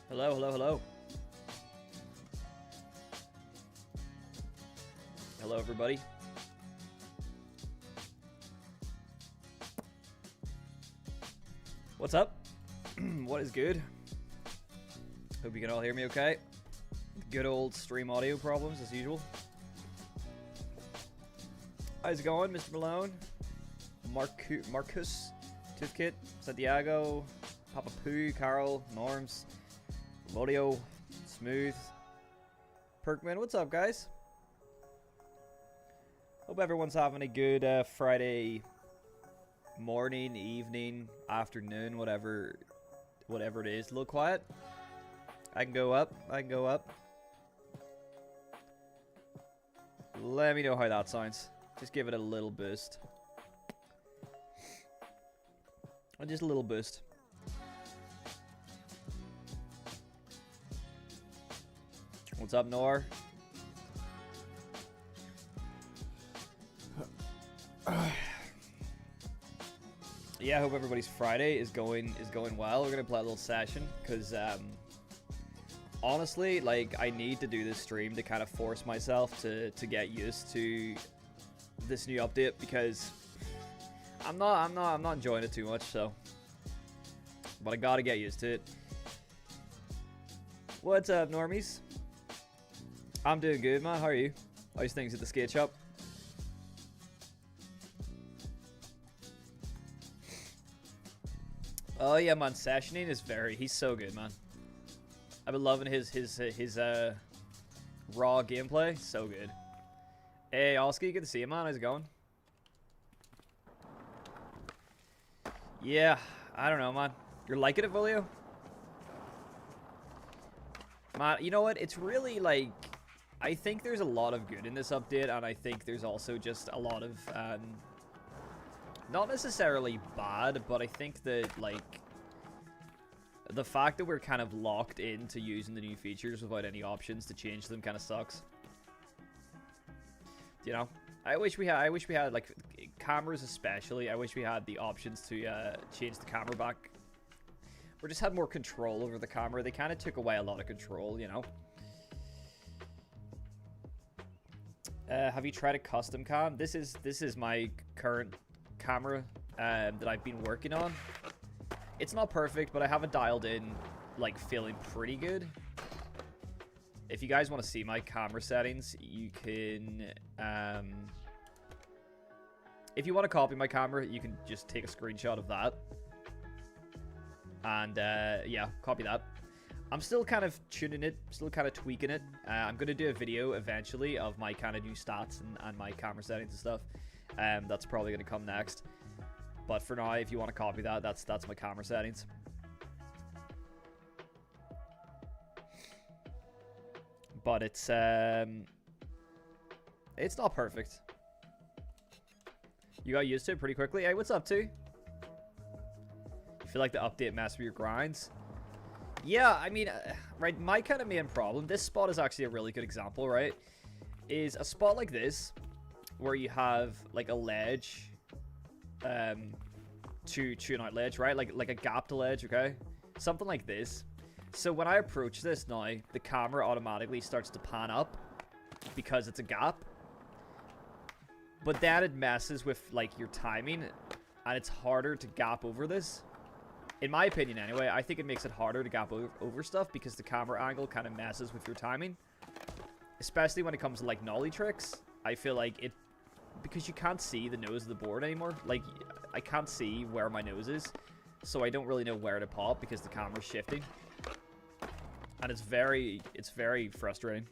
Hello, hello, hello. Hello, everybody. What's up? What is good? Hope you can all hear me okay. Good old stream audio problems as usual. How's it going, Mr. Malone? Marcus, Toothkit, Santiago, Papa Poo, Carol, Norms, Modio, Smooth, Perkman. What's up, guys? Hope everyone's having a good Friday morning, evening, afternoon, whatever it is. A little quiet. I can go up. Let me know how that sounds. Just give it a little boost. Just a little boost. What's up, Nor? Yeah, I hope everybody's Friday is going well. We're gonna play a little session because honestly, like, I need to do this stream to kind of force myself to get used to this new update because I'm not enjoying it too much. So, but I gotta get used to it. What's up, normies? I'm doing good, man. How are you? How's things at the skate shop? Oh yeah, man. Sessioning is he's so good, man. I've been loving his raw gameplay. So good. Hey, Oski, good to see you, man. How's it going? Yeah, I don't know, man. You're liking it, Volio? Man, you know what? It's really like, I think there's a lot of good in this update, and I think there's also just a lot of not necessarily bad, but I think that, like, the fact that we're kind of locked into using the new features without any options to change them kind of sucks. You know, I wish we had like cameras especially. I wish we had the options to change the camera back, or just had more control over the camera. They kind of took away a lot of control, you know. Have you tried a custom cam? This is my current camera that I've been working on. It's not perfect, but I have it dialed in, like, feeling pretty good. If you guys want to see my camera settings, you can, if you want to copy my camera, you can just take a screenshot of that. And, yeah, copy that. I'm still kind of tuning it, still kind of tweaking it. I'm going to do a video eventually of my kind of new stats and my camera settings and stuff. That's probably going to come next. But for now, if you want to copy that, that's my camera settings. But it's not perfect. You got used to it pretty quickly. Hey, what's up, too? You feel like the update messed with your grinds? Yeah, I mean, right, my kind of main problem, this spot is actually a really good example, right? Is a spot like this, where you have, like, a ledge, to an out ledge, right? Like a gapped ledge, okay? Something like this. So when I approach this now, the camera automatically starts to pan up because it's a gap. But then it messes with, like, your timing, and it's harder to gap over this. In my opinion, anyway, I think it makes it harder to gap over stuff because the camera angle kind of messes with your timing. Especially when it comes to, like, nollie tricks. I feel like it... Because you can't see the nose of the board anymore. Like, I can't see where my nose is. So I don't really know where to pop because the camera's shifting. And it's very frustrating.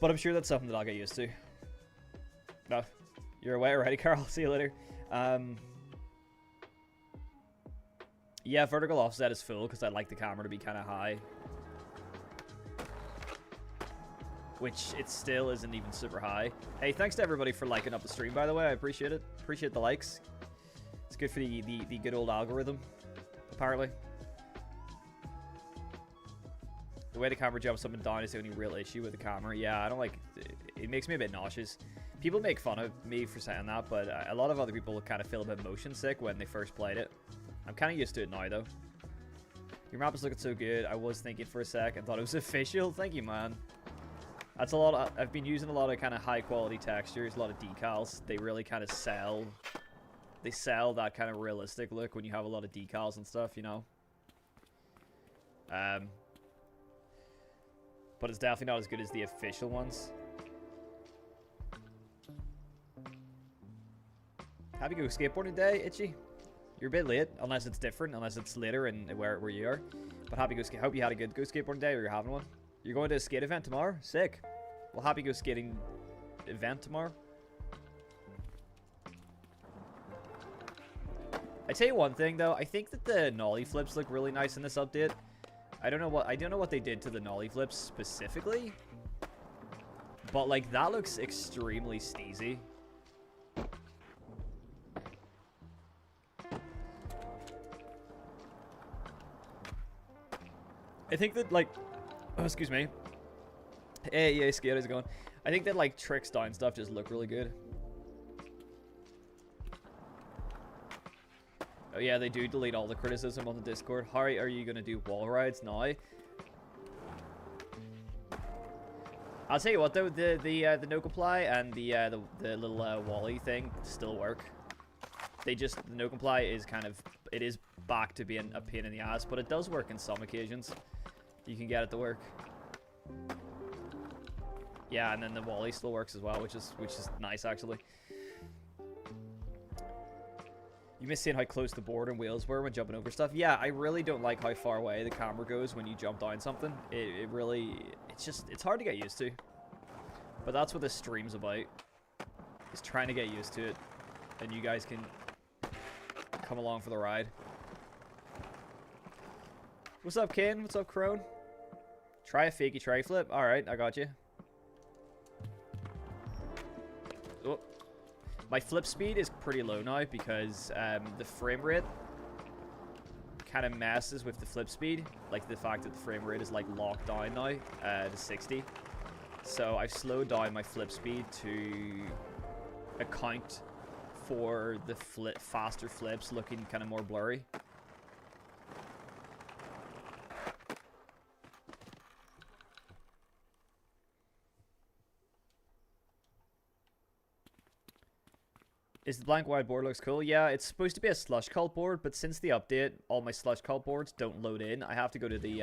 But I'm sure that's something that I'll get used to. No, you're away already, Carl. See you later. Yeah, vertical offset is full because I like the camera to be kind of high. Which it still isn't even super high. Hey, thanks to everybody for liking up the stream, by the way. I appreciate it. Appreciate the likes. It's good for the good old algorithm, apparently. The way the camera jumps up and down is the only real issue with the camera. Yeah, I don't like... It makes me a bit nauseous. People make fun of me for saying that, but a lot of other people kind of feel a bit motion sick when they first played it. I'm kind of used to it now, though. Your map is looking so good. I was thinking for a sec. I thought it was official. Thank you, man. That's a lot of, I've been using a lot of kind of high quality textures, a lot of decals. They really kind of sell. They sell that kind of realistic look when you have a lot of decals and stuff, you know. But it's definitely not as good as the official ones. Happy go skateboarding day, Itchy. You're a bit late, unless it's different, unless it's later in where you are. But happy go skate. Hope you had a good go skateboarding day, or you're having one. You're going to a skate event tomorrow? Sick. Well, happy go skating event tomorrow. I tell you one thing though, I think that the nollie flips look really nice in this update. I don't know what they did to the nollie flips specifically, but like that looks extremely sneezy. I think that like, oh, excuse me. Hey, yeah, skate, how's it going? I think that like tricks down stuff just look really good. Oh yeah, they do delete all the criticism on the Discord. How are you gonna do wall rides now? I'll tell you what though, the no comply and the little Wally thing still work. They just, the no comply is kind of, it is back to being a pain in the ass, but it does work in some occasions. You can get it to work. Yeah, and then the Wally still works as well, which is nice actually. You miss seeing how close the board and wheels were when jumping over stuff. Yeah, I really don't like how far away the camera goes when you jump down something. It really, it's hard to get used to. But that's what this stream's about. Is trying to get used to it. And you guys can come along for the ride. What's up, Ken? What's up, Crone? Try a fakey try flip. Alright, I got you. Oh. My flip speed is pretty low now because the frame rate kind of messes with the flip speed. Like the fact that the frame rate is like locked down now to 60. So I've slowed down my flip speed to account for the faster flips looking kind of more blurry. Is the blank wide board looks cool? Yeah, it's supposed to be a slush cult board, but since the update, all my slush cult boards don't load in. I have to go to the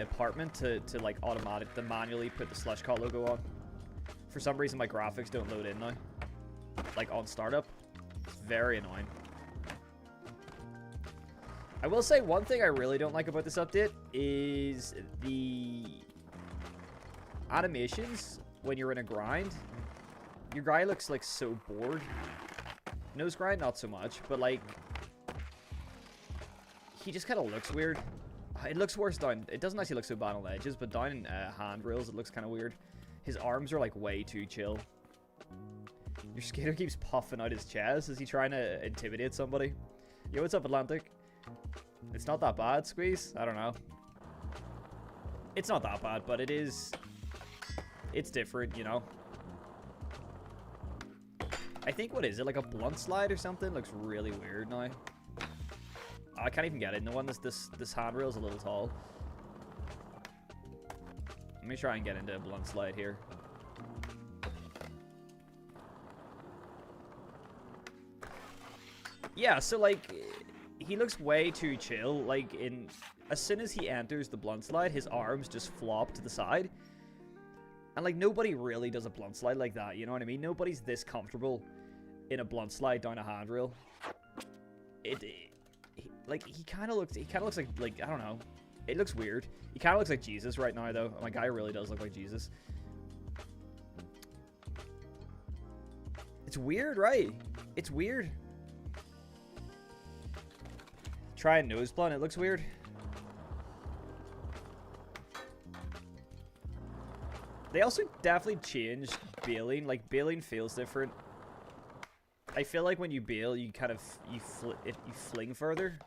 apartment to like to manually put the slush cult logo on. For some reason, my graphics don't load in now. Like on startup. It's very annoying. I will say one thing I really don't like about this update is the animations when you're in a grind. Your guy looks like so bored. Nose grind, not so much, but like he just kind of looks weird. It looks worse down. It doesn't actually look so bad on the edges, but down in handrails, it looks kind of weird. His arms are like way too chill. Your skater keeps puffing out his chest. Is he trying to intimidate somebody? Yo, what's up, Atlantic? It's not that bad, Squeeze. I don't know. It's not that bad, but it is. It's different, you know. I think, what is it, like a blunt slide or something? Looks really weird now. I can't even get into one. This handrail is a little tall. Let me try and get into a blunt slide here. Yeah, so like he looks way too chill. Like as soon as he enters the blunt slide, his arms just flop to the side. And like nobody really does a blunt slide like that, you know what I mean? Nobody's this comfortable in a blunt slide down a handrail. He kind of looks like I don't know. It looks weird. He kind of looks like Jesus right now though. My guy really does look like Jesus. It's weird, right? It's weird. Try a nose blunt. It looks weird. They also definitely changed bailing. Like, bailing feels different. I feel like when you bail, you kind of you fling further,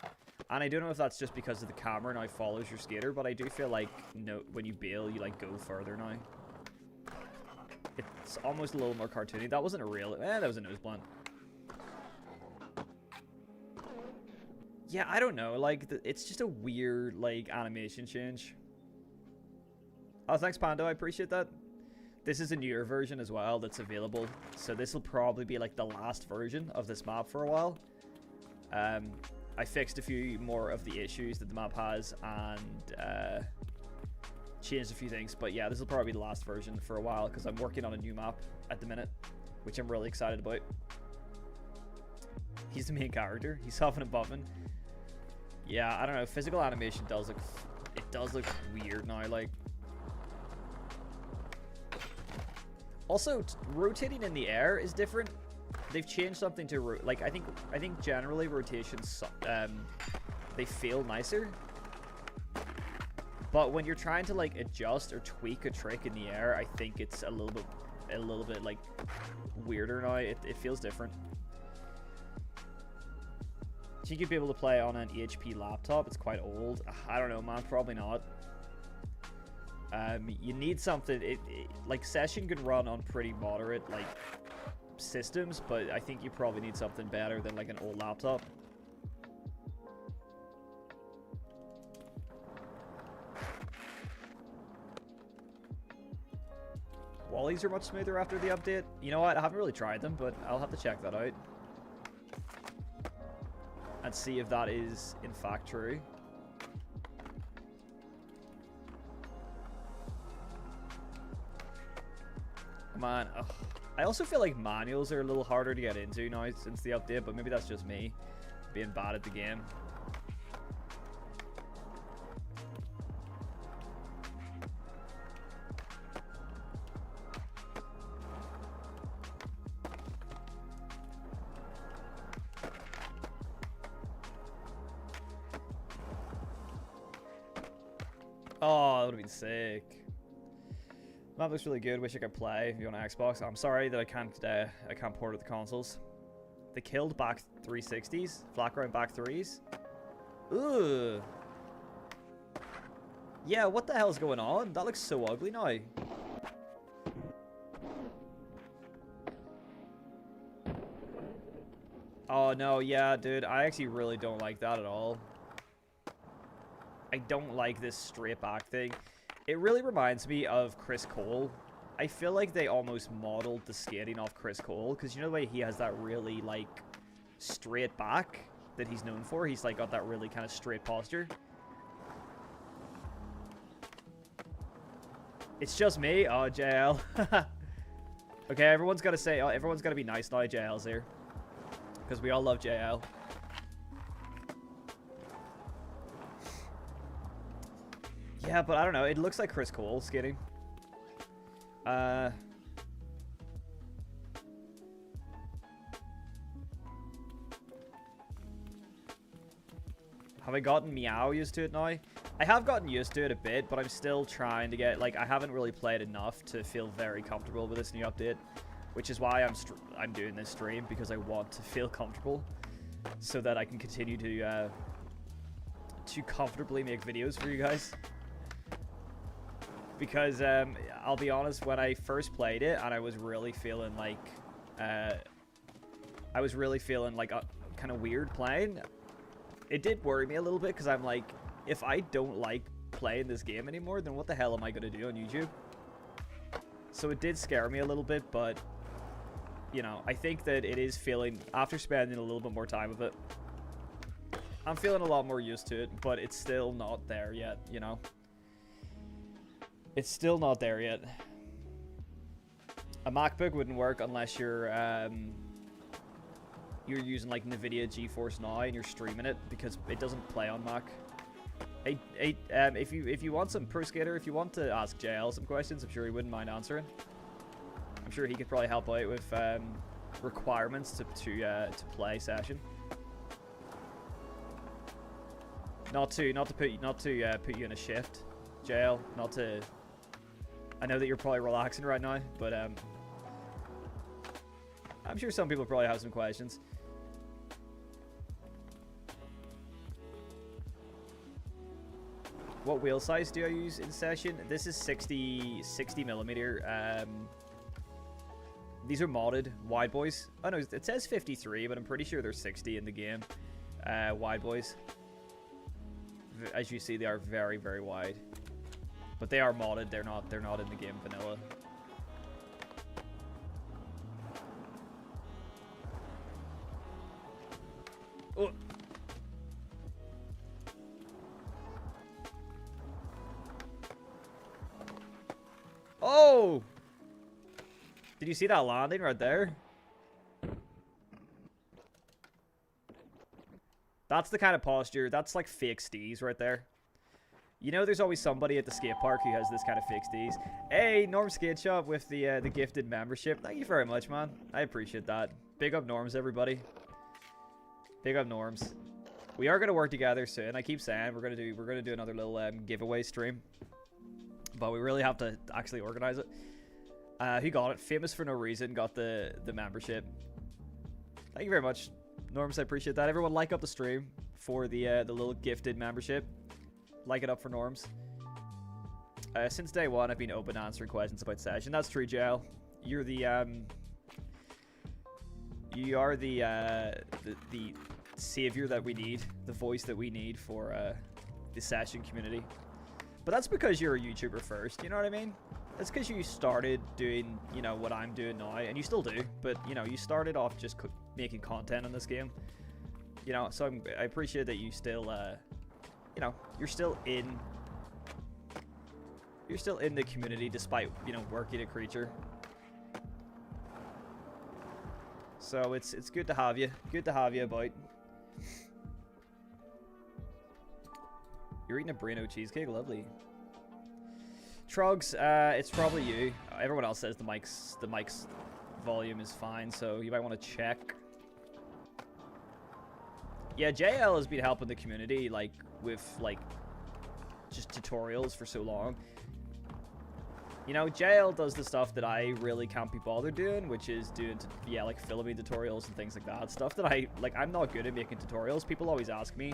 and I don't know if that's just because of the camera now follows your skater, but I do feel like when you bail, you like go further now. It's almost a little more cartoony. That wasn't a real. That was a nose blunt. Yeah, I don't know. Like, it's just a weird, like, animation change. Oh, thanks, Pando. I appreciate that. This is a newer version as well that's available. So this will probably be, like, the last version of this map for a while. I fixed a few more of the issues that the map has and changed a few things. But yeah, this will probably be the last version for a while because I'm working on a new map at the minute, which I'm really excited about. He's the main character. He's huffing and puffing. Yeah, I don't know. Physical animation does look... It does look weird now, like... Also, rotating in the air is different. They've changed something to... Like, I think generally rotations... they feel nicer. But when you're trying to, like, adjust or tweak a trick in the air, I think it's a little bit like, weirder now. It feels different. Do you think you'd be able to play on an HP laptop? It's quite old. I don't know, man. Probably not. You need something... like, Session could run on pretty moderate, like, systems, but I think you probably need something better than, like, an old laptop. Wallies are much smoother after the update. You know what? I haven't really tried them, but I'll have to check that out. And see if that is, in fact, true. Man, ugh. I also feel like manuals are a little harder to get into now since the update, but maybe that's just me being bad at the game. Oh, that would have been sick. Map looks really good. Wish I could play if you on Xbox. I'm sorry that I can't port it to the consoles. They killed back 360s, flat ground back 3s. Ugh. Yeah, what the hell's going on? That looks so ugly now. Oh no, yeah, dude. I actually really don't like that at all. I don't like this straight back thing. It really reminds me of Chris Cole. I feel like they almost modeled the skating off Chris Cole, because you know the way he has that really, like, straight back that he's known for? He's, like, got that really kind of straight posture. It's just me? Oh, JL. Okay, everyone's got to say, everyone's got to be nice now JL's here. Because we all love JL. Yeah, but I don't know. It looks like Chris Cole skating. Have I gotten Meow used to it now? I have gotten used to it a bit, but I'm still trying to get... Like, I haven't really played enough to feel very comfortable with this new update. Which is why I'm doing this stream, because I want to feel comfortable. So that I can continue to comfortably make videos for you guys. Because, I'll be honest, when I first played it, and I was really feeling like, kind of weird playing, it did worry me a little bit, because I'm like, if I don't like playing this game anymore, then what the hell am I going to do on YouTube? So it did scare me a little bit, but, you know, I think that it is feeling, after spending a little bit more time with it, I'm feeling a lot more used to it, but it's still not there yet, you know? It's still not there yet. A MacBook wouldn't work unless you're using like NVIDIA GeForce Now and you're streaming it, because it doesn't play on Mac. If you want some Pro Skater, if you want to ask JL some questions, I'm sure he wouldn't mind answering. I'm sure he could probably help out with requirements to play Session. Not to put you in a shift, JL. Not to. I know that you're probably relaxing right now, but I'm sure some people probably have some questions. What wheel size do I use in Session? This is 60 millimeter. These are modded wide boys. Oh no, it says 53, but I'm pretty sure they're 60 in the game. wide boys. As you see, they are very, very wide. But they are modded. They're not in the game vanilla. Oh. Oh! Did you see that landing right there? That's the kind of posture. That's like fake steez right there. You know, there's always somebody at the skate park who has this kind of fake steez. Hey, Norm Skate Shop with the gifted membership. Thank you very much, man. I appreciate that. Big up Norms, everybody. Big up Norms. We are gonna work together soon. I keep saying we're gonna do another little giveaway stream, but we really have to actually organize it. Who got it? Famous for no reason got the membership. Thank you very much, Norms. I appreciate that. Everyone, like up the stream for the little gifted membership. Like it up for Norms. Since day one, I've been open answering questions about session. That's true, JL. You're the you are the savior that we need, the voice that we need for the session community. But that's because you're a YouTuber first. You know what I mean? That's because you started doing, you know, what I'm doing now, and you still do. But you know, you started off just making content in this game. You know, so I appreciate that you still. You know, you're still in the community despite, you know, working a creature. So it's good to have you. Good to have you about. You're eating a Brino cheesecake, lovely. Trogs, it's probably you. Everyone else says the mic's volume is fine, so you might want to check. Yeah, JL has been helping the community, like, with, like, just tutorials for so long. You know, JL does the stuff that I really can't be bothered doing, which is doing, yeah, like, filming tutorials and things like that. Stuff that I'm not good at making tutorials. People always ask me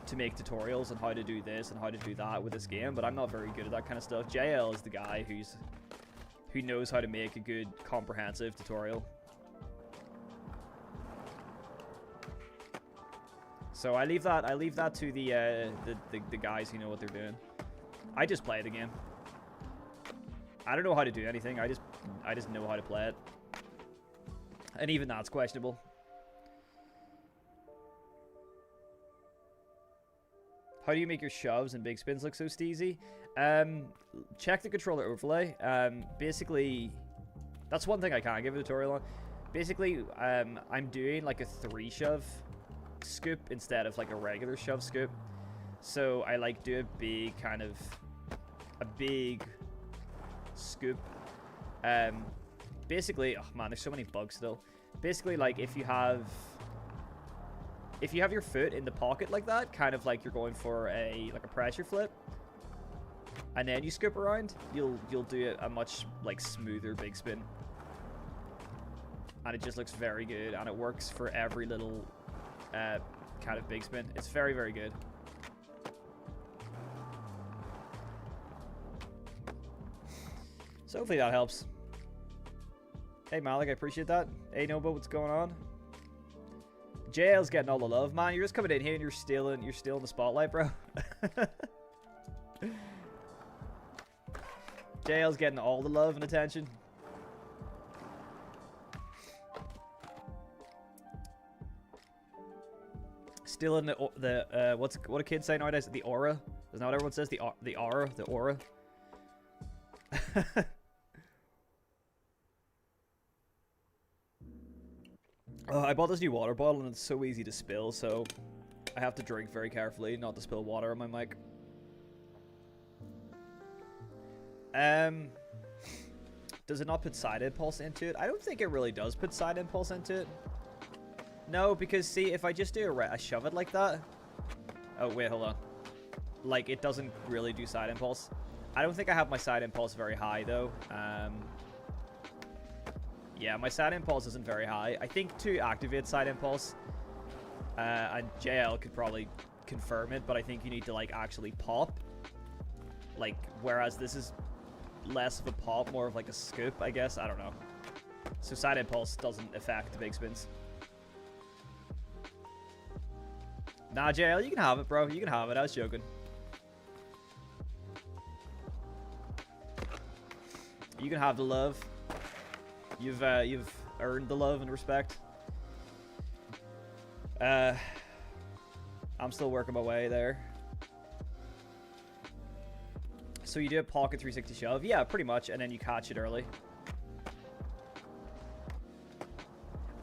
to make tutorials on how to do this and how to do that with this game, but I'm not very good at that kind of stuff. JL is the guy who knows how to make a good, comprehensive tutorial. So I leave that to the guys who know what they're doing. I just play the game. I don't know how to do anything. I just know how to play it. And even that's questionable. How do you make your shoves and big spins look so steezy? Check the controller overlay. Basically, that's one thing I can't give a tutorial on. Basically, I'm doing like a 3 shove scoop instead of like a regular shove scoop, so I like do a big scoop. Basically, oh man, there's so many bugs still. Basically, like if you have your foot in the pocket like that, kind of like you're going for a pressure flip, and then you scoop around, you'll do a much like smoother big spin, and it just looks very good, and it works for every little kind of big spin. It's very, very good. So hopefully that helps. Hey Malik, I appreciate that. Hey Nobo, what's going on? JL's getting all the love, man. You're just coming in here and you're stealing the spotlight, bro. JL's getting all the love and attention. Still in the what do kids say nowadays? The aura. Isn't that what everyone says? The aura. I bought this new water bottle and it's so easy to spill, so I have to drink very carefully not to spill water on my mic. Does it not put side impulse into it? I don't think it really does put side impulse into it. No, because see, if I just do a shove it like that... Oh, wait, hold on. Like, it doesn't really do side impulse. I don't think I have my side impulse very high, though. Yeah, my side impulse isn't very high. I think to activate side impulse, and JL could probably confirm it, but I think you need to, like, actually pop. Like, whereas this is less of a pop, more of like a scoop, I guess. I don't know. So side impulse doesn't affect the big spins. Nah, JL, you can have it, bro. You can have it. I was joking. You can have the love. You've earned the love and respect. I'm still working my way there. So you do a pocket 360 shove? Yeah, pretty much, and then you catch it early.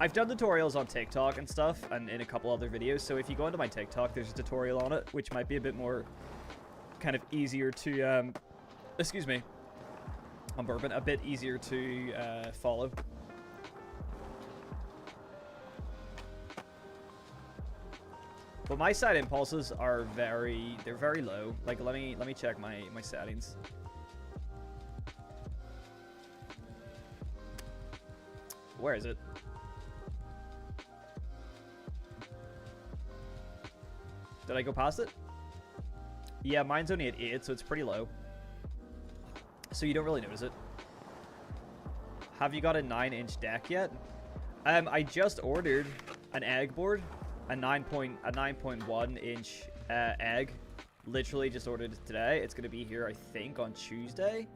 I've done tutorials on TikTok and stuff, and in a couple other videos, so if you go into my TikTok, there's a tutorial on it, which might be a bit more kind of easier to, excuse me, I'm burping, a bit easier to follow. But my side impulses are they're very low. Like, let me check my settings. Where is it? Did I go past it? Yeah, mine's only at 8, so it's pretty low. So you don't really notice it. Have you got a 9-inch deck yet? I just ordered an egg board, a 9.1 inch egg. Literally just ordered it today. It's gonna be here, I think, on Tuesday.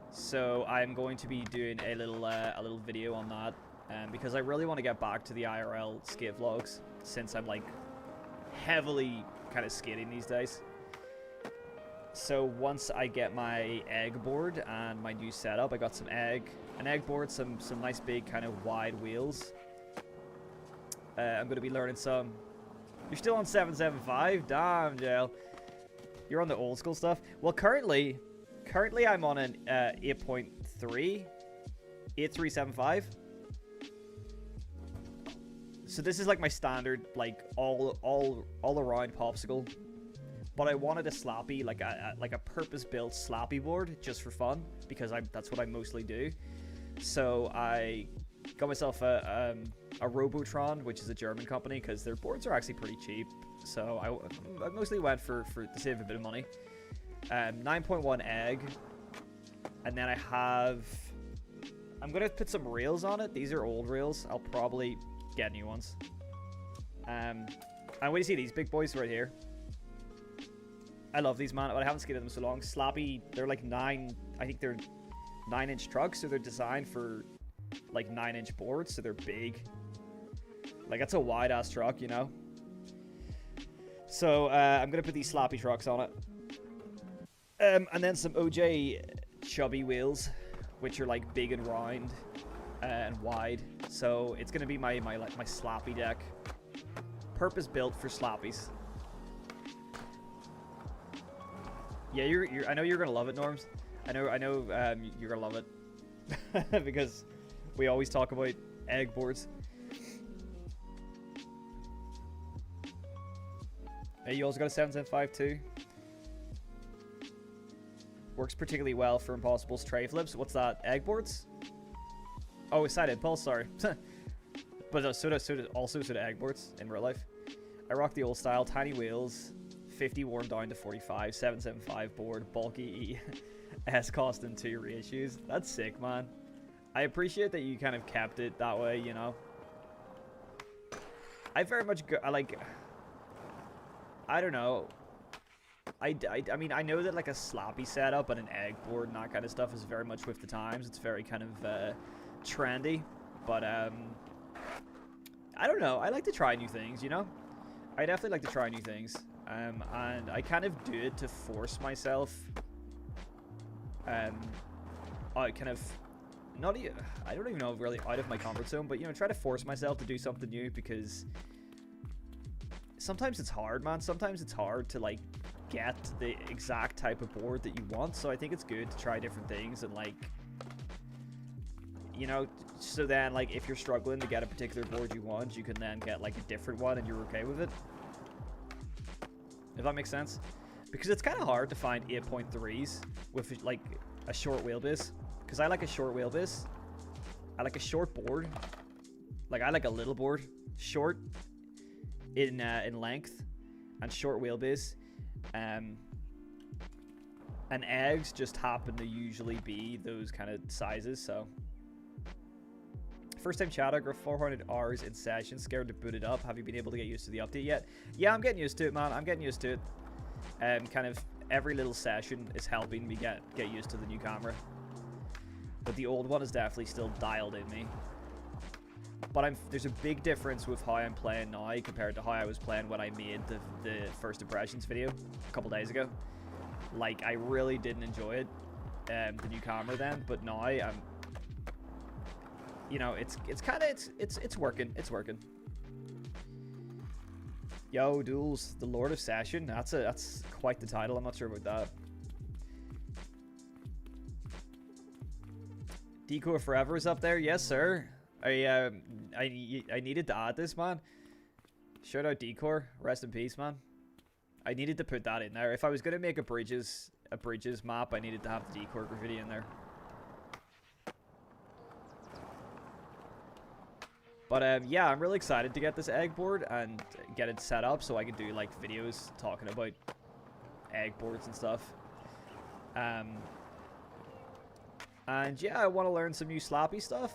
So I'm going to be doing a little video on that, because I really want to get back to the IRL skate vlogs, since I'm like heavily kind of skating these days. So once I get my egg board and my new setup, I got an egg board, some nice big kind of wide wheels. I'm going to be learning some. You're still on 775? Damn, Jail. You're on the old school stuff. Well, currently I'm on an 8.3, 8375. So this is like my standard, like all around popsicle. But I wanted a slappy, like a purpose-built slappy board just for fun, because that's what I mostly do. So I got myself a Robotron, which is a German company, because their boards are actually pretty cheap. So I mostly went for to save a bit of money. 9.1 egg, and then I'm gonna put some rails on it. These are old rails. I'll probably get new ones. And what do you see, these big boys right here? I love these, man, but I haven't skated them so long. Slappy, they're like I think they're 9-inch trucks, so they're designed for like 9-inch boards, so they're big. Like, that's a wide ass truck, you know. So I'm gonna put these slappy trucks on it, and then some OJ chubby wheels, which are like big and round and wide. So it's gonna be my slappy deck, purpose built for slappies. Yeah, I know you're gonna love it, Norms. I know you're gonna love it because we always talk about egg boards. Hey, you also got a 775 too. Works particularly well for Impossible's tray flips. What's that? Egg boards? Oh, side impulse. Sorry, but so do egg boards in real life. I rock the old style, tiny wheels. 50 worn down to 45, 775 board, bulky S costing 2 reissues. That's sick, man. I appreciate that you kind of kept it that way, you know. I very much I don't know. I mean, I know that like a slappy setup and an egg board and that kind of stuff is very much with the times. It's very kind of trendy, but I don't know. I like to try new things, you know. I definitely like to try new things. And I kind of do it to force myself. I kind of I don't even know, really out of my comfort zone, but you know, try to force myself to do something new, because sometimes it's hard, man. Sometimes it's hard to like get the exact type of board that you want. So I think it's good to try different things, and like, you know, so then like if you're struggling to get a particular board you want, you can then get like a different one and you're okay with it. If that makes sense. Because it's kind of hard to find 8.3s with like a short wheelbase. Because I like a short wheelbase. I like a short board. Like, I like a little board. Short in length and short wheelbase. And eggs just happen to usually be those kind of sizes. So First time chatter, got 400 hours in session. Scared to boot it up. Have you been able to get used to the update yet? Yeah, I'm getting used to it, man. I'm getting used to it. Kind of every little session is helping me get used to the new camera. But the old one is definitely still dialed in me. But there's a big difference with how I'm playing now compared to how I was playing when I made the first impressions video a couple days ago. Like, I really didn't enjoy it, the new camera then, but now I'm, you know, it's working. It's working. Yo, Duels, the Lord of Session. That's quite the title. I'm not sure about that. Deco Forever is up there. Yes, sir. I needed to add this, man. Shout out Decor. Rest in peace, man. I needed to put that in there. If I was gonna make a bridges map, I needed to have the Decor graffiti in there. But yeah, I'm really excited to get this egg board and get it set up so I can do like videos talking about egg boards and stuff. And yeah, I want to learn some new Slappy stuff.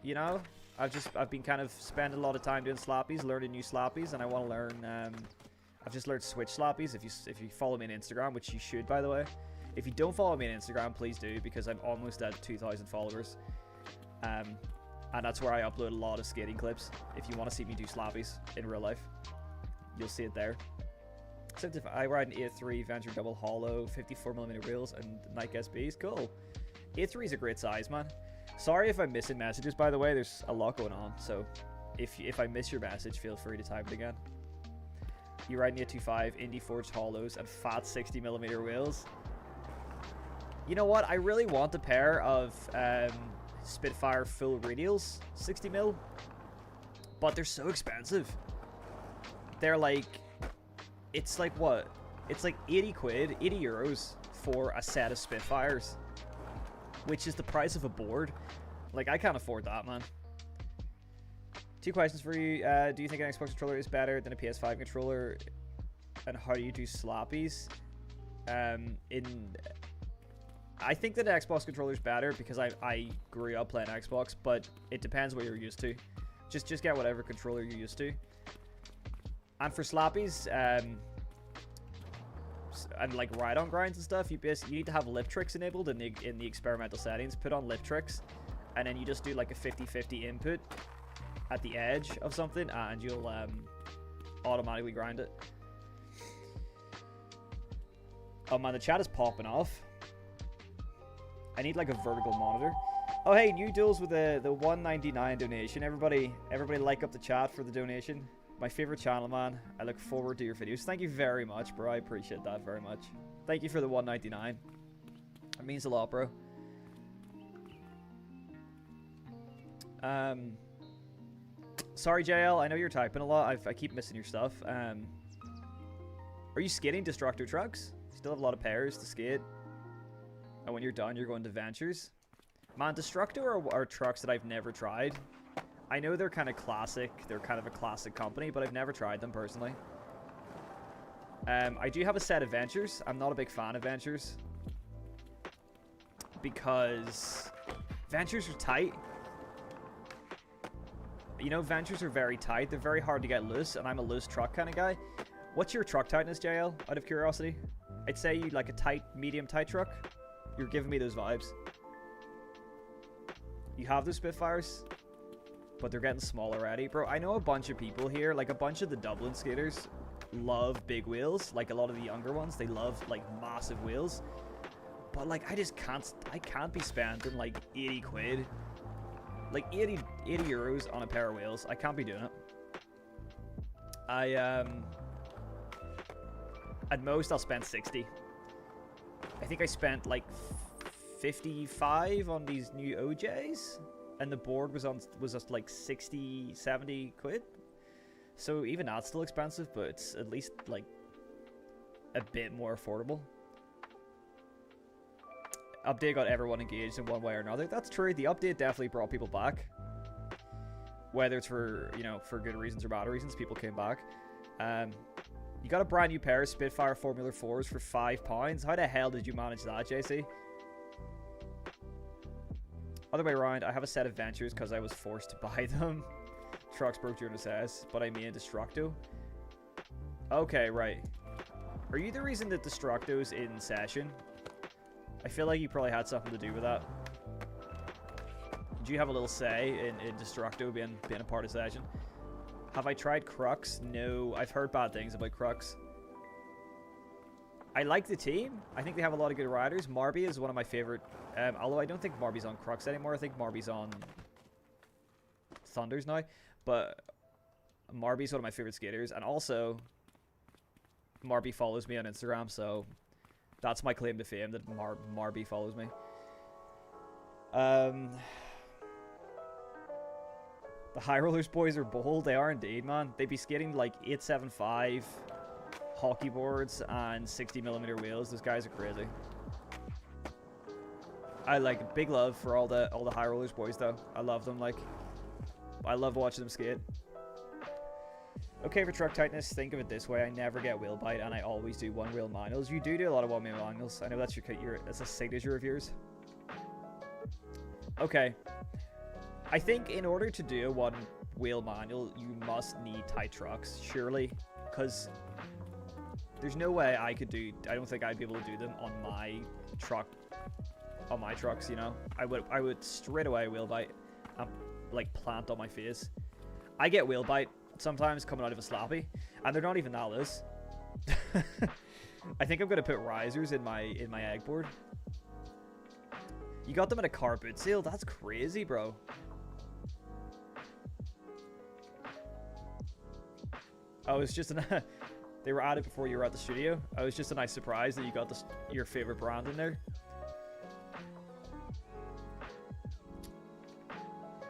You know, I've been kind of spending a lot of time doing Slappies, learning new Slappies, and I want to learn. I've just learned Switch Slappies. If you follow me on Instagram, which you should, by the way. If you don't follow me on Instagram, please do, because I'm almost at 2,000 followers. And that's where I upload a lot of skating clips. If you want to see me do Slappies in real life, you'll see it there. Except if I ride an A3 Venture Double Hollow, 54mm wheels, and Nike SBs, cool. A3 is a great size, man. Sorry if I'm missing messages, by the way. There's a lot going on, so if I miss your message, feel free to type it again. You ride an A25 Indy Forged Hollows and fat 60mm wheels. You know what? I really want a pair of Spitfire full radials, 60mm, but they're so expensive. They're like, it's like what? It's like 80 quid, 80 euros for a set of Spitfires, which is the price of a board. Like, I can't afford that, man. 2 questions for you. Do you think an Xbox controller is better than a PS5 controller? And how do you do slappies? I think that an Xbox controller is better because I grew up playing Xbox, but it depends what you're used to. Just get whatever controller you're used to. And for slappies, and like ride-on grinds and stuff, you need to have lip tricks enabled in the experimental settings. Put on lip tricks, and then you just do like a 50-50 input at the edge of something, and you'll automatically grind it. Oh man, the chat is popping off. I need like a vertical monitor. Oh hey, new Duels with the 199 donation. Everybody like up the chat for the donation. My favorite channel, man. I look forward to your videos. Thank you very much, bro. I appreciate that very much. Thank you for the 199. It means a lot, bro. Sorry, JL. I know you're typing a lot. I keep missing your stuff. Are you skating Destructo trucks? Still have a lot of pairs to skate. And when you're done, you're going to Ventures. Man, Destructo are trucks that I've never tried. I know they're kind of classic. They're kind of a classic company, but I've never tried them personally. I do have a set of Ventures. I'm not a big fan of Ventures because Ventures are tight. You know, Ventures are very tight. They're very hard to get loose, and I'm a loose truck kind of guy. What's your truck tightness, JL, out of curiosity? I'd say you like a tight, medium tight truck. You're giving me those vibes. You have those Spitfires, but they're getting small already. Bro, I know a bunch of people here, like a bunch of the Dublin skaters love big wheels. Like a lot of the younger ones, they love like massive wheels. But like, I can't be spending like 80 quid. Like 80 euros on a pair of wheels. I can't be doing it. At most I'll spend 60. I think I spent like 55 on these new OJs, and the board was just like 60, 70 quid. So even that's still expensive, but it's at least like a bit more affordable. Update got everyone engaged in one way or another. That's true. The update definitely brought people back. Whether it's for, you know, for good reasons or bad reasons, people came back. You got a brand new pair of Spitfire Formula 4s for £5. How the hell did you manage that, JC? Other way around, I have a set of Ventures because I was forced to buy them. Trucks broke during SS, but I mean Destructo. Okay, right. Are you the reason that Destructo's in session? I feel like you probably had something to do with that. Did you have a little say in Destructo being a part of session? Have I tried Crux? No, I've heard bad things about Crux. I like the team. I think they have a lot of good riders. Marby is one of my favorite. Although I don't think Marby's on Crux anymore. I think Marby's on Thunders now. But Marby's one of my favorite skaters. And also, Marby follows me on Instagram. So that's my claim to fame, that Marby follows me. The High Rollers boys are bold. They are indeed, man. They'd be skating like 875 hockey boards and 60mm wheels. Those guys are crazy. I like big love for all the High Rollers boys though. I love them. Like, I love watching them skate. Okay, for truck tightness, think of it this way: I never get wheel bite, and I always do one wheel manuals. You do a lot of one wheel manuals. I know that's that's a signature of yours. Okay. I think in order to do a one wheel manual, you must need tight trucks, surely, because there's no way I don't think I'd be able to do them on my trucks, you know. I would straight away wheel bite and like plant on my face. I get wheel bite sometimes coming out of a slappy, and they're not even that loose. I think I'm gonna put risers in my egg board. You got them at a car boot sale? That's crazy, bro. I was just they were added before you were at the studio. I was just a nice surprise that you got your favorite brand in there.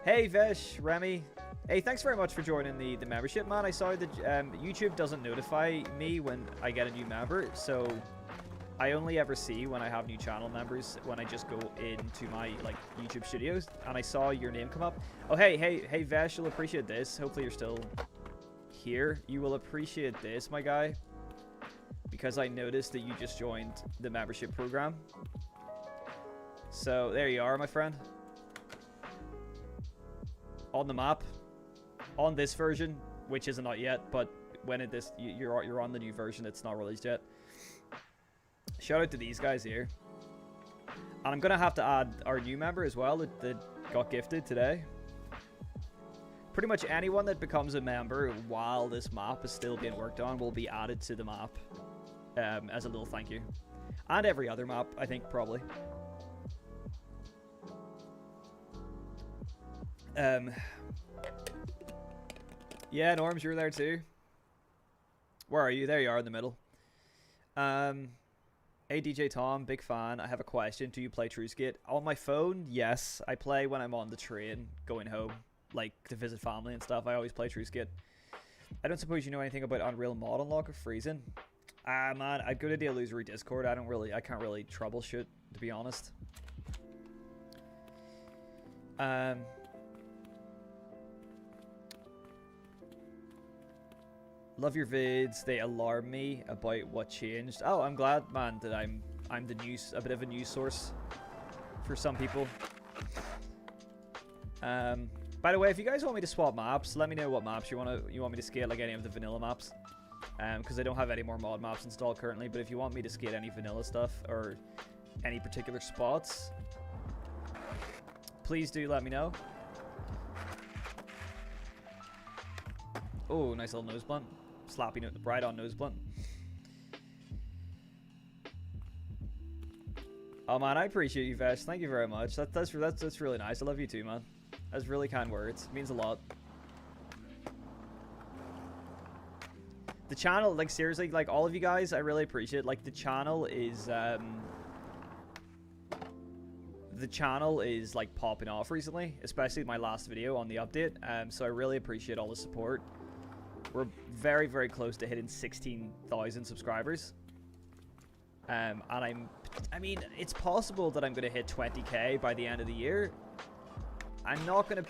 Hey Vesh, Remy. Hey, thanks very much for joining the membership, man. I saw that YouTube doesn't notify me when I get a new member, so I only ever see when I have new channel members when I just go into my like YouTube studios, and I saw your name come up. Oh, hey Vesh, you'll appreciate this. Hopefully you're still here. You will appreciate this, my guy, because I noticed that you just joined the membership program. So there you are, my friend. On the map, on this version, which isn't out yet, but when you're on the new version, it's not released yet. Shout out to these guys here, and I'm gonna have to add our new member as well that got gifted today. Pretty much anyone that becomes a member while this map is still being worked on will be added to the map as a little thank you. And every other map, I think, probably. Yeah, Norms, you're there too. Where are you? There you are in the middle. Hey DJ Tom, big fan. I have a question. Do you play TrueSkate? On my phone, yes. I play when I'm on the train going home, like to visit family and stuff. I always play TrueSkate. I don't suppose you know anything about Unreal Mod Unlock or freezing? Man, I'd go to the Illusory Discord. I can't really troubleshoot, to be honest. Love your vids. They alarm me about what changed. Oh, I'm glad, man, that I'm the news, a bit of a news source for some people. By the way, if you guys want me to swap maps, let me know what maps you want me to skate, like any of the vanilla maps. Because I don't have any more mod maps installed currently. But if you want me to skate any vanilla stuff or any particular spots, please do let me know. Oh, nice little nose blunt. Slappy note, right on nose blunt. Oh man, I appreciate you, Vesh. Thank you very much. That's really nice. I love you too, man. That's really kind words. It means a lot. The channel, like seriously, like all of you guys, I really appreciate. Like the channel is like popping off recently, especially my last video on the update. So I really appreciate all the support. We're very, very close to hitting 16,000 subscribers. And I mean, it's possible that I'm gonna hit 20k by the end of the year. I'm gonna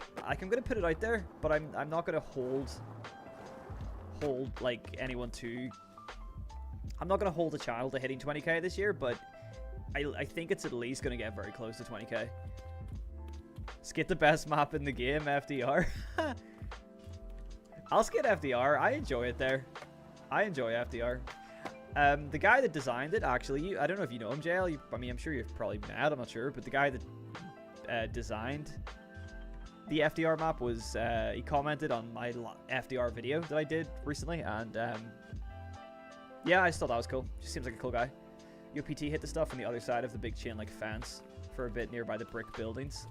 put it out there, but I'm not gonna hold like anyone to. I'm not gonna hold the channel to hitting 20k this year, but I think it's at least gonna get very close to 20k. Skate the best map in the game, FDR. I'll skate FDR. I enjoy it there. I enjoy FDR. The guy that designed it, actually, I don't know if you know him, JL. I mean, I'm sure you've probably met. I'm not sure, but the guy that designed the FDR map was he commented on my FDR video that I did recently, and yeah, I just thought that was cool. Just seems like a cool guy. UPT hit the stuff on the other side of the big chain link fence for a bit nearby the brick buildings.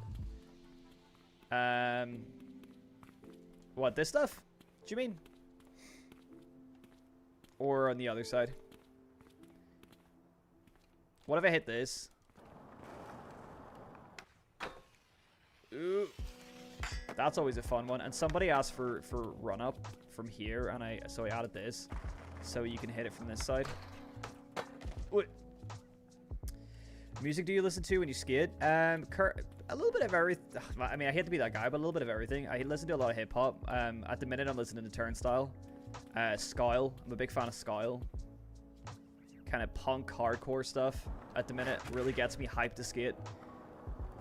What, this stuff? Do you mean? Or on the other side? What if I hit this? Ooh. That's always a fun one. And somebody asked for run up from here, and so I added this. So you can hit it from this side. What? Music do you listen to when you skate? A little bit of everything. I mean, I hate to be that guy, but a little bit of everything. I listen to a lot of hip hop. At the minute, I'm listening to Turnstile, Skyle. I'm a big fan of Skyle. Kind of punk hardcore stuff. At the minute, really gets me hyped to skate.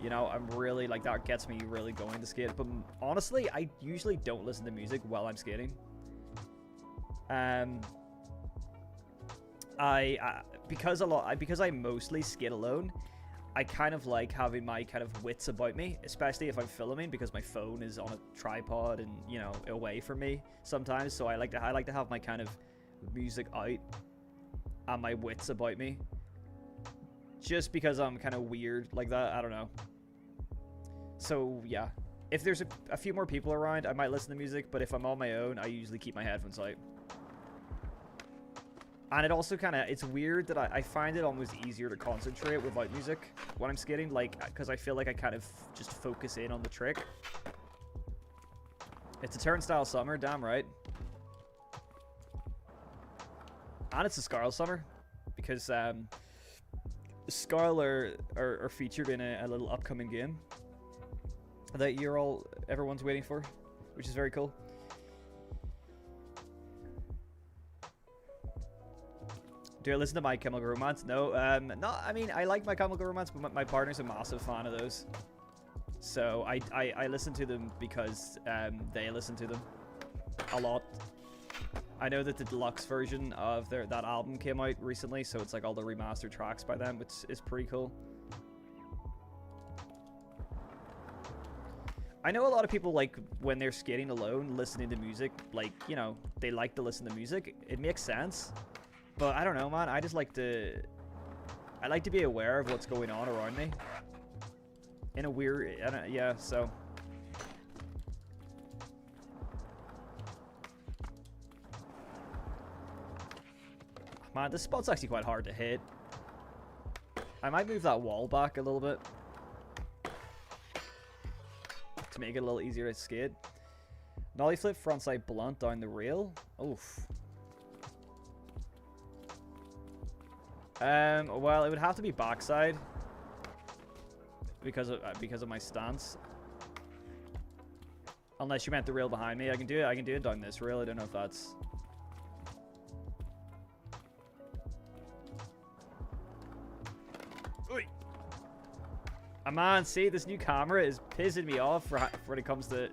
You know, I'm really like that gets me really going to skate. But honestly, I usually don't listen to music while I'm skating. Because I mostly skate alone, I kind of like having my kind of wits about me, especially if I'm filming, because my phone is on a tripod and, you know, away from me sometimes. So I like to have my kind of music out and my wits about me, just because I'm kind of weird like that. I don't know. So yeah, if there's a few more people around, I might listen to music, but if I'm on my own, I usually keep my headphones out. And it also kind of, it's weird that I find it almost easier to concentrate without music when I'm skating, like, because I feel like I kind of just focus in on the trick. It's a Turnstile summer, damn right. And it's a Scarl summer, because Scarl are featured in a little upcoming game that everyone's waiting for, which is very cool. Do I listen to My Chemical Romance? No, no. I mean, I like My Chemical Romance, but my partner's a massive fan of those. So I listen to them because they listen to them a lot. I know that the deluxe version of that album came out recently, so it's like all the remastered tracks by them, which is pretty cool. I know a lot of people, like, when they're skating alone, listening to music, like, you know, they like to listen to music. It makes sense. But I don't know, man. I like to be aware of what's going on around me. In a weird, yeah, so. Man, this spot's actually quite hard to hit. I might move that wall back a little bit to make it a little easier to skate. Nollie flip frontside blunt down the rail. Oof. Well, it would have to be backside because of my stance. Unless you meant the rail behind me, I can do it down this rail. I don't know if that's. Man, see, this new camera is pissing me off when it comes to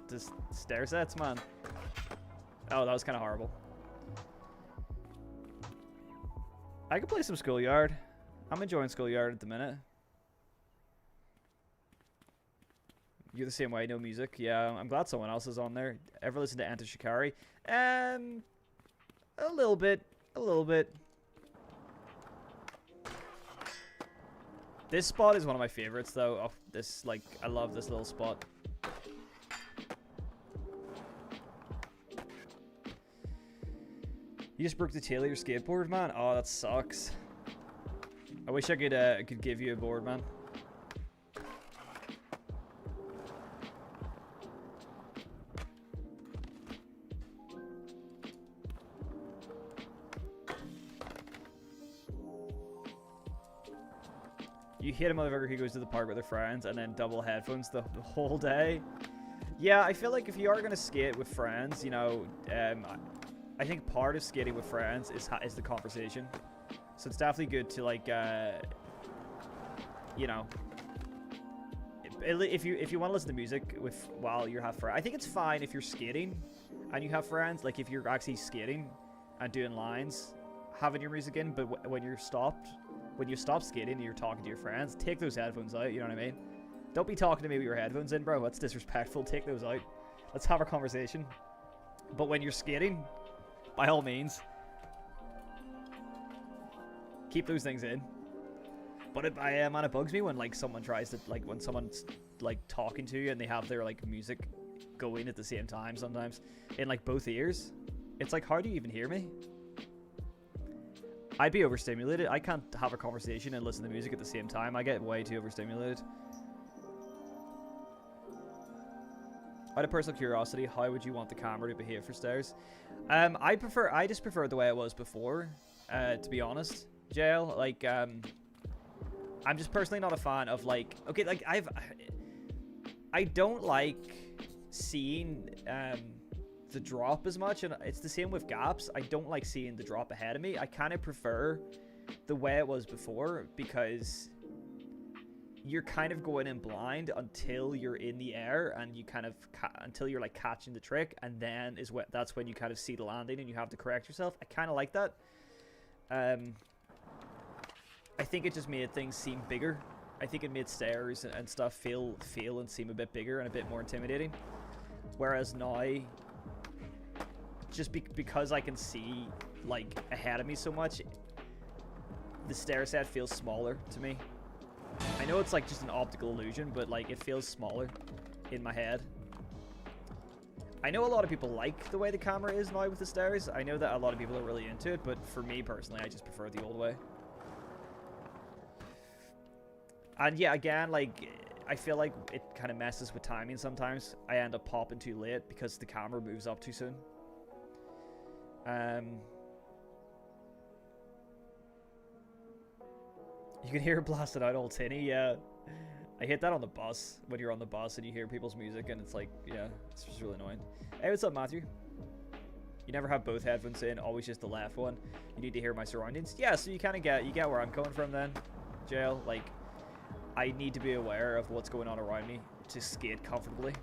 stair sets, man. Oh, that was kind of horrible. I could play some Schoolyard. I'm enjoying Schoolyard at the minute. You're the same way, no music. Yeah, I'm glad someone else is on there. Ever listen to Enter Shikari? A little bit. A little bit. This spot is one of my favorites, though. Oh, this, like, I love this little spot. You just broke the tail of your skateboard, man? Oh, that sucks. I wish I could give you a board, man. You hit a motherfucker who goes to the park with their friends and then double headphones the whole day. Yeah, I feel like if you are going to skate with friends, you know, I think part of skating with friends is the conversation. So it's definitely good to, like, you know, if you want to listen to music while you have friends, I think it's fine if you're skating and you have friends. Like if you're actually skating and doing lines, having your music in. But when you stop skating and you're talking to your friends, take those headphones out. You know what I mean? Don't be talking to me with your headphones in, bro. That's disrespectful. Take those out. Let's have a conversation. But when you're skating, by all means, keep those things in. But man, it bugs me when like someone tries to when someone's like talking to you and they have their like music going at the same time sometimes in like both ears. It's like, how do you even hear me? I'd be overstimulated. I can't have a conversation and listen to music at the same time. I get way too overstimulated. Out of personal curiosity, how would you want the camera to behave for stairs? I just prefer the way it was before, to be honest. Jail, like, I'm just personally not a fan of like, okay, like I don't like seeing the drop as much, and it's the same with gaps. I don't like seeing the drop ahead of me. I kind of prefer the way it was before, because you're kind of going in blind until you're in the air, and you kind of until you're like catching the trick, and then that's when you kind of see the landing and you have to correct yourself. I kind of like that. I think it just made things seem bigger. I think it made stairs and stuff feel and seem a bit bigger and a bit more intimidating. Whereas now, just because I can see like ahead of me so much, the stair set feels smaller to me. I know it's like just an optical illusion, but like it feels smaller in my head. I know a lot of people like the way the camera is now with the stairs. I know that a lot of people are really into it, but for me personally, I just prefer the old way. And yeah, again, like, I feel like it kind of messes with timing sometimes. I end up popping too late because the camera moves up too soon. You can hear it blasted out old tinny, yeah. I hit that on the bus, when you're on the bus and you hear people's music, and it's like, yeah, it's just really annoying. Hey, what's up, Matthew? You never have both headphones in, always just the left one. You need to hear my surroundings. Yeah, so you kind of you get where I'm coming from then, Jail. Like, I need to be aware of what's going on around me to skate comfortably.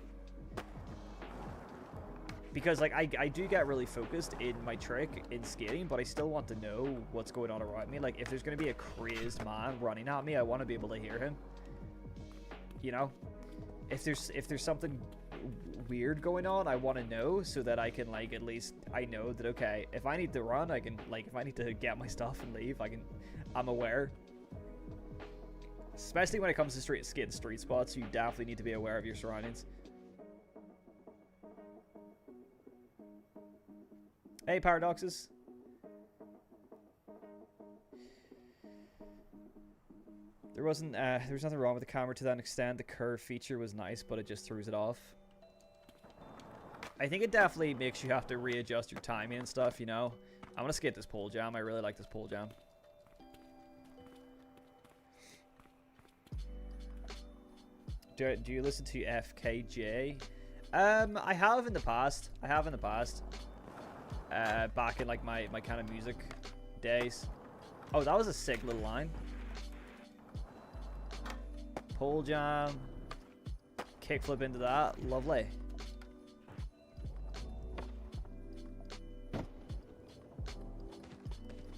Because, like, I do get really focused in my trick in skating, but I still want to know what's going on around me. Like, if there's going to be a crazed man running at me, I want to be able to hear him. You know? If there's something weird going on, I want to know so that I can, like, at least I know that, okay, if I need to run, I can, like, if I need to get my stuff and leave, I'm aware. Especially when it comes to skating street spots, you definitely need to be aware of your surroundings. Hey, Paradoxes. There was nothing wrong with the camera to that extent. The curve feature was nice, but it just throws it off. I think it definitely makes you have to readjust your timing and stuff, you know? I'm gonna skate this pole jam. I really like this pole jam. Do you listen to FKJ? I have in the past. Back in like my kind of music days. Oh, that was a sick little line. Pole jam. Kickflip into that. Lovely.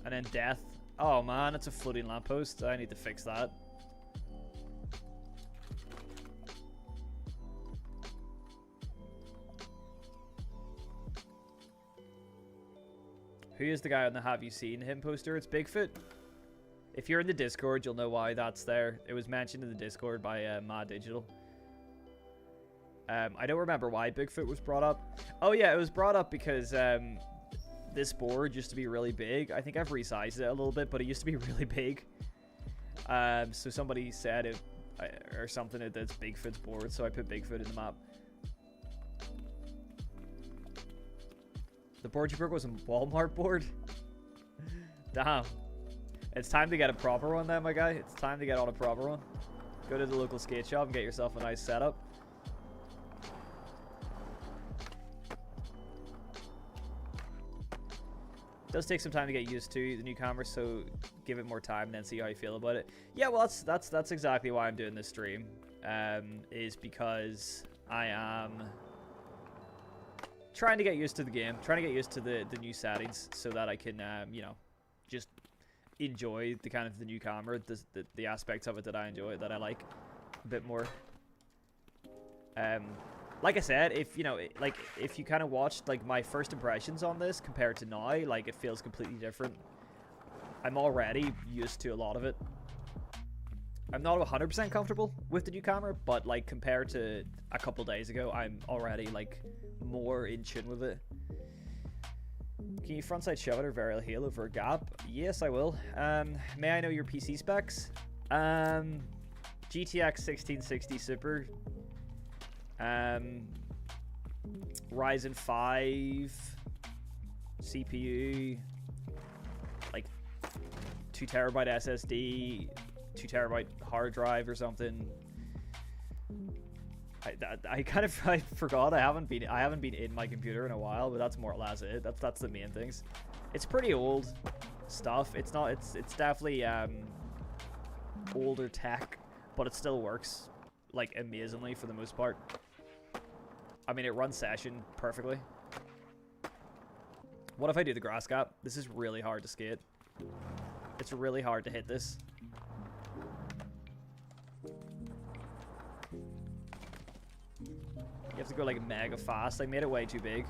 And then death. Oh man, it's a floating lamppost. I need to fix that. Who is the guy on the Have You Seen Him poster? It's Bigfoot. If you're in the Discord, you'll know why that's there. It was mentioned in the Discord by Mad Digital. I don't remember why Bigfoot was brought up. Oh yeah, it was brought up because this board used to be really big. I think I've resized it a little bit, but it used to be really big. So somebody said it, or something, that's Bigfoot's board, so I put Bigfoot in the map. The board you broke was a Walmart board? Damn. It's time to get a proper one then, my guy. It's time to get on a proper one. Go to the local skate shop and get yourself a nice setup. It does take some time to get used to the new camera, so give it more time and then see how you feel about it. Yeah, well, that's exactly why I'm doing this stream. is because I am trying to get used to the game, trying to get used to the new settings so that I can, you know, just enjoy the kind of the new camera, the aspects of it that I enjoy, that I like a bit more. Like I said, if you know, like if you kind of watched like my first impressions on this compared to now, like it feels completely different. I'm already used to a lot of it. I'm not 100% comfortable with the new camera, but like compared to a couple days ago, I'm already like more in tune with it. Can you frontside shove it or varial heal over a gap? Yes, I will. May I know your PC specs? GTX 1660 Super. Ryzen 5 CPU, like 2TB SSD, 2TB hard drive or something. I kind of I forgot I haven't been in my computer in a while, but that's more or less it. That's the main things. It's pretty old stuff. It's definitely older tech, but it still works like amazingly for the most part. I mean, it runs Session perfectly. What if I do the grass gap? This is really hard to skate. It's really hard to hit this. You have to go like mega fast. I made it way too big.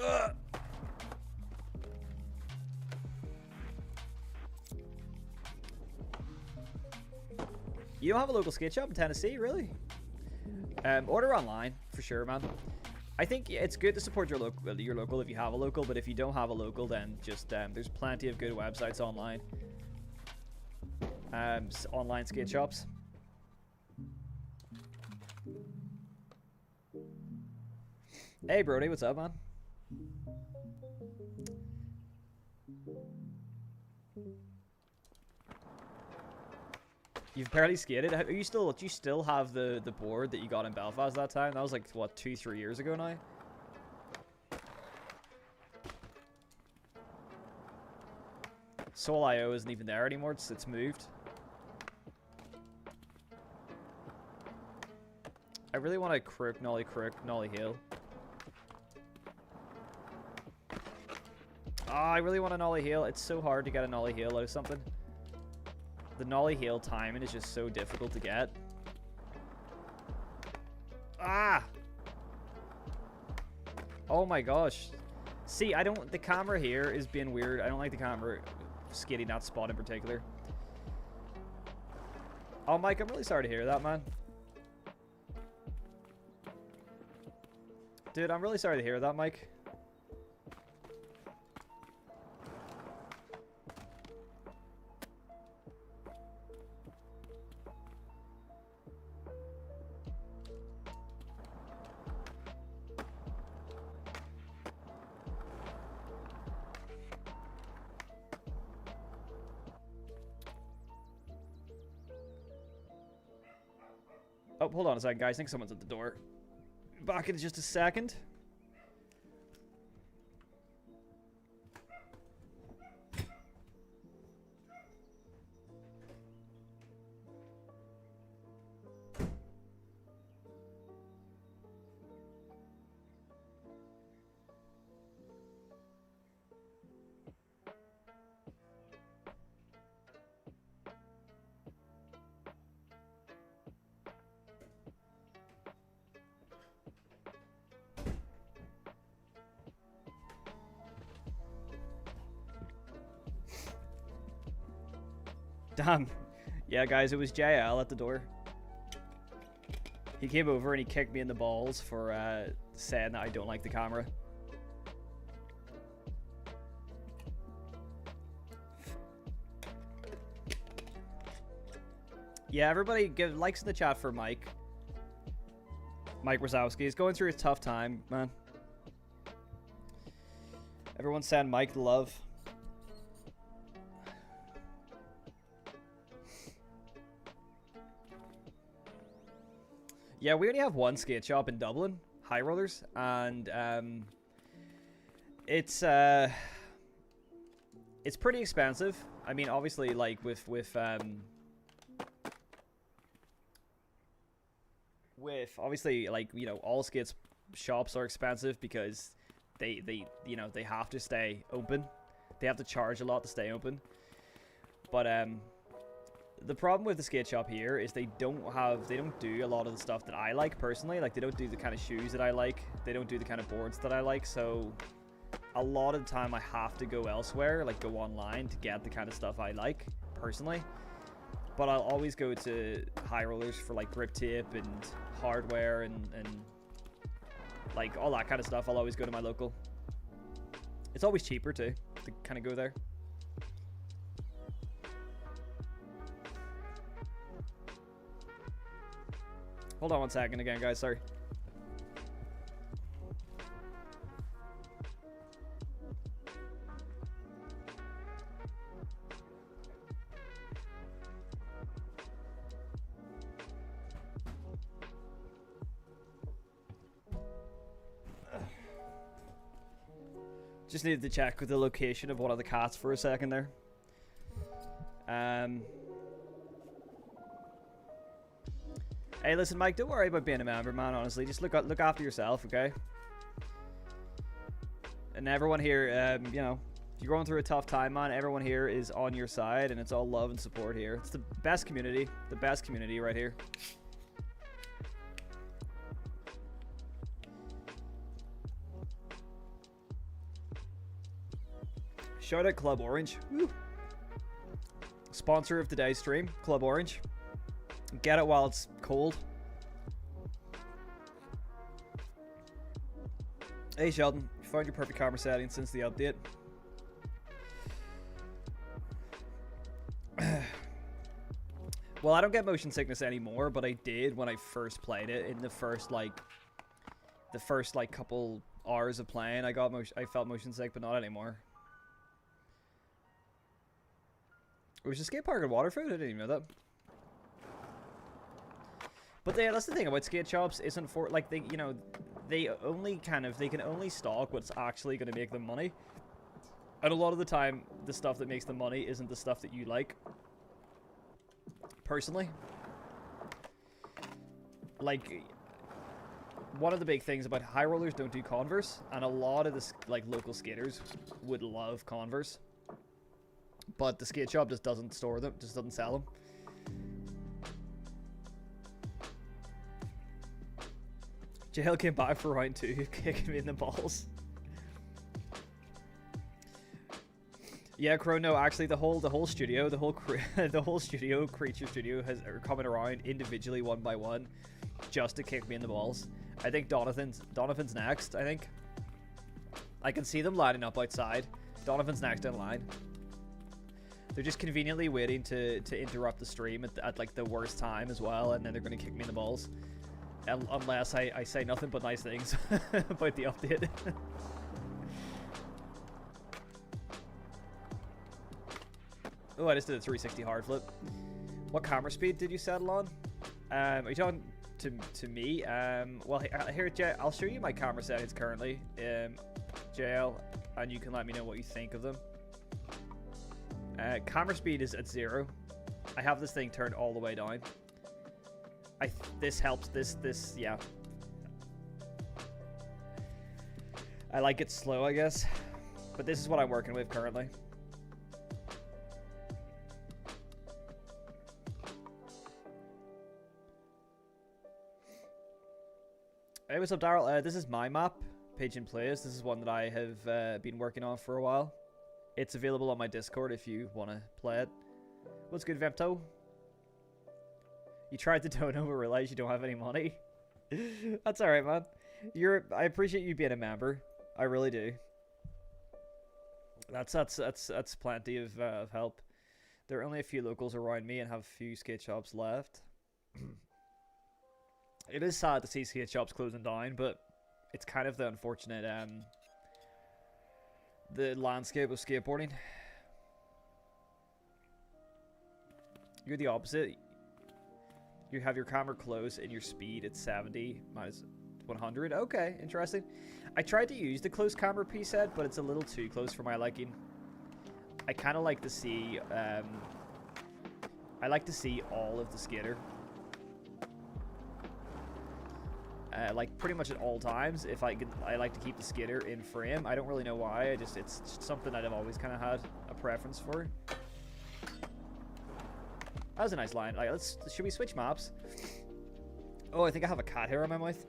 Ugh. You don't have a local skate shop in Tennessee, really? Order online for sure, man. I think it's good to support your local if you have a local, but if you don't have a local, then just there's plenty of good websites online. Online skate shops. Hey Brody, what's up, man? You've barely skated. Do you still have the board that you got in Belfast that time? That was like what, 2-3 years ago now. Soul.io isn't even there anymore. It's moved. I really want to crook, nollie heel. I really want a nollie heel. It's so hard to get a nollie heel out of something. The nollie heel timing is just so difficult to get. Ah! Oh my gosh. See, the camera here is being weird. I don't like the camera skating that spot in particular. Oh, Mike, I'm really sorry to hear that, man. Dude, I'm really sorry to hear that, Mike. Oh, hold on a second, guys. I think someone's at the door. Back in just a second. Damn. Yeah, guys, it was JL at the door. He came over and he kicked me in the balls for saying that I don't like the camera. Yeah, everybody give likes in the chat for Mike. Mike Wazowski is going through a tough time, man. Everyone send Mike the love. Yeah, we only have one skate shop in Dublin, High Rollers, and it's pretty expensive. I mean, obviously, like with with obviously, like, you know, all skates shops are expensive because they you know, they have to stay open. They have to charge a lot to stay open. But the problem with the skate shop here is they don't do a lot of the stuff that I like personally. Like, they don't do the kind of shoes that I like. They don't do the kind of boards that I like. So a lot of the time I have to go elsewhere, like go online to get the kind of stuff I like personally. But I'll always go to High Rollers for like grip tape and hardware and like all that kind of stuff. I'll always go to my local. It's always cheaper too to kind of go there. Hold on one second again, guys. Sorry. Just needed to check with the location of one of the cats for a second there. Hey, listen, Mike, don't worry about being a member, man, honestly. Just look after yourself, okay? And everyone here, you know, if you're going through a tough time, man, everyone here is on your side, and it's all love and support here. It's the best community right here. Shout out Club Orange. Woo. Sponsor of today's stream, Club Orange. Get it while it's cold. Hey Sheldon, you found your perfect camera setting since the update. Well, I don't get motion sickness anymore, but I did when I first played it. In the first couple hours of playing, I felt motion sick, but not anymore. Was the skate park in Waterford? I didn't even know that. But that's the thing about skate shops, isn't for like they can only stock what's actually going to make them money. And a lot of the time, the stuff that makes them money isn't the stuff that you like. Personally, like, one of the big things about High Rollers don't do Converse, and a lot of the like local skaters would love Converse, but the skate shop just doesn't store them, just doesn't sell them. JL came back for round 2, kicking me in the balls. Yeah, Crow. No, actually, the whole studio, the whole studio, Creature Studio, are coming around individually one by one, just to kick me in the balls. I think Donovan's next. I think I can see them lining up outside. Donovan's next in line. They're just conveniently waiting to interrupt the stream at like the worst time as well, and then they're gonna kick me in the balls. Unless I say nothing but nice things about the update. Oh, I just did a 360 hard flip. What camera speed did you settle on? Are you talking to me? Well, here, Jay, I'll show you my camera settings currently, JL, and you can let me know what you think of them. Camera speed is at 0. I have this thing turned all the way down. This helps. This, yeah. I like it slow, I guess. But this is what I'm working with currently. Hey, what's up, Daryl? This is my map, Pigeon Plays. This is one that I have been working on for a while. It's available on my Discord if you want to play it. What's good, Vempto? You tried to dono but realized you don't have any money. That's alright, man. I appreciate you being a member. I really do. That's plenty of help. There are only a few locals around me and have a few skate shops left. It is sad to see skate shops closing down, but it's kind of the unfortunate the landscape of skateboarding. You're the opposite. You have your camera close and your speed at 70 minus 100. Okay, interesting. I tried to use the close camera preset, but it's a little too close for my liking. I kind of like to see, I like to see all of the skater. like pretty much at all times. If I like to keep the skitter in frame. I don't really know why. It's just something that I've always kind of had a preference for. That was a nice line. Like, should we switch maps? Oh, I think I have a cat hair on my mouth.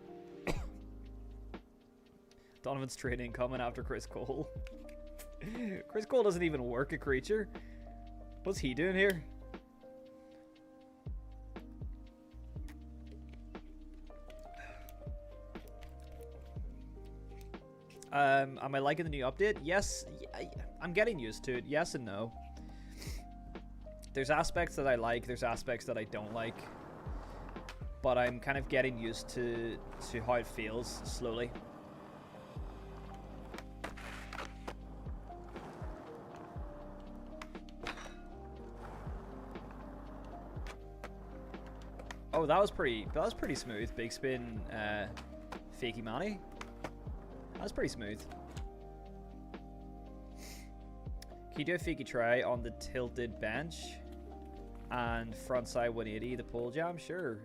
Donovan's training coming after Chris Cole. Chris Cole doesn't even work a creature. What's he doing here? Am I liking the new update? Yes, I'm getting used to it. Yes and no. There's aspects that I like, there's aspects that I don't like. But I'm kind of getting used to how it feels slowly. Oh, that was pretty smooth. Big spin, Fakey Manny. That was pretty smooth. Can you do a Fakey try on the tilted bench and frontside 180 the pole jam? Sure.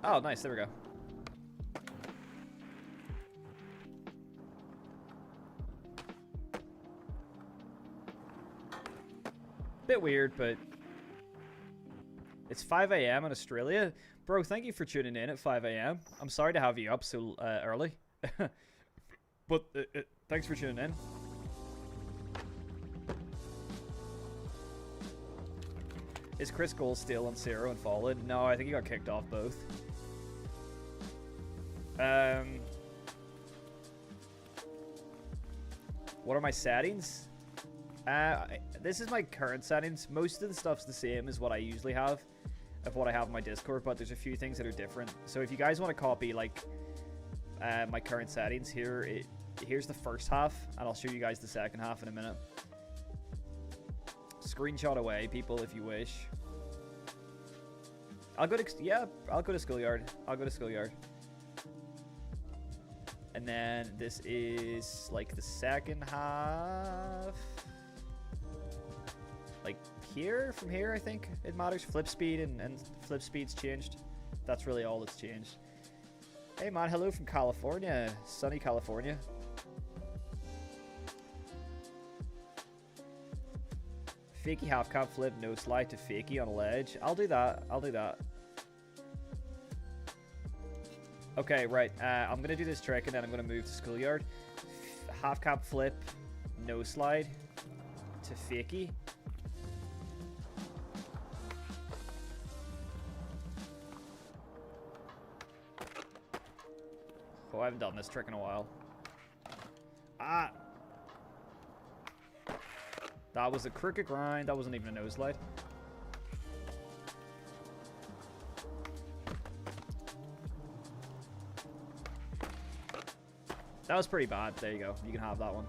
Oh, nice. There we go. Bit weird, but it's 5 a.m. in Australia. Bro, thank you for tuning in at 5 a.m. I'm sorry to have you up so early. But thanks for tuning in. Is Chris Cole still on Zero and Fallen? No, I think he got kicked off both. What are my settings? This is my current settings. Most of the stuff's the same as what I usually have, of what I have on my Discord, but there's a few things that are different. So if you guys want to copy like my current settings, here's the first half, and I'll show you guys the second half in a minute. Screenshot away, people, if you wish. I'll go to Schoolyard. I'll go to Schoolyard. And then this is like the second half. Like here, from here, I think it matters. Flip speed and flip speed's changed. That's really all that's changed. Hey man, hello from California, sunny California. Fakey half cab flip, no slide to Fakey on a ledge. I'll do that. I'll do that. Okay, right. I'm gonna do this trick and then I'm gonna move to Schoolyard. Half cab flip, no slide to Fakey. Oh, I haven't done this trick in a while. Ah! That was a crooked grind. That wasn't even a nose slide. That was pretty bad. There you go. You can have that one.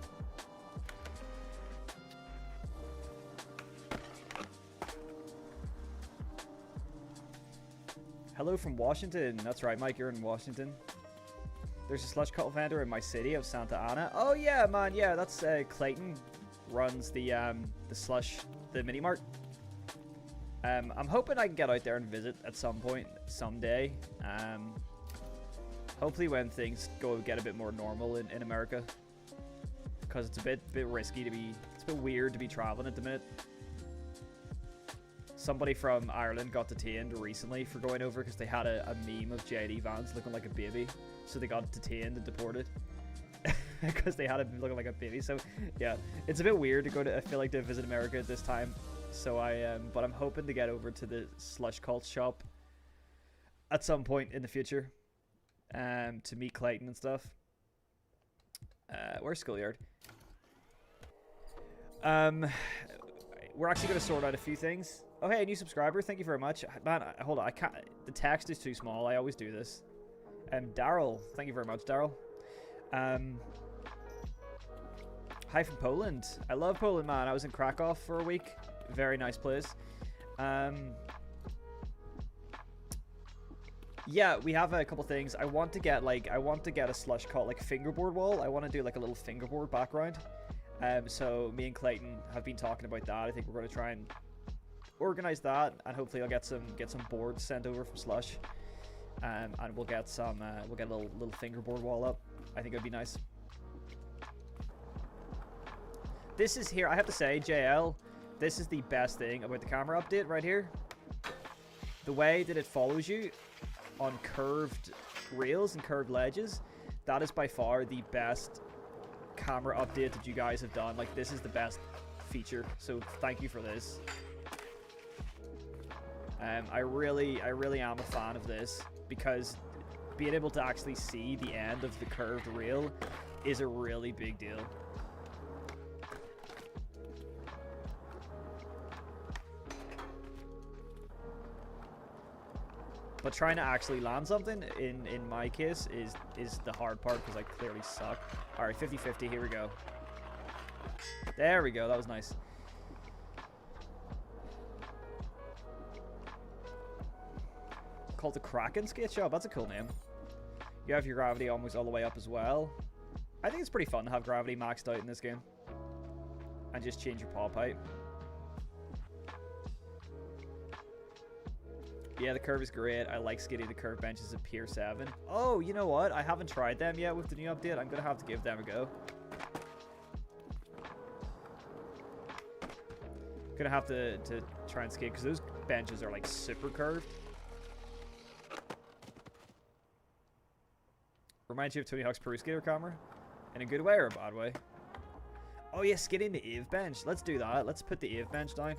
Hello from Washington. That's right, Mike. You're in Washington. There's a slush cult vendor in my city of Santa Ana. Oh yeah, man. Yeah, that's Clayton runs the slush, the mini mart. I'm hoping I can get out there and visit at some point someday. Hopefully when things get a bit more normal in America, because it's a bit risky to be, it's a bit weird to be traveling at the minute. Somebody from Ireland got detained recently for going over because they had a meme of JD Vance looking like a baby, so they got detained and deported because they had him looking like a baby. So yeah, it's a bit weird to go to, I feel like, to visit America at this time. So but I'm hoping to get over to the slush cult shop at some point in the future. To meet Clayton and stuff. Where's Schoolyard? We're actually going to sort out a few things. Oh, hey, a new subscriber. Thank you very much. Man, hold on. I can't. The text is too small. I always do this. Daryl. Thank you very much, Daryl. Hi from Poland. I love Poland, man. I was in Krakow for a week. Very nice place. Yeah, we have a couple things. I want to get a slush called like fingerboard wall. I want to do like a little fingerboard background. So me and Clayton have been talking about that. I think we're going to try and organize that, and hopefully I'll get some boards sent over from Slush. And we'll get a little fingerboard wall up. I think it'd be nice. This is here. I have to say, JL, this is the best thing about the camera update right here. The way that it follows you on curved rails and curved ledges, that is by far the best camera update that you guys have done. Like, this is the best feature, so thank you for this. I really am a fan of this, because being able to actually see the end of the curved rail is a really big deal. But trying to actually land something, in my case, is the hard part, because I clearly suck. Alright, 50-50, here we go. There we go, that was nice. Called the Kraken skate shop, that's a cool name. You have your gravity almost all the way up as well. I think it's pretty fun to have gravity maxed out in this game. And just change your pop height. Yeah, the curve is great. I like skating the curve benches at Pier 7. Oh, you know what? I haven't tried them yet with the new update. I'm going to have to give them a go. Gonna have to try and skate, because those benches are like super curved. Reminds you of Tony Hawk's Pro Skater camera? In a good way or a bad way? Oh yeah, skating the Eve bench. Let's do that. Let's put the Eve bench down.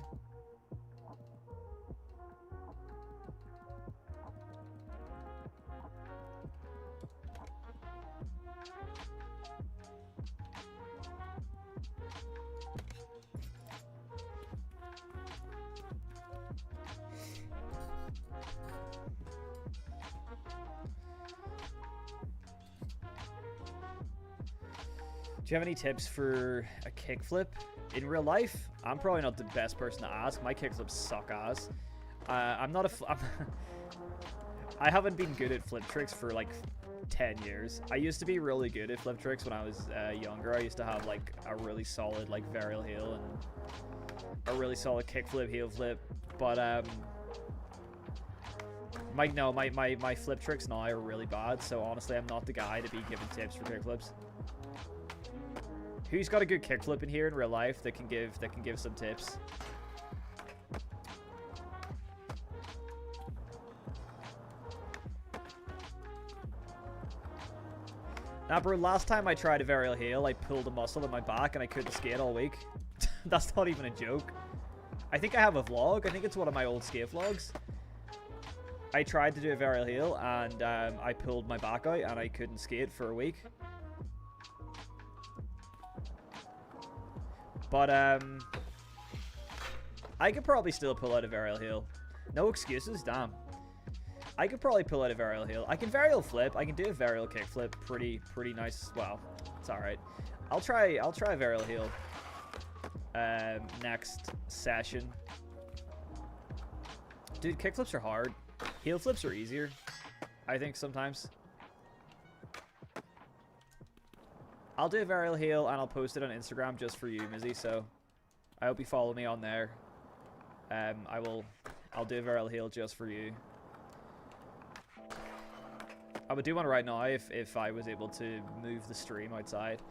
Do you have any tips for a kickflip in real life? I'm probably not the best person to ask. My kickflips suck ass. I'm not a... I haven't been good at flip tricks for like 10 years. I used to be really good at flip tricks when I was younger. I used to have like a really solid like varial heel and a really solid kickflip, heel flip. But my flip tricks now are really bad. So honestly, I'm not the guy to be giving tips for kickflips. Who's got a good kickflip in here in real life that can give some tips? Nah, bro, last time I tried a varial heel, I pulled a muscle in my back and I couldn't skate all week. That's not even a joke. I think I have a vlog. I think it's one of my old skate vlogs. I tried to do a varial heel and I pulled my back out and I couldn't skate for a week. But, I could probably still pull out a varial heel. No excuses, damn. I could probably pull out a varial heel. I can varial flip. I can do a varial kick flip pretty nice. Well, it's alright. I'll try a varial heel next session. Dude, kick flips are hard. Heel flips are easier, I think, sometimes. I'll do a varial heel and I'll post it on Instagram just for you, Mizzy, so I hope you follow me on there. I'll do a varial heel just for you. I would do one right now if I was able to move the stream outside.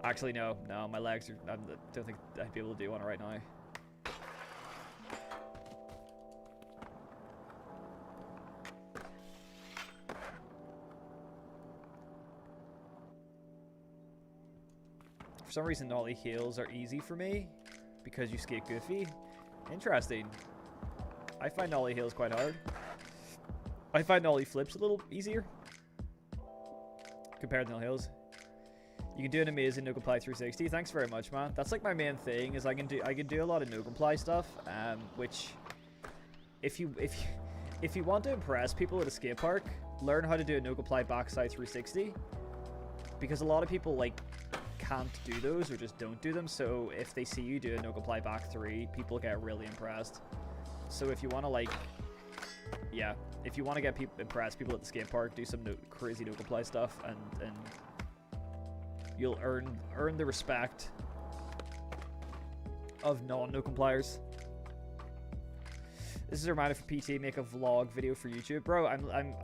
Actually, no, my legs are, I don't think I'd be able to do one right now. For some reason, ollie heels are easy for me because you skate goofy. Interesting. I find ollie heels quite hard. I find ollie flips a little easier compared to no heels. You can do an amazing no comply 360. Thanks very much, man. That's like my main thing is I can do a lot of no comply stuff, which if you want to impress people at a skate park, learn how to do a no comply backside 360, because a lot of people like can't do those or just don't do them. So if they see you do a no comply back 3, people get really impressed. So if you want to like yeah, if you want to get impress people at the skate park, do some crazy no-comply stuff, and you'll earn the respect of non-no-compliers. This is a reminder for PT, make a vlog video for YouTube, bro. I'm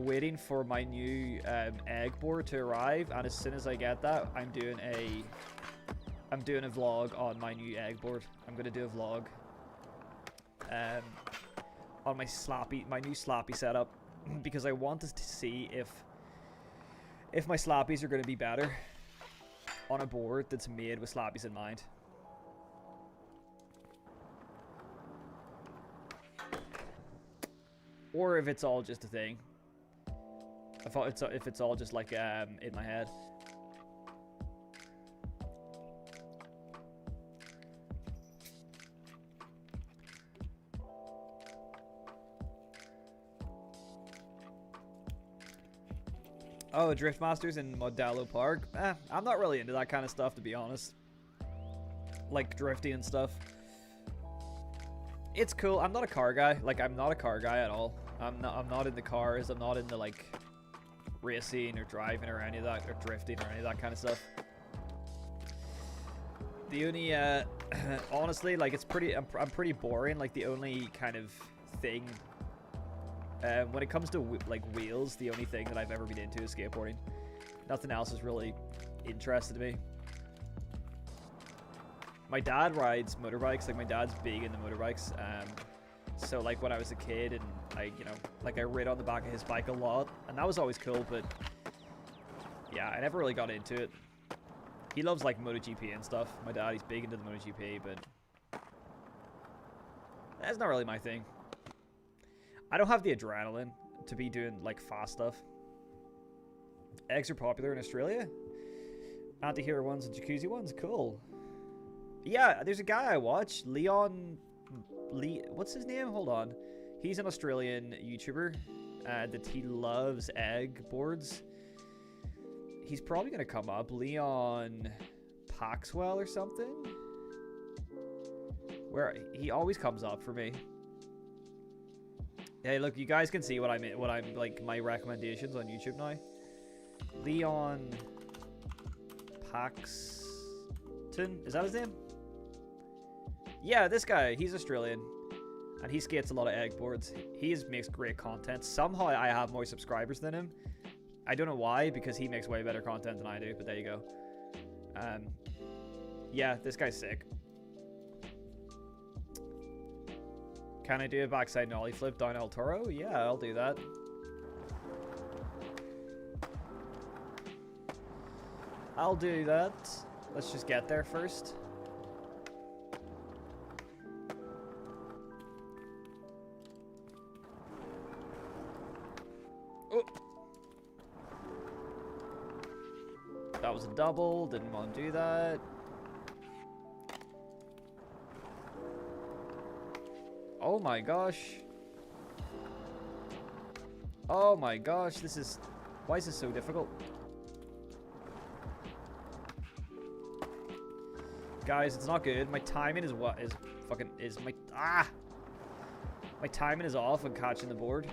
waiting for my new egg board to arrive, and as soon as I get that, I'm doing a vlog on my new egg board. I'm gonna do a vlog on my new slappy setup, because I wanted to see if my slappies are gonna be better on a board that's made with slappies in mind. Or if it's all just a thing. If it's all just like in my head. Oh, Drift Masters in Modelo Park? I'm not really into that kind of stuff, to be honest. Like drifting and stuff. It's cool. I'm not a car guy. Like, I'm not a car guy at all. I'm not into cars. I'm not into like racing or driving or any of that, or drifting or any of that kind of stuff. The only honestly, like, it's pretty I'm pretty boring. Like, the only kind of thing when it comes to like wheels, the only thing that I've ever been into is skateboarding. Nothing else is really interested me. My dad rides motorbikes. Like, my dad's big into motorbikes. So like when I was a kid and I rid on the back of his bike a lot, and that was always cool, but yeah, I never really got into it. He loves like MotoGP and stuff. My dad, he's big into the MotoGP, but that's not really my thing. I don't have the adrenaline to be doing like fast stuff. Eggs are popular in Australia. Anti-hero ones and jacuzzi ones, cool. Yeah, there's a guy I watch, Leon. What's his name? Hold on. He's an Australian YouTuber that he loves egg boards. He's probably gonna come up. Leon Paxwell or something. Where he always comes up for me. Hey, look, you guys can see what I'm like my recommendations on YouTube now. Leon Paxton, is that his name? Yeah, this guy, he's Australian, and he skates a lot of egg boards. He makes great content. Somehow I have more subscribers than him. I don't know why, because he makes way better content than I do, but there you go. Yeah, this guy's sick. Can I do a backside nollie flip down El Toro? Yeah, I'll do that. I'll do that. Let's just get there first. Oh. That was a double. Didn't want to do that. Oh my gosh. Oh my gosh, this is... Why is this so difficult? Guys, it's not good. My timing is what? My timing is off when catching the board.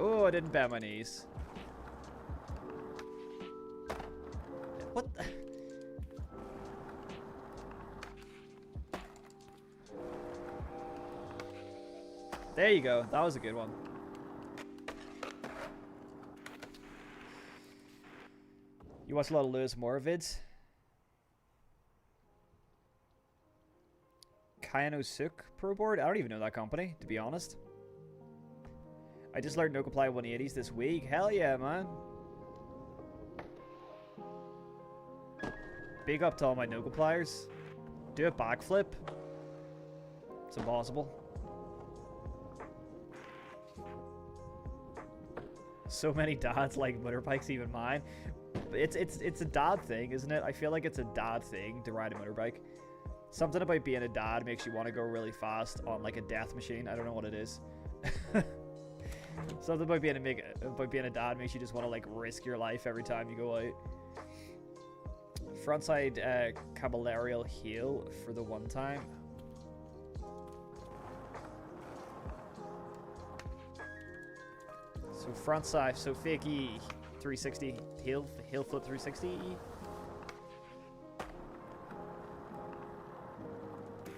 Oh, I didn't bend my knees. What the... There you go. That was a good one. You watch a lot of Lewis Moore vids? Kayano Suk Pro Board? I don't even know that company, to be honest. I just learned no comply 180s this week. Hell yeah, man. Big up to all my no compliers. Do a backflip. It's impossible. So many dads like motorbikes, even mine. It's a dad thing, isn't it? I feel like it's a dad thing to ride a motorbike. Something about being a dad makes you want to go really fast on like a death machine. I don't know what it is. Something about being a dad makes you just want to like risk your life every time you go out. Frontside Caballerial heal for the one time. So frontside, so fakey 360 heal flip 360.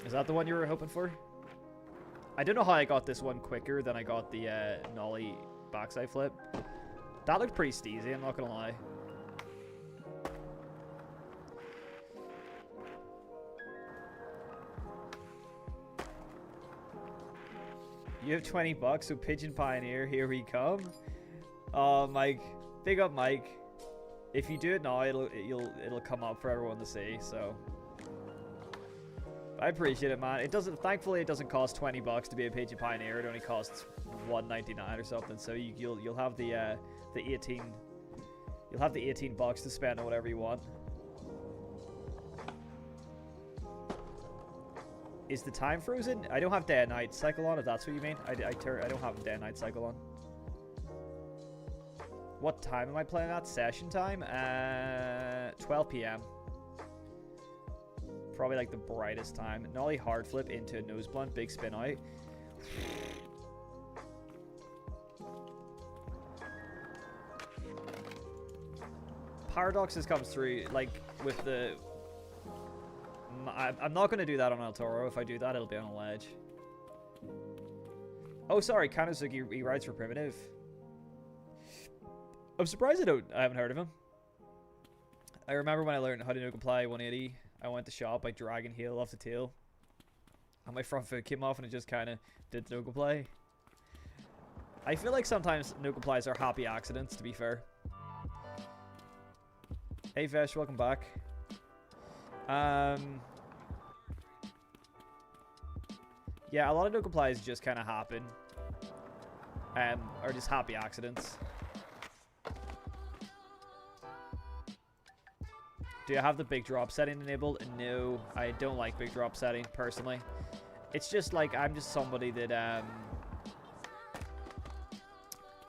Is that the one you were hoping for? I don't know how I got this one quicker than I got the nollie backside flip. That looked pretty steezy, I'm not gonna lie. You have 20 bucks, so Pigeon Pioneer, here we come. Oh, Mike, big up, Mike. If you do it now, it'll come up for everyone to see. So I appreciate it, man. It doesn't. Thankfully, it doesn't cost 20 bucks to be a Pigeon Pioneer. It only costs $1.99 or something. So you'll have the 18. You'll have the 18 bucks to spend on whatever you want. Is the time frozen? I don't have day and night cycle on, if that's what you mean. I don't have a day and night cycle on. What time am I playing at? Session time? 12 p.m. Probably like the brightest time. Nollie hard flip into a nose blunt, big spin out. Paradoxes comes through, like, with the... I'm not going to do that on El Toro. If I do that, it'll be on a ledge. Oh, sorry. Kanosuke, he rides for Primitive. I'm surprised I haven't heard of him. I remember when I learned how to no comply 180, I went to shop by dragging heel off the tail. And my front foot came off and it just kind of did the no comply. I feel like sometimes no complies are happy accidents, to be fair. Hey, Vesh, welcome back. Yeah, a lot of no complies just kind of happen. Or just happy accidents. Do you have the big drop setting enabled? No, I don't like big drop setting, personally. It's just like, I'm just somebody that,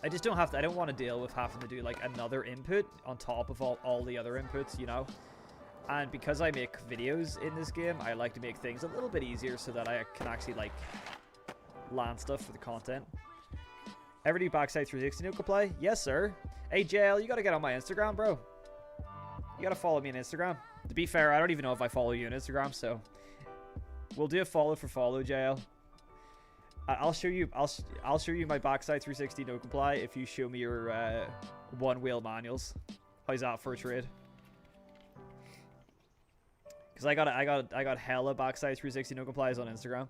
I just don't have to, I don't want to deal with having to do, like, another input on top of all the other inputs, you know? And because I make videos in this game, I like to make things a little bit easier so that I can actually, like, land stuff for the content. Ever do backside 360 no comply? Yes, sir. Hey, JL, you gotta get on my Instagram, bro. You gotta follow me on Instagram. To be fair, I don't even know if I follow you on Instagram, so we'll do a follow for follow, JL. I'll show you my backside 360 no comply if you show me your one wheel manuals. How's that for a trade? Because I got hella backside 360 no complies on Instagram.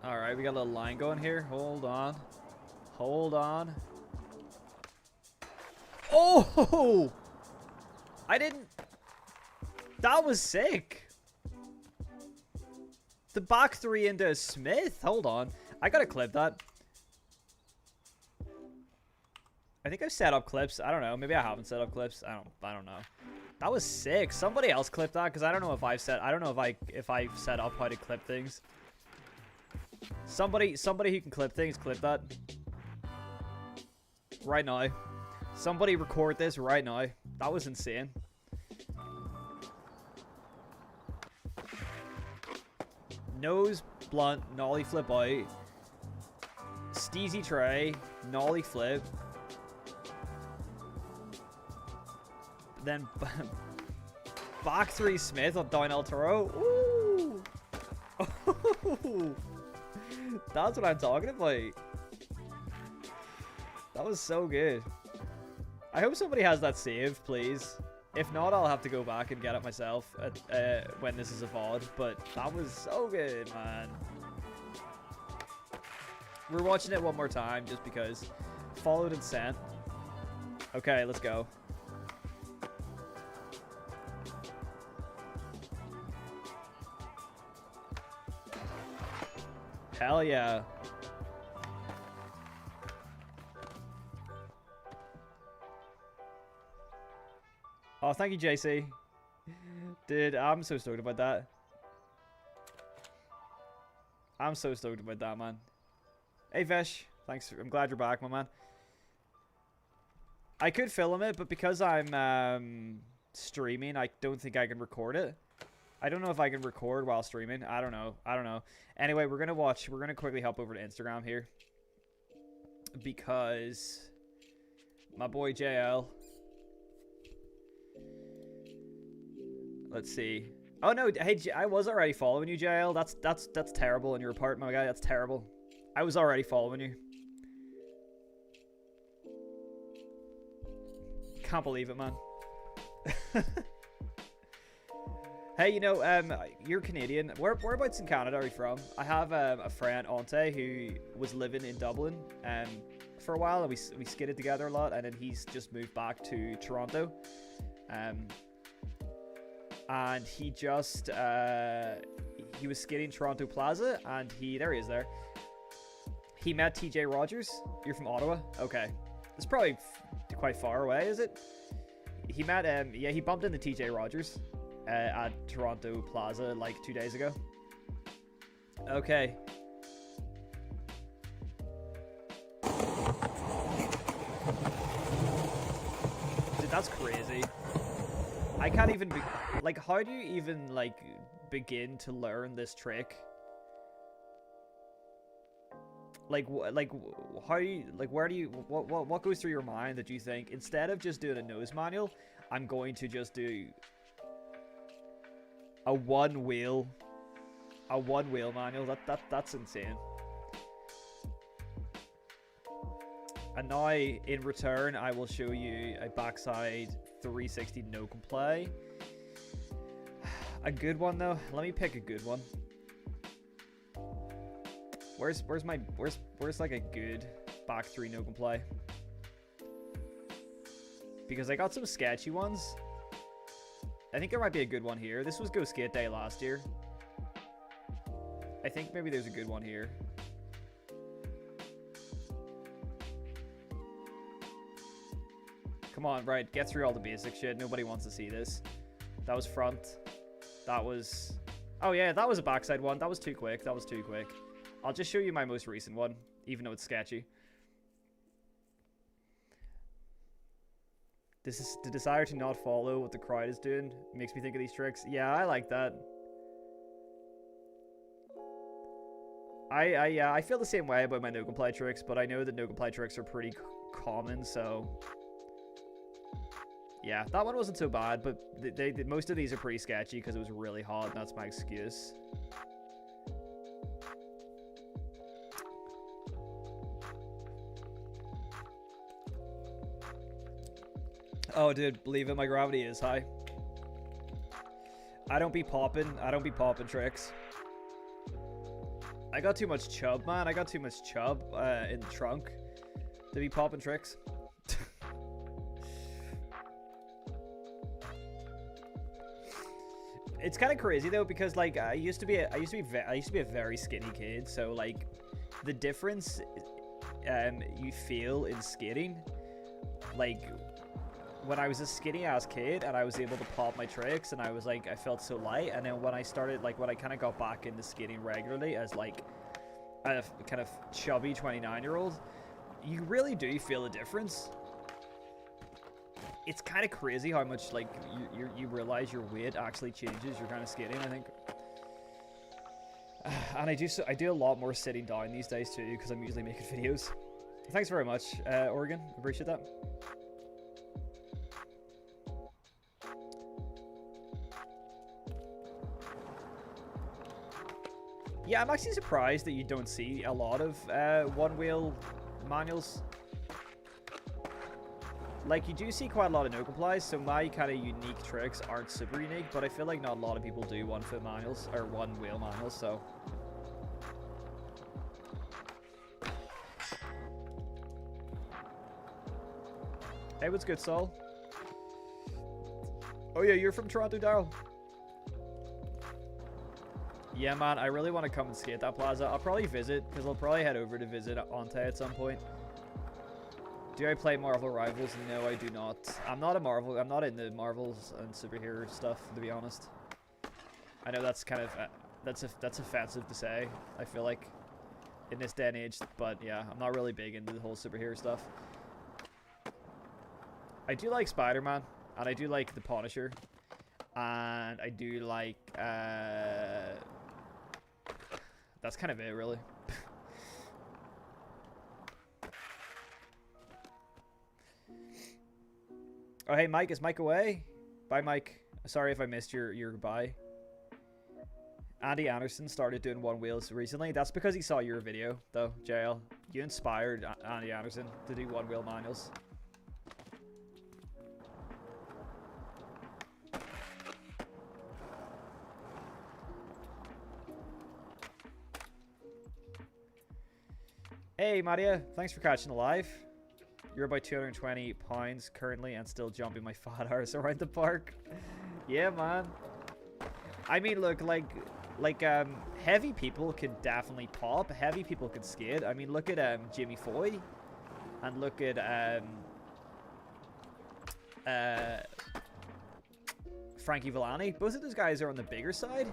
Alright, we got a little line going here. Hold on. Hold on. Oh! I didn't... That was sick. The back three into a Smith. Hold on. I gotta clip that. I think I've set up clips. I don't know. Maybe I haven't set up clips. I don't know. That was sick. Somebody else clip that because I don't know if I've set... I don't know if I've set up how to clip things. Somebody who can clip things, clip that. Right now. Somebody record this right now. That was insane. Nose, blunt, nollie flip out. Steezy tray, nollie flip. Then back three Smith on down El Toro. Ooh! Oh! That's what I'm talking about. That was so good. I hope somebody has that saved, please. If not, I'll have to go back and get it myself when this is a VOD. But that was so good, man. We're watching it one more time just because. Followed and sent. Okay, let's go. Hell yeah. Oh, thank you, JC. Dude, I'm so stoked about that. I'm so stoked about that, man. Hey, Vesh. Thanks. I'm glad you're back, my man. I could film it, but because I'm streaming, I don't think I can record it. I don't know if I can record while streaming. I don't know. Anyway, we're gonna quickly hop over to Instagram here. Because my boy JL. Let's see. Oh no, hey, I was already following you, JL. That's terrible on your part, my guy. That's terrible. I was already following you. Can't believe it, man. Hey, you know, you're Canadian. Whereabouts in Canada are you from? I have a friend, Ante, who was living in Dublin for a while, and we skidded together a lot, and then he's just moved back to Toronto. And he just, he was skidding Toronto Plaza, and there he is there. He met TJ Rogers. You're from Ottawa? Okay. It's probably quite far away, is it? He met, yeah, he bumped into TJ Rogers at Toronto Plaza like 2 days ago. Okay. Dude, that's crazy. I can't even be like, how do you even like begin to learn this trick? Like how do you, like, where do you, what goes through your mind that you think, instead of just doing a nose manual, I'm going to just do a one wheel manual? That's insane. And now, in return, I will show you a backside 360 no comply. A good one though. Let me pick a good one. Where's like a good back 3 no comply? Because I got some sketchy ones. I think there might be a good one here. This was Go Skate Day last year. I think maybe there's a good one here. Come on, right, get through all the basic shit. Nobody wants to see this. That was front. That was... Oh yeah, that was a backside one. That was too quick. That was too quick. I'll just show you my most recent one, even though it's sketchy. This is the desire to not follow what the crowd is doing. Makes me think of these tricks. Yeah, I like that. Yeah, I feel the same way about my no comply tricks, but I know that no comply tricks are pretty common, so... Yeah, that one wasn't so bad, but most of these are pretty sketchy because it was really hot, and that's my excuse. Oh, dude, believe it, my gravity is high. I don't be popping tricks. I got too much chub, man. I got too much chub in the trunk to be popping tricks. It's kind of crazy though, because like I used to be a very skinny kid, so like the difference you feel in skating, like when I was a skinny ass kid and I was able to pop my tricks and I was like, I felt so light, and then when I started, like when I kind of got back into skating regularly as like a kind of chubby 29-year-old, you really do feel a difference. It's kind of crazy how much like you realize your weight actually changes your kind of skating, I think. And I do a lot more sitting down these days too, because I'm usually making videos. Thanks very much, Oregon. Appreciate that. Yeah, I'm actually surprised that you don't see a lot of one-wheel manuals. Like, you do see quite a lot of no complies, so my kind of unique tricks aren't super unique, but I feel like not a lot of people do one-foot manuals, or one-wheel manuals, so... Hey, what's good, Saul? Oh yeah, you're from Toronto, Daryl? Yeah, man, I really want to come and skate that plaza. I'll probably visit, because I'll probably head over to visit Ante at some point. Do I play Marvel Rivals? No, I do not. I'm not into Marvels and superhero stuff, to be honest. I know that's kind of, that's offensive to say, I feel like, in this day and age, but yeah, I'm not really big into the whole superhero stuff. I do like Spider-Man, and I do like the Punisher, and I do like, that's kind of it, really. Oh, hey, Mike. Is Mike away? Bye, Mike. Sorry if I missed your goodbye. Andy Anderson started doing one wheels recently. That's because he saw your video, though, JL. You inspired Andy Anderson to do one wheel manuals. Hey, Maria. Thanks for catching the live. You're about 220 pounds currently and still jumping my fat arse around the park. Yeah, man. I mean, look, like heavy people can definitely pop. Heavy people can skate. I mean, look at Jimmy Foy, and look at Frankie Villani. Both of those guys are on the bigger side.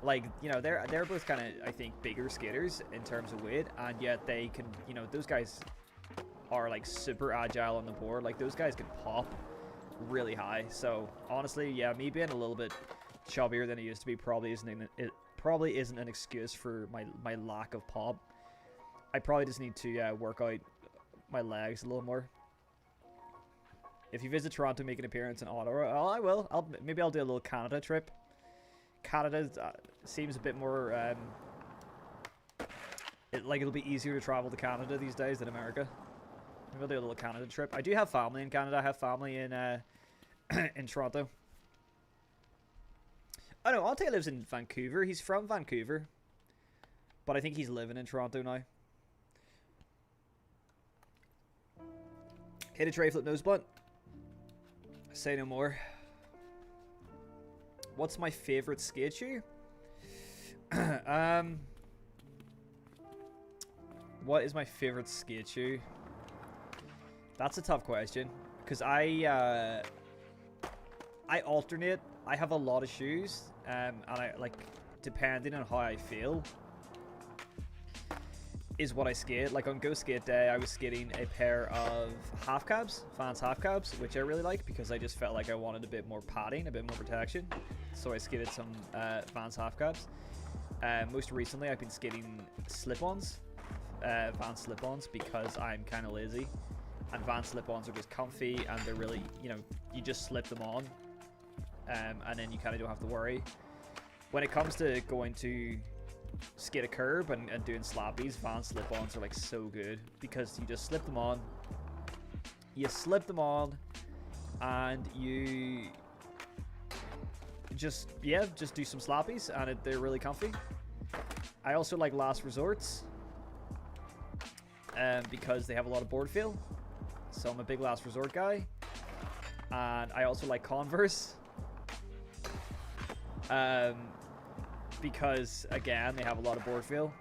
Like, you know, they're both kind of, I think, bigger skaters in terms of weight, and yet they can, you know, those guys are like super agile on the board. Like, those guys can pop really high. So honestly, yeah, me being a little bit chubbier than I used to be probably isn't an excuse for my lack of pop. I probably just need to work out my legs a little more. If you visit Toronto, make an appearance in Ottawa. Oh, I will. Maybe I'll do a little Canada trip. Canada seems a bit more it'll be easier to travel to Canada these days than America. Maybe I'll do a little Canada trip. I do have family in Canada. I have family in in Toronto. Oh no, Ante lives in Vancouver. He's from Vancouver, but I think he's living in Toronto now. Hit a tray flip nose blunt. Say no more. What's my favorite skate shoe? What is my favorite skate shoe? That's a tough question, because I alternate. I have a lot of shoes, and I like, depending on how I feel is what I skate. Like on Go Skate Day, I was skating a pair of half cabs, Vans half cabs, which I really like because I just felt like I wanted a bit more padding, a bit more protection. So I skated some Vans half cabs. Most recently, I've been skating slip-ons, Vans slip-ons, because I'm kind of lazy. And Vans slip-ons are just comfy, and they're really, you know, you just slip them on, and then you kind of don't have to worry. When it comes to going to skate a curb and doing slappies, Vans slip-ons are like so good because you just slip them on. You slip them on, and you just do some slappies, and they're really comfy. I also like Last Resorts, because they have a lot of board feel. So I'm a big Last Resort guy. And I also like Converse, because again they have a lot of board feel.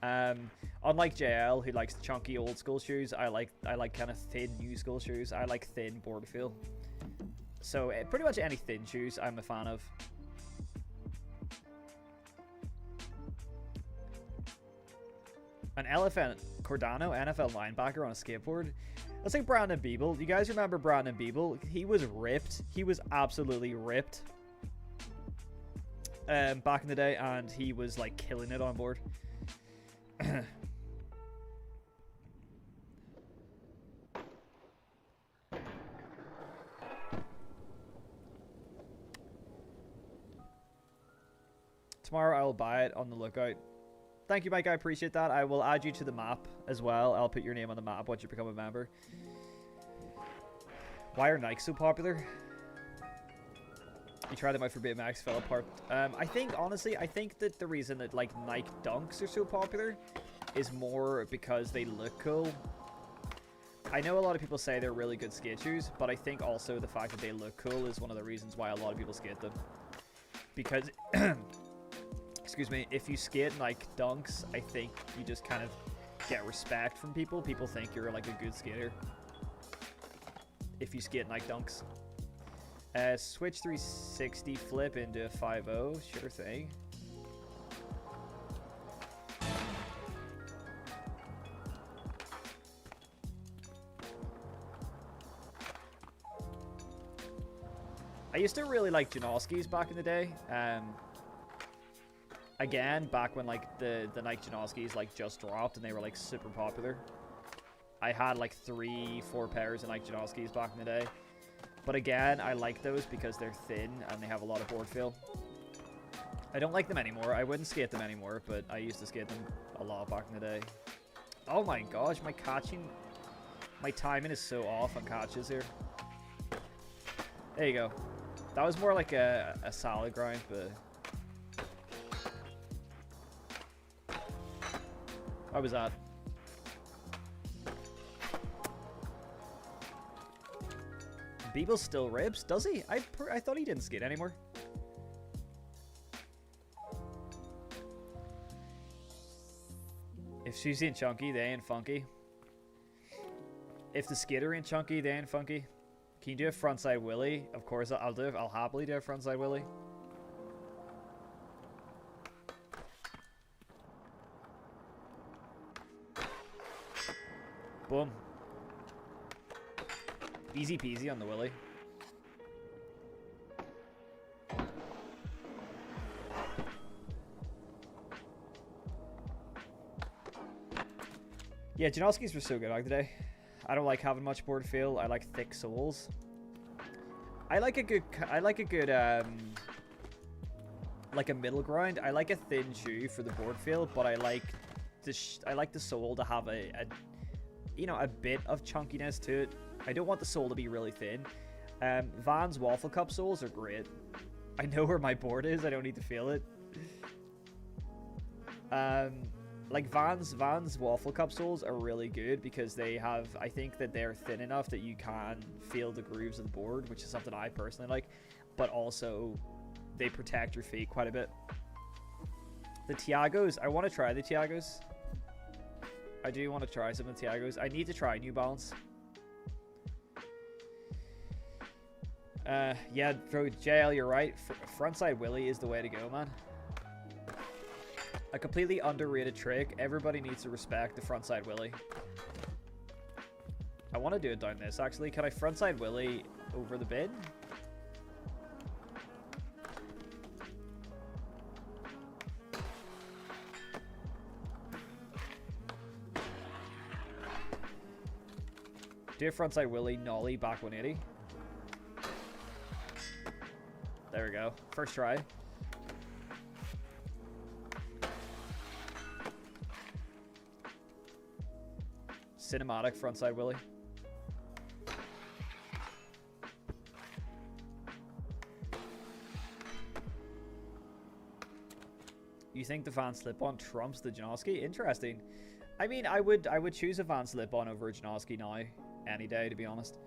Unlike JL, who likes the chunky old school shoes, I like kind of thin new school shoes. I like thin board feel. So pretty much any thin shoes I'm a fan of. An Elephant Cordano, NFL linebacker on a skateboard. That's like Brandon Beeble. You guys remember Brandon Beeble? He was ripped. He was absolutely ripped back in the day, and he was like killing it on board. Tomorrow I will buy it. On the lookout. Thank you, Mike. I appreciate that. I will add you to the map as well. I'll put your name on the map once you become a member. Why are Nike so popular? You tried them out for BMX, fell apart. I think, honestly, I think that the reason that like Nike Dunks are so popular is more because they look cool. I know a lot of people say they're really good skate shoes, but I think also the fact that they look cool is one of the reasons why a lot of people skate them. because excuse me, if you skate in like dunks, I think you just kind of get respect from people. People think you're like a good skater if you skate in like dunks. Switch 360 flip into a 5-0, sure thing. I used to really like Janoskis back in the day. Again, back when like the Nike Janoskis like just dropped and they were like super popular. I had like 3-4 pairs of Nike Janoskis back in the day. But again, I like those because they're thin and they have a lot of board feel. I don't like them anymore. I wouldn't skate them anymore, but I used to skate them a lot back in the day. Oh my gosh, my catching, my timing is so off on catches here. There you go. That was more like a solid grind, but... What was that? Beeble still ribs? Does he? I thought he didn't skate anymore. If she's ain't chunky, they ain't funky. If the skater ain't chunky, they ain't funky. Can you do a frontside willy? Of course, I'll do it. I'll happily do a frontside willy. Boom. Easy peasy on the willy. Yeah, Janoskis were so good back today. I don't like having much board feel. I like thick soles. I like a good like a middle ground. I like a thin shoe for the board feel, but I like the sole to have a you know, a bit of chunkiness to it. I don't want the sole to be really thin. Vans Waffle Cup soles are great. I know where my board is. I don't need to feel it. Like Vans Waffle Cup soles are really good because they have, I think that they're thin enough that you can feel the grooves of the board, which is something I personally like, but also they protect your feet quite a bit. The Tiagos, I want to try the Tiagos. I do want to try some of the Tiagos. I need to try New Balance. Yeah, bro, JL, you're right. Frontside Willy is the way to go, man. A completely underrated trick. Everybody needs to respect the frontside Willy. I want to do it down this, actually. Can I frontside Willy over the bin? Do a frontside Willy, nollie, back 180. There we go. First try. Cinematic frontside Willy. You think the Van slip-on trumps the Janoski? Interesting. I mean, I would choose a Van slip-on over a Janoski now, any day, to be honest.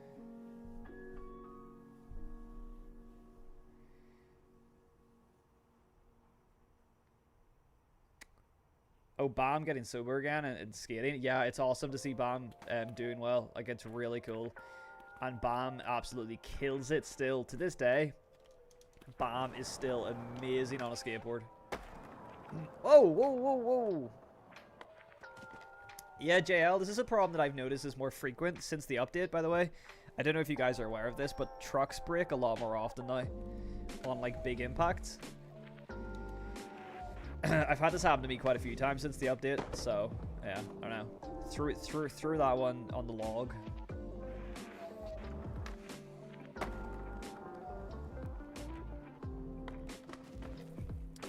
Oh, Bam getting sober again and skating. Yeah, it's awesome to see Bam doing well. Like, it's really cool. And Bam absolutely kills it still. To this day, Bam is still amazing on a skateboard. Whoa, whoa, whoa, whoa. Yeah, JL, this is a problem that I've noticed is more frequent since the update, by the way. I don't know if you guys are aware of this, but trucks break a lot more often now on, like, big impacts. I've had this happen to me quite a few times since the update, so yeah, I don't know. Threw that one on the log.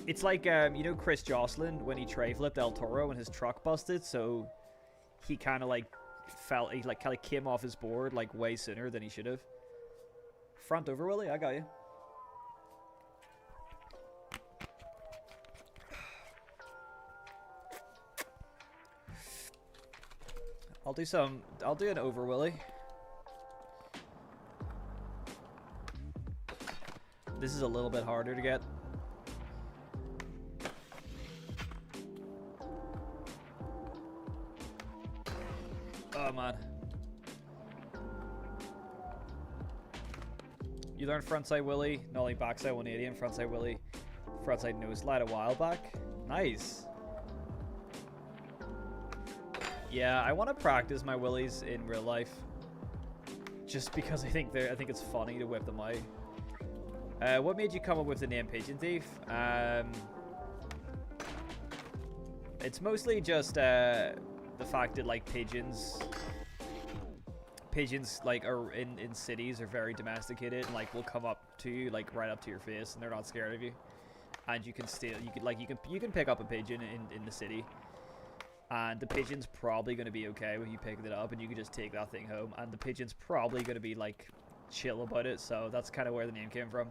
It's like you know Chris Jocelyn when he tray flipped El Toro and his truck busted, so he kind of like kind of came off his board like way sooner than he should have. Front over, Willie, I got you. I'll do an over Willy. This is a little bit harder to get. Oh, man. You learned frontside Willy, nollie backside 180, and frontside Willy, frontside nose slide a while back. Nice. Yeah, I want to practice my Willies in real life. Just because I think it's funny to whip them out. What made you come up with the name Pigeon Thief? It's mostly just the fact that like pigeons like are in cities are very domesticated and like will come up to you like right up to your face and they're not scared of you, and you can steal. You can pick up a pigeon in the city. And the pigeon's probably going to be okay when you pick it up, and you can just take that thing home. And the pigeon's probably going to be, like, chill about it. So that's kind of where the name came from.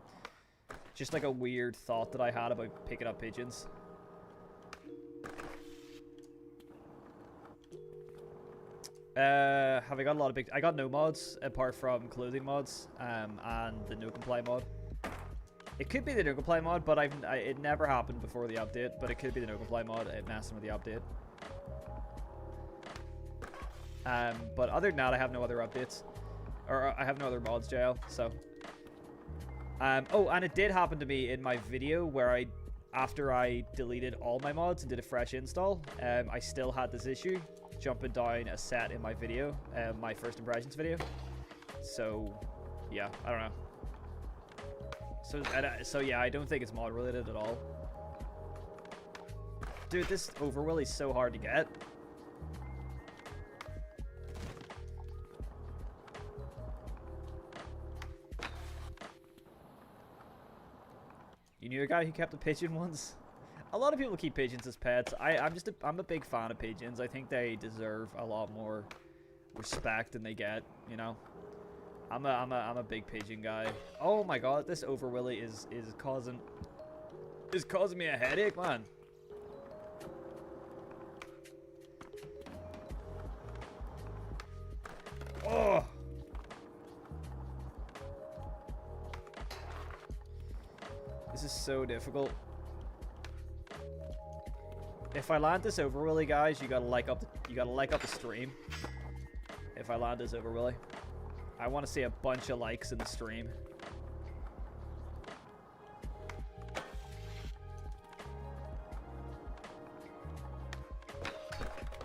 Just, like, a weird thought that I had about picking up pigeons. Have I got a lot of big... I got no mods, apart from clothing mods, and the no comply mod. It could be the no comply mod, but it never happened before the update. But it could be the no comply mod, messing with the update. But other than that, I have no other updates. Or I have no other mods, JL, so. Oh, and it did happen to me in my video where after I deleted all my mods and did a fresh install, I still had this issue jumping down a set in my video, my first impressions video. So, yeah, I don't know. So yeah, I don't think it's mod related at all. Dude, this Overwilly is so hard to get. You knew a guy who kept a pigeon once? A lot of people keep pigeons as pets. I'm a big fan of pigeons. I think they deserve a lot more respect than they get, you know. I'm a big pigeon guy. Oh my god, this Overwilly is causing me a headache, man. Oh. This is so difficult. If I land this Overwilly, guys, you gotta like up the stream. If I land this Overwilly, I want to see a bunch of likes in the stream.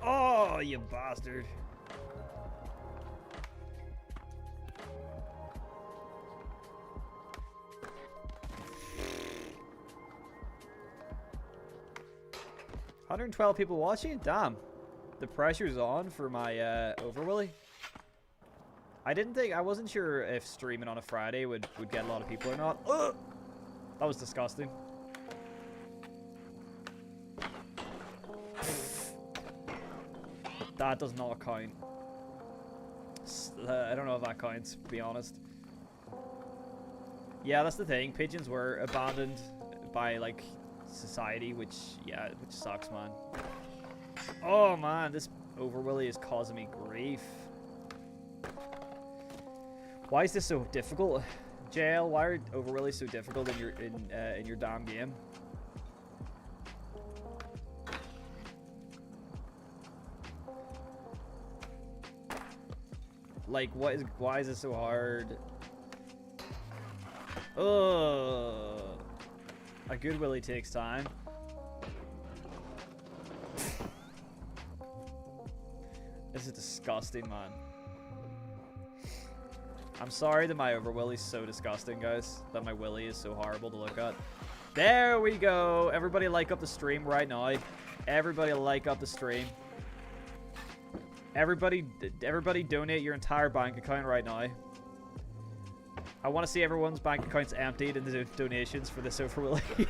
Oh, you bastard. $112 people watching? Damn. The pressure's on for my Overwilly. I wasn't sure if streaming on a Friday would get a lot of people or not. Ugh! That was disgusting. That does not count. I don't know if that counts, to be honest. Yeah, that's the thing. Pigeons were abandoned by, like, society, which sucks, man. Oh, man, this Overwilly is causing me grief. Why is this so difficult? JL, why are Overwilly so difficult in your damn game? Like, why is it so hard? Ugh. A good Willy takes time. This is disgusting, man. I'm sorry that my Overwilly's so disgusting, guys. That my Willy is so horrible to look at. There we go. Everybody like up the stream right now. Everybody like up the stream. Everybody donate your entire bank account right now. I want to see everyone's bank accounts emptied in the donations for this Overwilly.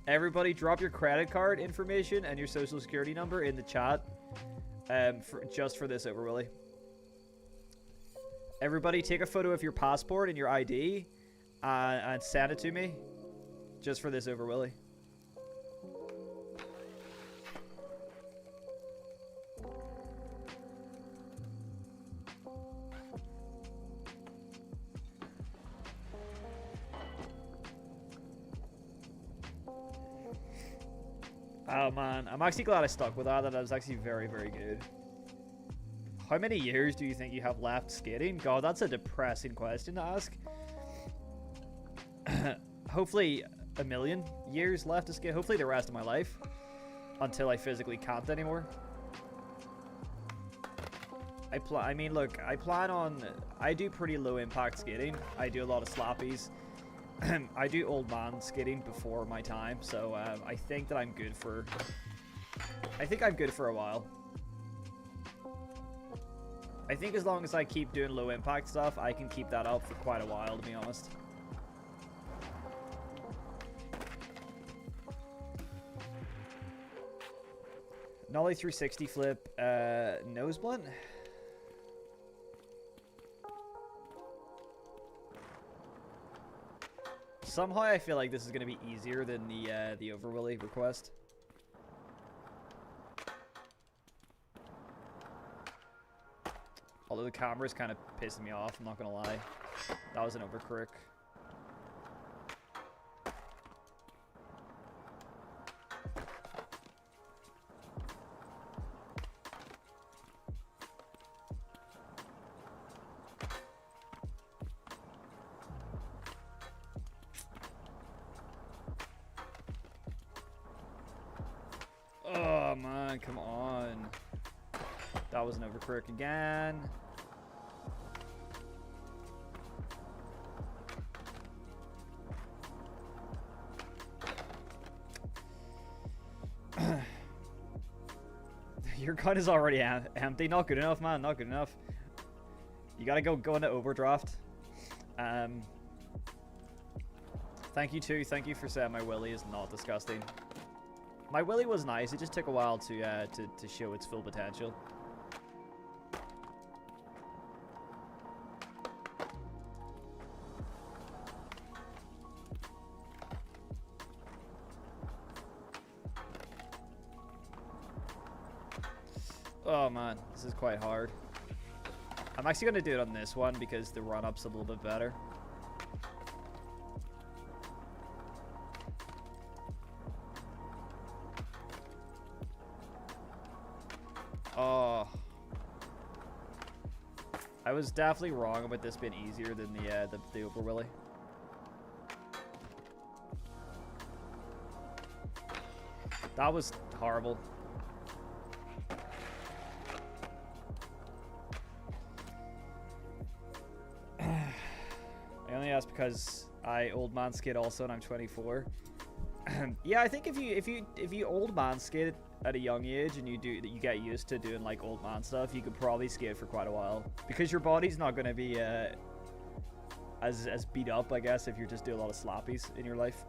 Everybody drop your credit card information and your social security number in the chat just for this Overwilly. Everybody take a photo of your passport and your ID and send it to me just for this Overwilly. Oh man, I'm actually glad I stuck with that. That was actually very, very good. How many years do you think you have left skating? God, that's a depressing question to ask. Hopefully a million years left to skate. Hopefully the rest of my life. Until I physically can't anymore. I mean, look, I plan on... I do pretty low impact skating. I do a lot of slappies. I do old man skating before my time. So I think that I'm good for... I think I'm good for a while. I think as long as I keep doing low impact stuff, I can keep that up for quite a while, to be honest. Nollie 360 flip, nose blunt. Somehow I feel like this is going to be easier than the Overwilly request. Although the camera's kind of pissing me off, I'm not going to lie. That was an overcorrect. Oh man, come on. That was an overcorrect again. Your gun is already empty. Not good enough, man. Not good enough. You gotta go into overdraft. Thank you too. Thank you for saying my willy is not disgusting. My willy was nice. It just took a while to show its full potential. Oh man, this is quite hard. I'm actually going to do it on this one because the run-up's a little bit better. Oh. I was definitely wrong about this being easier than the Overwilly. That was horrible. I only asked because I old man skate also and I'm 24. Yeah, I think if you old man skate at a young age and you get used to doing like old man stuff, you could probably skate for quite a while because your body's not going to be as beat up, I guess, if you just do a lot of slappies in your life.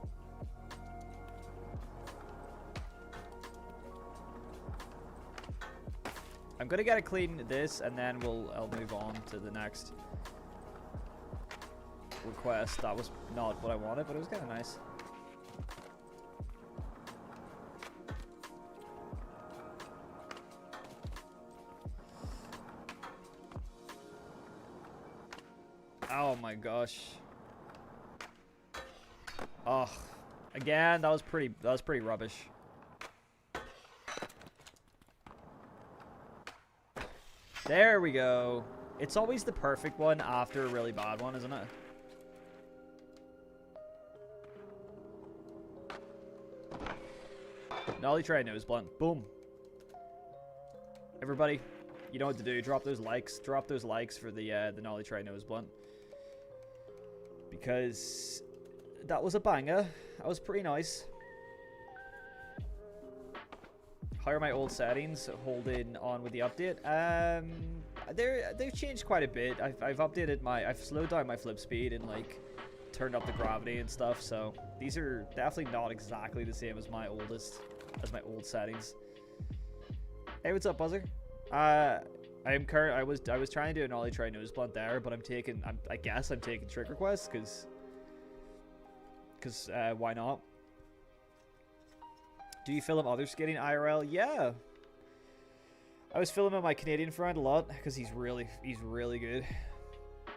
I'm gonna get a clean this and then I'll move on to the next request. That was not what I wanted, but it was kind of nice. Oh my gosh. Oh, again, that was pretty rubbish. There we go. It's always the perfect one after a really bad one, isn't it? Nollie try nose blunt. Boom. Everybody, you know what to do. Drop those likes. Drop those likes for the Nollie try nose blunt. Because that was a banger. That was pretty nice. How are my old settings holding on with the update? They've changed quite a bit. I've updated I've slowed down my flip speed and like turned up the gravity and stuff. So these are definitely not exactly the same as my old settings. Hey, what's up, Buzzer? I was trying to do an ollie try nose blunt there, but I guess I'm taking trick requests because why not? Do you film other skating IRL? Yeah. I was filming my Canadian friend a lot because he's really good.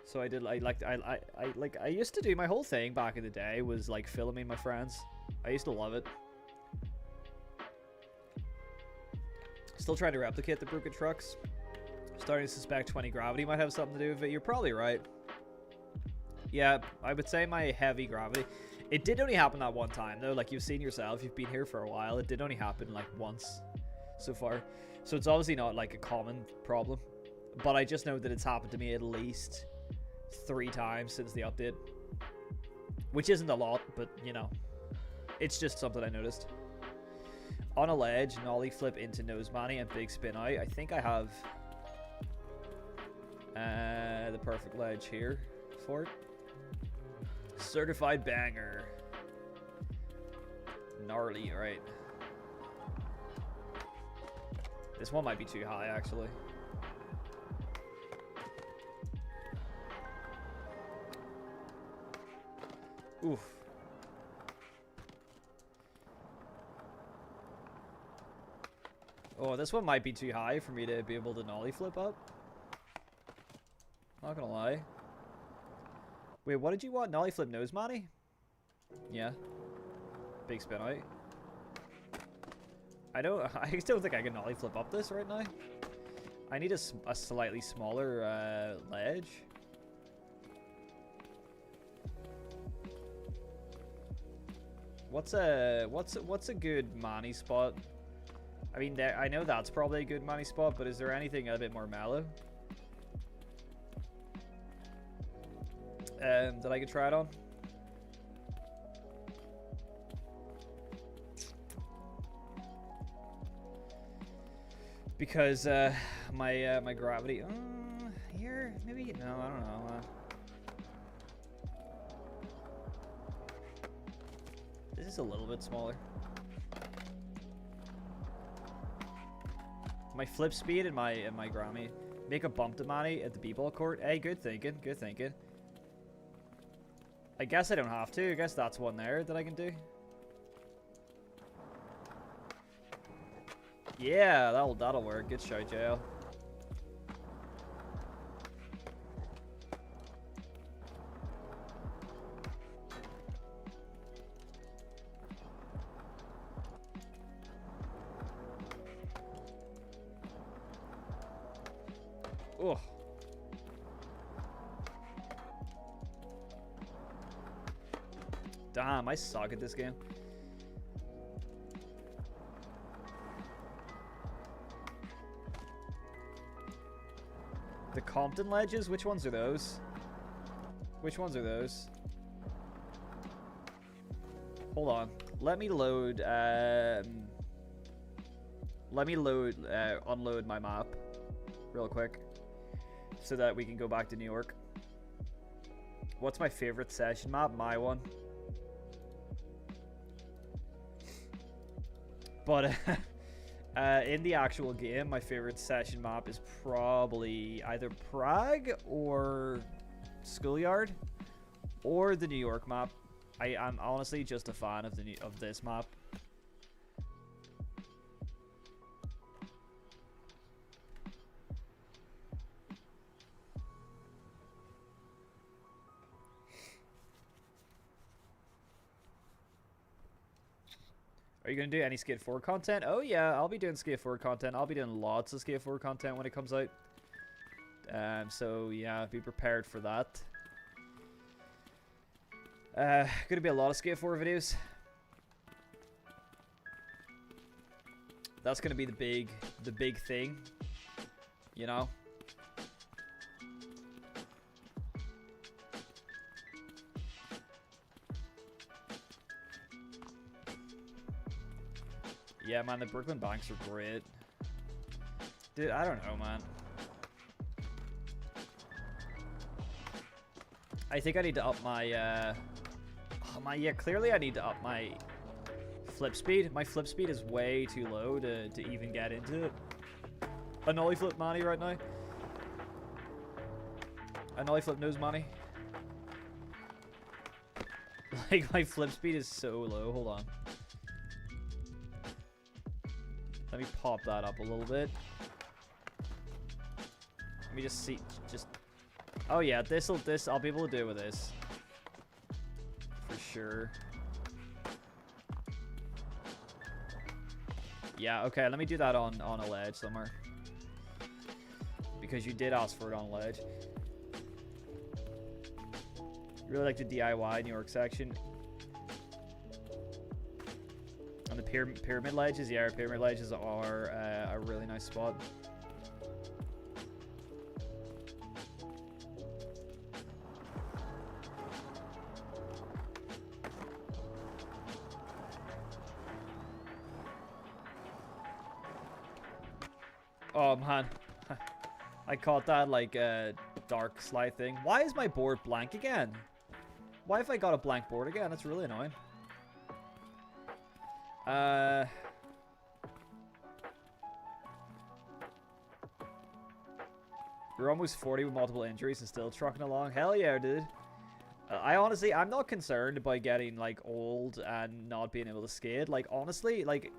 So I used to do my whole thing back in the day was like filming my friends. I used to love it. Still trying to replicate the broken trucks. Starting to suspect 20 gravity might have something to do with it. You're probably right. Yeah, I would say my heavy gravity. It did only happen that one time, though. Like, you've seen yourself. You've been here for a while. It did only happen, like, once so far. So it's obviously not, like, a common problem. But I just know that it's happened to me at least 3 times since the update. Which isn't a lot, but, you know. It's just something I noticed. On a ledge, nollie flip into nose manny and big spin out. I think I have the perfect ledge here for it. Certified banger. Gnarly, right. This one might be too high, actually. Oof. Oh, this one might be too high for me to be able to nollie flip up. Not gonna lie. Wait, what did you want? Nollie flip nose manny? Yeah. Big spin out. I still think I can nollie flip up this right now. I need a slightly smaller ledge. What's a good manny spot? I mean, I know that's probably a good manny spot, but is there anything a bit more mellow that I could try it on? Because my gravity here maybe no, I don't know. This is a little bit smaller. My flip speed and my Grammy. Make a bump to manny at the b-ball court. Hey, good thinking, good thinking. I guess I don't have to. I guess that's one there that I can do. Yeah, that'll work. Good shout, JL. Oh. Damn, I suck at this game. The Compton ledges? Which ones are those? Which ones are those? Hold on. Let me load, unload my map real quick so that we can go back to New York. What's my favorite session map? My one. But in the actual game, my favorite session map is probably either Prague or Schoolyard or the New York map. I'm honestly just a fan of this map. Are you going to do any Skate 4 content? Oh yeah, I'll be doing Skate 4 content. I'll be doing lots of Skate 4 content when it comes out. So yeah, be prepared for that. Gonna be a lot of Skate 4 videos. That's gonna be the big thing, you know. Yeah, man, the Brooklyn banks are great. Dude, I don't know, man. I think I need to up my, yeah, clearly I need to up my flip speed. My flip speed is way too low to even get into it. A nollie flip manny right now. A nollie flip nose manny. Like, my flip speed is so low. Hold on. Let me pop that up a little bit. Let me just see, oh yeah, I'll be able to do it with this. For sure. Yeah, okay, let me do that on a ledge somewhere. Because you did ask for it on a ledge. Really like the DIY New York section. And the pyramid ledges, yeah, pyramid ledges are a really nice spot. Oh man, I caught that like dark slide thing. Why is my board blank again? Why have I got a blank board again? That's really annoying. You're almost 40 with multiple injuries and still trucking along. Hell yeah, dude. I'm not concerned about getting like old and not being able to skate. Like honestly, like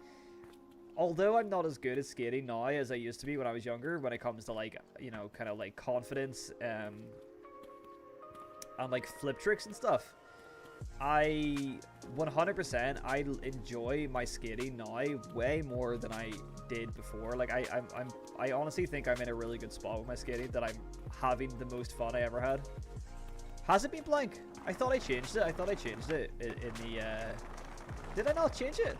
although I'm not as good at skating now as I used to be when I was younger, when it comes to like, you know, kind of like confidence and like flip tricks and stuff, I 100% I enjoy my skating now way more than I did before. Like I honestly think I'm in a really good spot with my skating, that I'm having the most fun I ever had. Has it been blank? I thought I changed it. I thought I changed it in the did I not change it?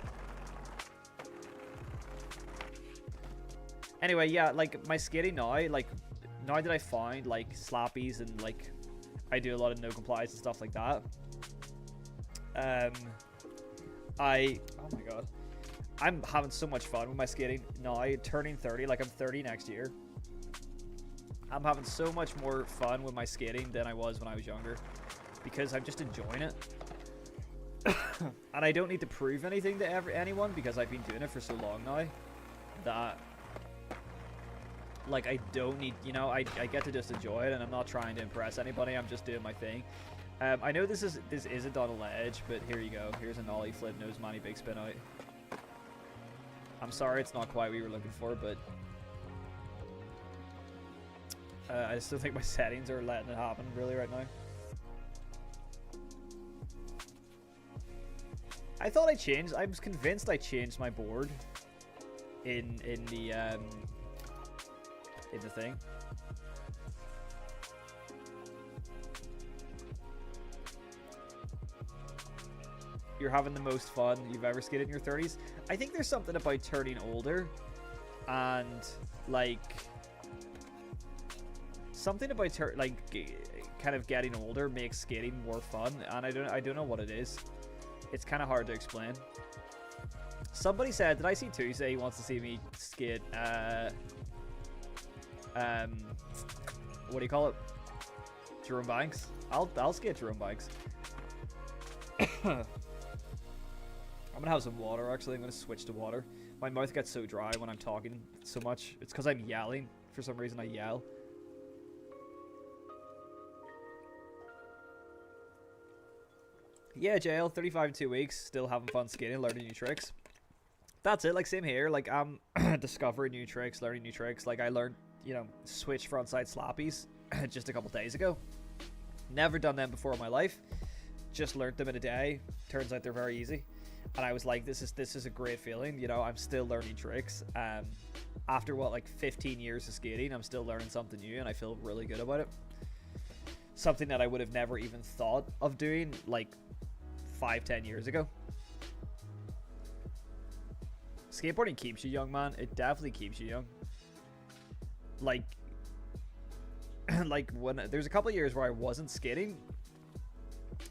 Anyway, yeah, like my skating now, like now that I find like slappies and like I do a lot of no complies and stuff like that. Oh my god, I'm having so much fun with my skating now. Turning 30, like I'm 30 next year. I'm having so much more fun with my skating than I was when I was younger, because I'm just enjoying it. And I don't need to prove anything to anyone, because I've been doing it for so long now that like I don't need, you know, I get to just enjoy it, and I'm not trying to impress anybody. I'm just doing my thing. I know this isn't on a ledge, but here you go. Here's an ollie flip nose manny big spin out. I'm sorry it's not quite what you were looking for, but I still think my settings are letting it happen really right now. I thought I changed. I was convinced I changed my board in the thing. You're having the most fun you've ever skated in your 30s. I think there's something about turning older and like something about kind of getting older makes skating more fun, and I don't know what it is. It's kind of hard to explain. Somebody said, did I see two say he wants to see me skate what do you call it? Jerome Banks? I'll skate Jerome Banks. I'm gonna have some water actually. I'm gonna switch to water. My mouth gets so dry when I'm talking so much. It's because I'm yelling. For some reason I yell. Yeah, JL, 35 in 2 weeks. Still having fun skating, learning new tricks. That's it, like same here. Like I'm discovering new tricks, learning new tricks. Like I learned, you know, switch frontside slappies just a couple days ago. Never done them before in my life. Just learned them in a day. Turns out they're very easy. And I was like, this is a great feeling. You know, I'm still learning tricks. After what, like 15 years of skating, I'm still learning something new, and I feel really good about it. Something that I would have never even thought of doing like 5-10 years ago. Skateboarding keeps you young, man. It definitely keeps you young. Like when there's a couple of years where I wasn't skating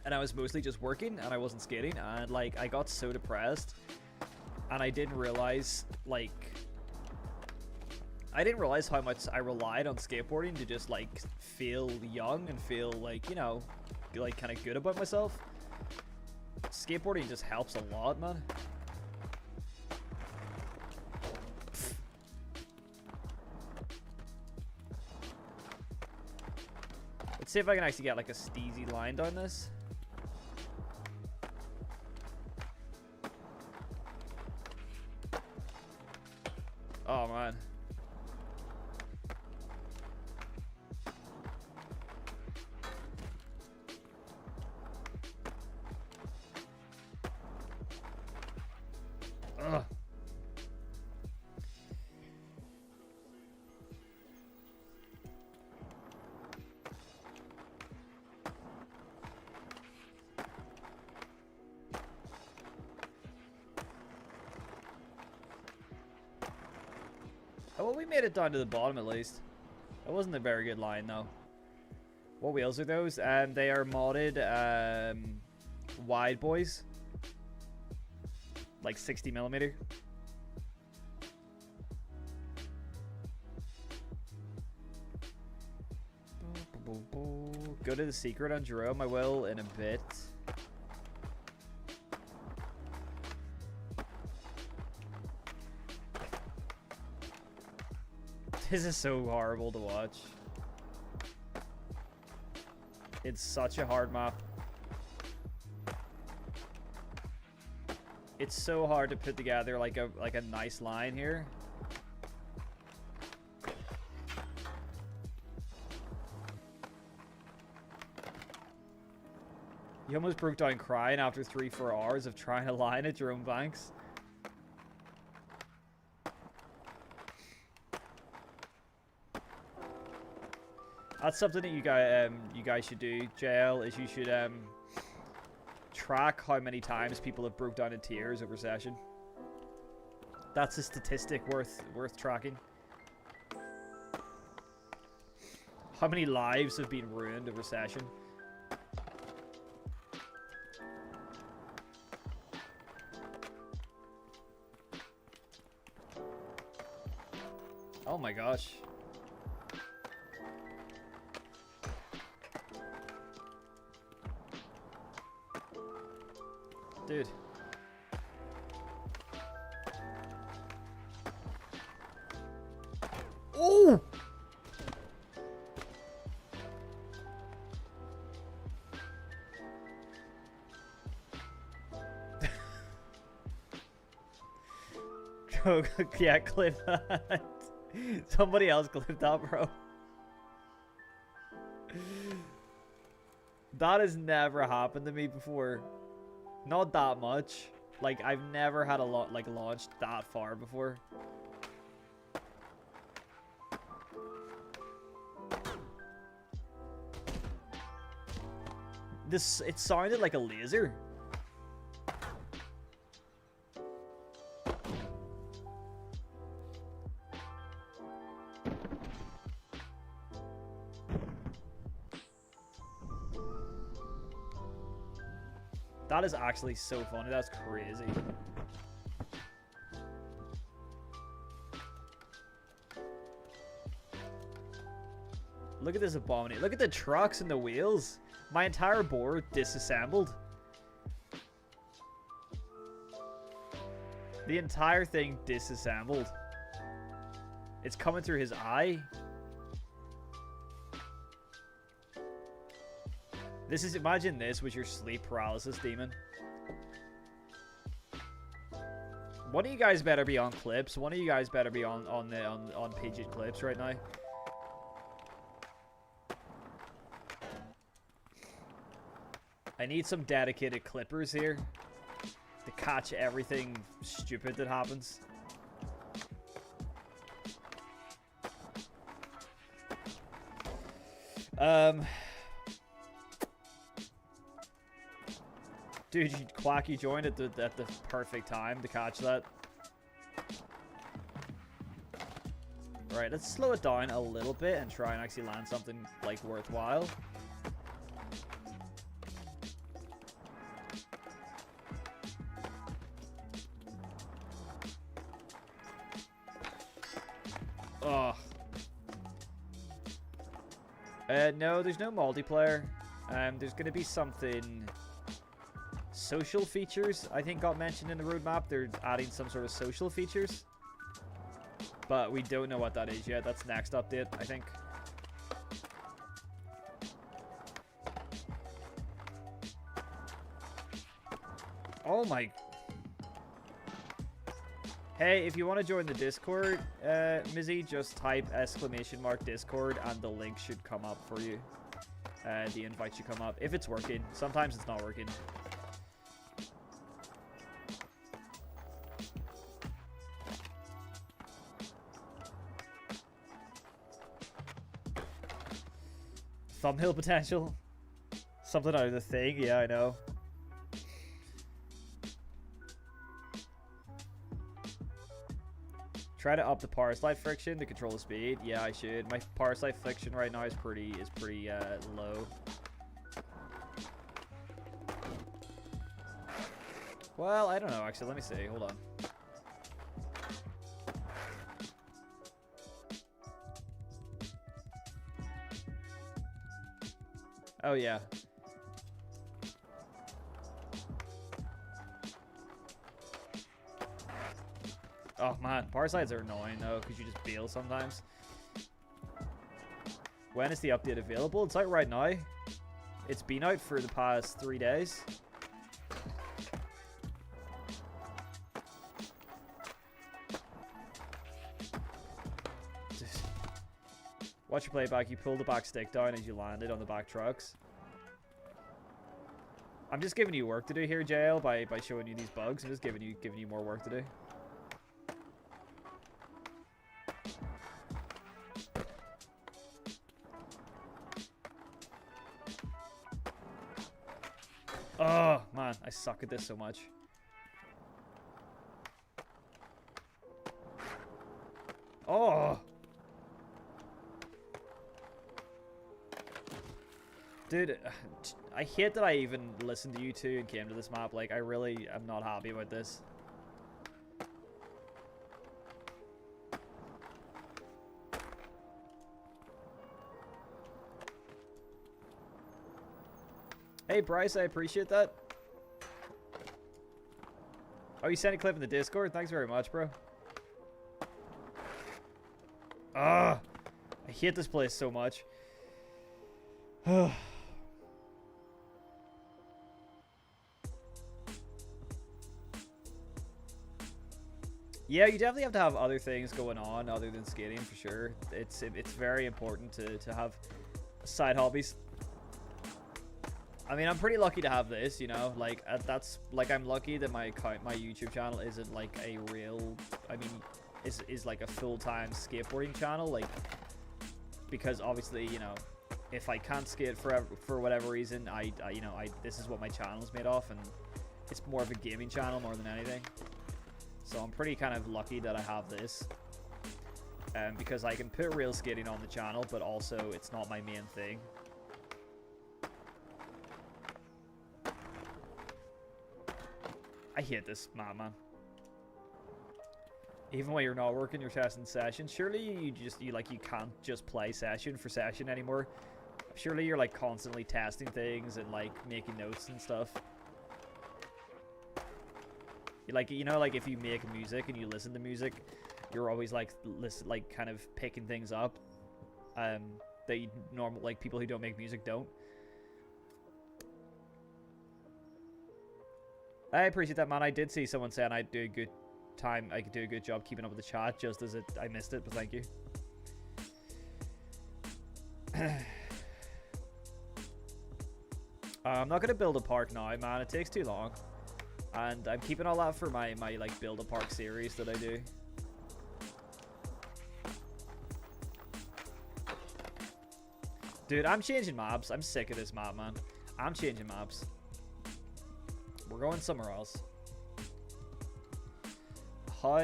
and I was mostly just working and I wasn't skating, and like I got so depressed, and I didn't realize how much I relied on skateboarding to just like feel young and feel like, you know, like kind of good about myself. Skateboarding just helps a lot, man. Let's see if I can actually get like a steezy line down this. Oh man. Ugh. Oh, well, we made it down to the bottom at least. It wasn't a very good line though. What wheels are those? They are modded wide boys. Like 60mm. Go to the secret on Jerome. I will in a bit. This is so horrible to watch. It's such a hard map. It's so hard to put together like a nice line here. You almost broke down crying after 3-4 hours of trying to line at Jerome Banks. That's something that you guys should do, JL, is you should track how many times people have broke down in tears over session. That's a statistic worth tracking. How many lives have been ruined over session? Oh my gosh. Dude. Oh! Yeah, clip that. Somebody else clip that, bro. That has never happened to me before. Not that much. Like, I've never had a lot like launched that far before. It sounded like a laser. That is actually so funny. That's crazy. Look at this abomination. Look at the trucks and the wheels. My entire board disassembled. The entire thing disassembled. It's coming through his eye. This is, imagine this was your sleep paralysis demon. One of you guys better be on clips. One of you guys better be on Pidgeot clips right now. I need some dedicated clippers here to catch everything stupid that happens. Dude, Quacky joined at the perfect time to catch that. Right, let's slow it down a little bit and try and actually land something like worthwhile. Ugh. No, there's no multiplayer. There's gonna be something. Social features, I think, got mentioned in the roadmap. They're adding some sort of social features. But we don't know what that is yet. That's next update, I think. Oh my... Hey, if you want to join the Discord, Mizzy, just type !Discord and the link should come up for you. The invite should come up. If it's working. Sometimes it's not working. Thumbnail potential? Something out of the thing? Yeah, I know. Try to up the power slide friction to control the speed. Yeah, I should. My power slide friction right now is pretty low. Well, I don't know actually. Let me see. Hold on. Oh yeah. Oh man, power slides are annoying though, because you just bail sometimes. When is the update available? It's out right now. It's been out for the past 3 days. Watch your playback. You pulled the back stick down as you landed on the back trucks. I'm just giving you work to do here, JL, by showing you these bugs. I'm just giving you more work to do. Oh, man. I suck at this so much. Oh! Dude, I hate that I even listened to you two and came to this map. Like, I really am not happy about this. Hey, Bryce, I appreciate that. Oh, you sent a clip in the Discord? Thanks very much, bro. Ah, I hate this place so much. Yeah, you definitely have to have other things going on other than skating for sure. It's very important to have side hobbies. I mean, I'm pretty lucky to have this, you know, like that's like I'm lucky that my YouTube channel isn't like a real, I mean, is like a full-time skateboarding channel, like, because obviously, you know, if I can't skate for whatever reason, you know, this is what my channel's made off, and it's more of a gaming channel more than anything. So I'm pretty kind of lucky that I have this, because I can put real skating on the channel, but also it's not my main thing. I hate this map, man. Even when you're not working, you're testing session. Surely you can't just play session for session anymore. Surely you're like constantly testing things and like making notes and stuff. Like, you know, like if you make music and you listen to music, you're always like kind of picking things up that you like people who don't make music don't. I appreciate that, man. I did see someone saying I'd do a good time. I could do a good job keeping up with the chat, just as I missed it, but thank you. I'm not gonna build a park now, man. It takes too long, and I'm keeping all that for my like build a park series that I do. Dude, I'm changing maps. I'm sick of this map, man. I'm changing maps. We're going somewhere else. How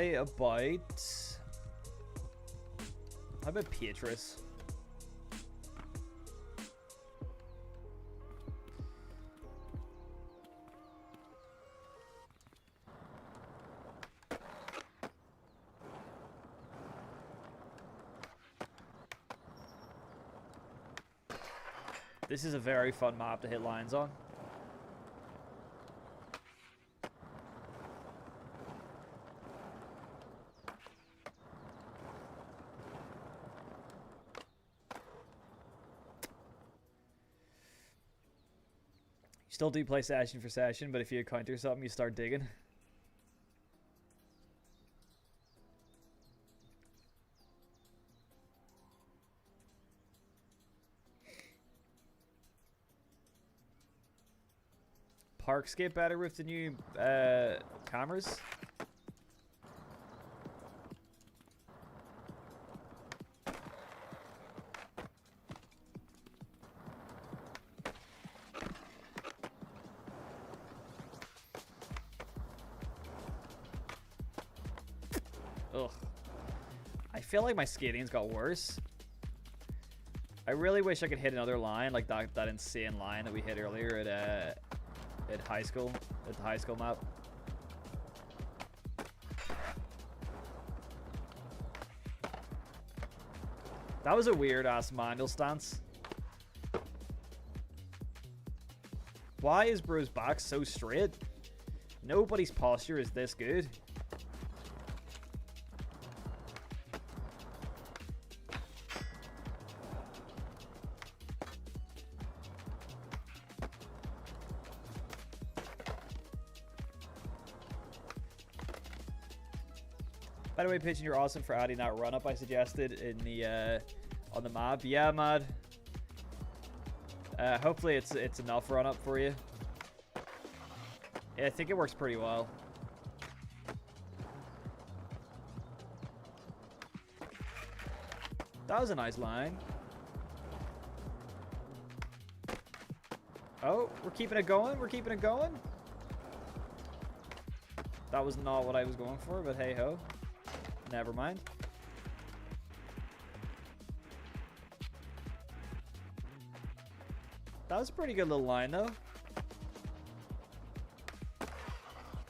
about Petrus? This is a very fun map to hit lines on. Still do play session for session, but if you encounter something, you start digging. Park skate better with the new cameras. Ugh. I feel like my skating's got worse. I really wish I could hit another line like that insane line that we hit earlier at high school, at the high school map. That was a weird ass manual stance. Why is bro's back so straight? Nobody's posture is this good. By the way, Pigeon, you're awesome for adding that run up I suggested in the on the map. Yeah, Mad. Hopefully it's enough run up for you. Yeah, I think it works pretty well. That was a nice line. Oh, we're keeping it going. We're keeping it going. That was not what I was going for, but hey ho. Never mind. That was a pretty good little line, though.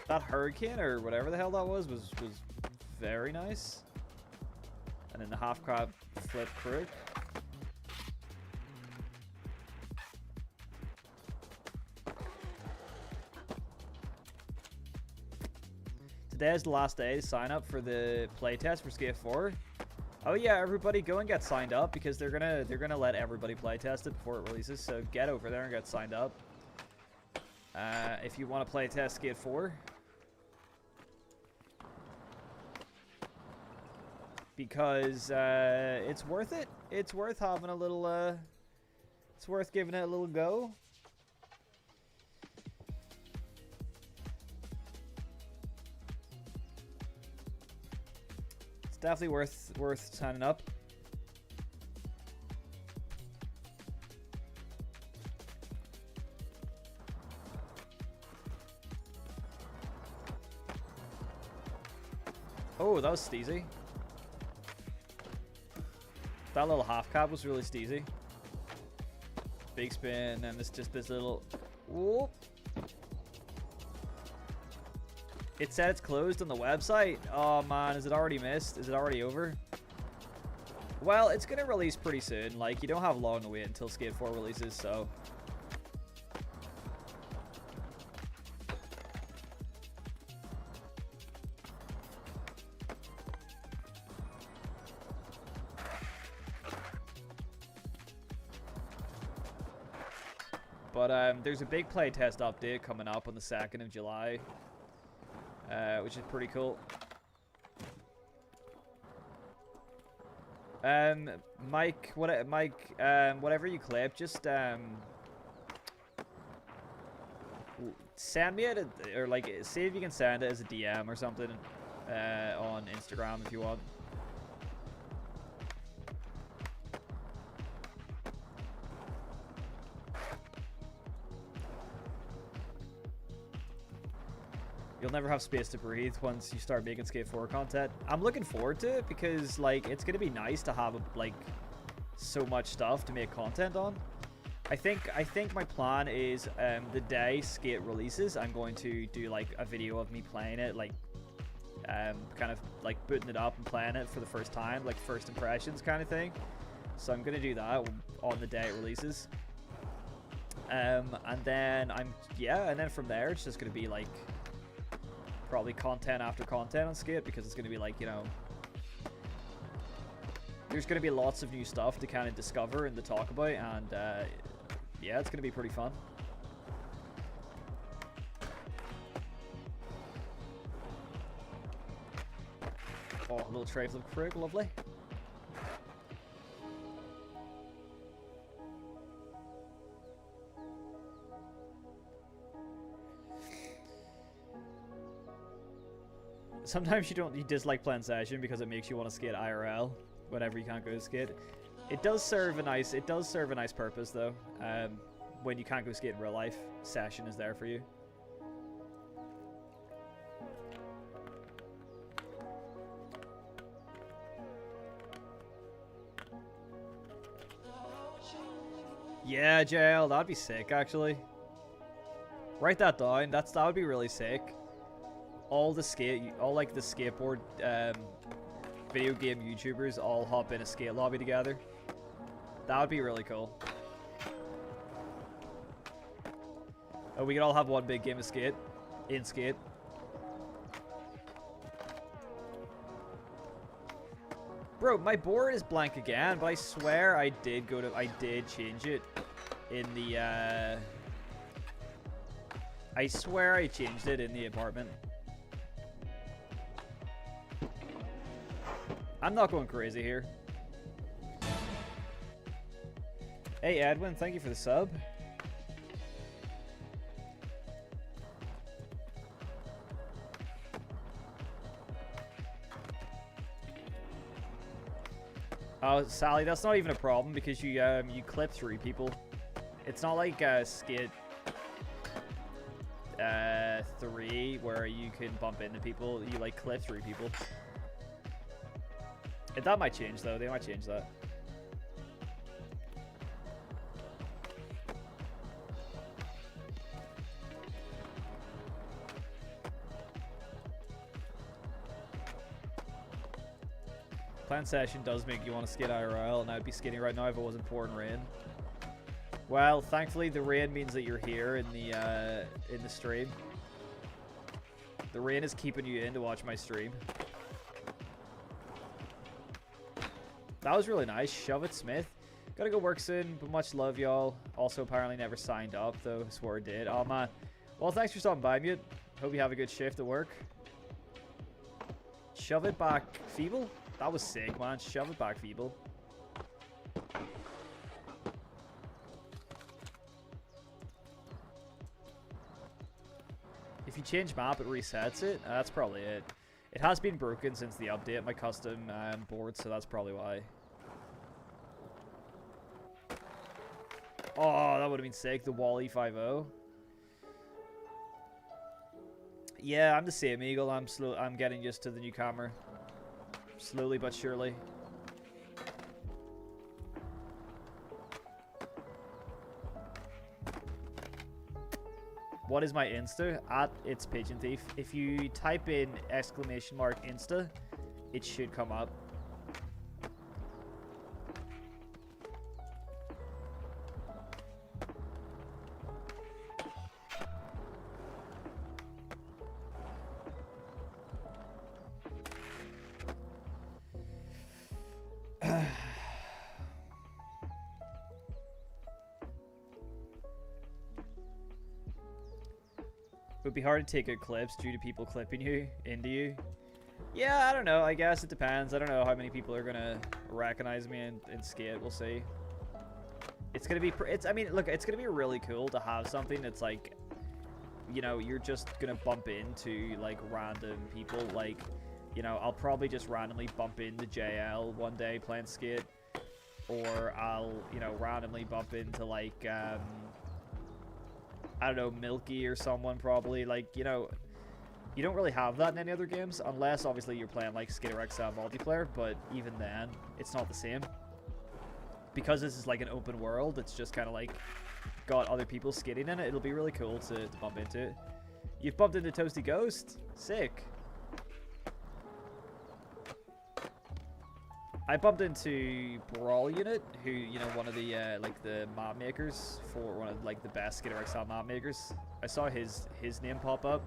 That hurricane, or whatever the hell that was very nice. And then the half crab flip crook. Today is the last day to sign up for the playtest for Skate 4. Oh yeah, everybody go and get signed up because they're gonna let everybody playtest it before it releases. So get over there and get signed up if you want to playtest Skate 4. Because it's worth it. It's worth having a little. It's worth giving it a little go. Definitely worth signing up. Oh, that was steezy. That little half cab was really steezy. Big spin and this little whoop. It said it's closed on the website. Oh man, is it already missed? Is it already over? Well, it's gonna release pretty soon. Like, you don't have long to wait until Skate 4 releases, so. But there's a big playtest update coming up on the 2nd of July. Which is pretty cool. Mike, whatever you clip, just send me it, or like, see if you can send it as a DM or something on Instagram if you want. You'll never have space to breathe once you start making Skate 4 content. I'm looking forward to it because, like, it's gonna be nice to have like so much stuff to make content on. I think my plan is the day Skate releases, I'm going to do like a video of me playing it, like kind of like booting it up and playing it for the first time, like first impressions kind of thing. So I'm gonna do that on the day it releases. And then and then from there it's just gonna be like probably content after content on Skate, because it's going to be like, you know, there's going to be lots of new stuff to kind of discover and to talk about, and yeah, it's going to be pretty fun. Oh, a little tray flip frig, lovely. Sometimes you dislike playing session because it makes you want to skate IRL whenever you can't go to skate. It does serve a nice purpose though. When you can't go skate in real life, session is there for you. Yeah, JL, that'd be sick, actually. Write that down. That would be really sick. All like the skateboard video game YouTubers all hop in a skate lobby together. That would be really cool. Oh, we could all have one big game of skate. In skate. Bro, my board is blank again, but I swear I did change it in the, I swear I changed it in the apartment. I'm not going crazy here. Hey, Edwin, thank you for the sub. Oh, Sally, that's not even a problem because you clip through people. It's not like Skid 3 where you can bump into people. You like clip through people. That might change though. They might change that. Plan session does make you want to skate IRL, and I'd be skating right now if it wasn't pouring rain. Well, thankfully the rain means that you're here in the stream. The rain is keeping you in to watch my stream. That was really nice. Shove it, Smith. Gotta go work soon, but much love, y'all. Also, apparently never signed up, though. Swore I did. Oh, man. Well, thanks for stopping by, Mute. Hope you have a good shift at work. Shove it back, Feeble. That was sick, man. Shove it back, Feeble. If you change map, it resets it. That's probably it. It has been broken since the update, my custom board, so that's probably why. Oh, that would have been sick. The Wally 5-0. Yeah, I'm the same, Eagle. I'm getting used to the new camera. Slowly but surely. What is my Insta? At It's Pigeon Thief. If you type in !Insta, it should come up. It would be hard to take good clips due to people clipping you into you. Yeah, I don't know. I guess it depends. I don't know how many people are gonna recognize me in skate. We'll see. It's gonna be. I mean, look. It's gonna be really cool to have something that's like, you know, you're just gonna bump into like random people. Like, you know, I'll probably just randomly bump into JL one day playing skate, or I'll, you know, randomly bump into like I don't know, Milky or someone probably. Like, you know, you don't really have that in any other games, unless obviously you're playing like Skater XL multiplayer, but even then, it's not the same. Because this is like an open world, it's just kind of like got other people skating in it. It'll be really cool to bump into it. You've bumped into Toasty Ghost? Sick. I bumped into Brawl Unit, who, you know, one of the like the map makers for one of like the best Skater XL map makers. I saw his name pop up.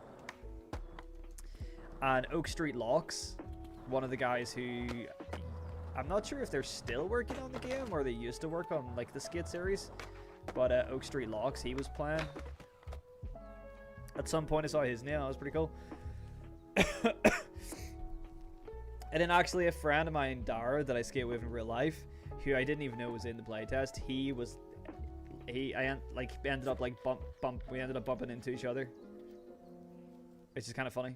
And Oak Street Locks, one of the guys who, I'm not sure if they're still working on the game or they used to work on like the skate series, but Oak Street Locks, he was playing. At some point I saw his name. That was pretty cool. And then actually a friend of mine, Dara, that I skate with in real life, who I didn't even know was in the playtest, we ended up like we ended up bumping into each other, which is kind of funny.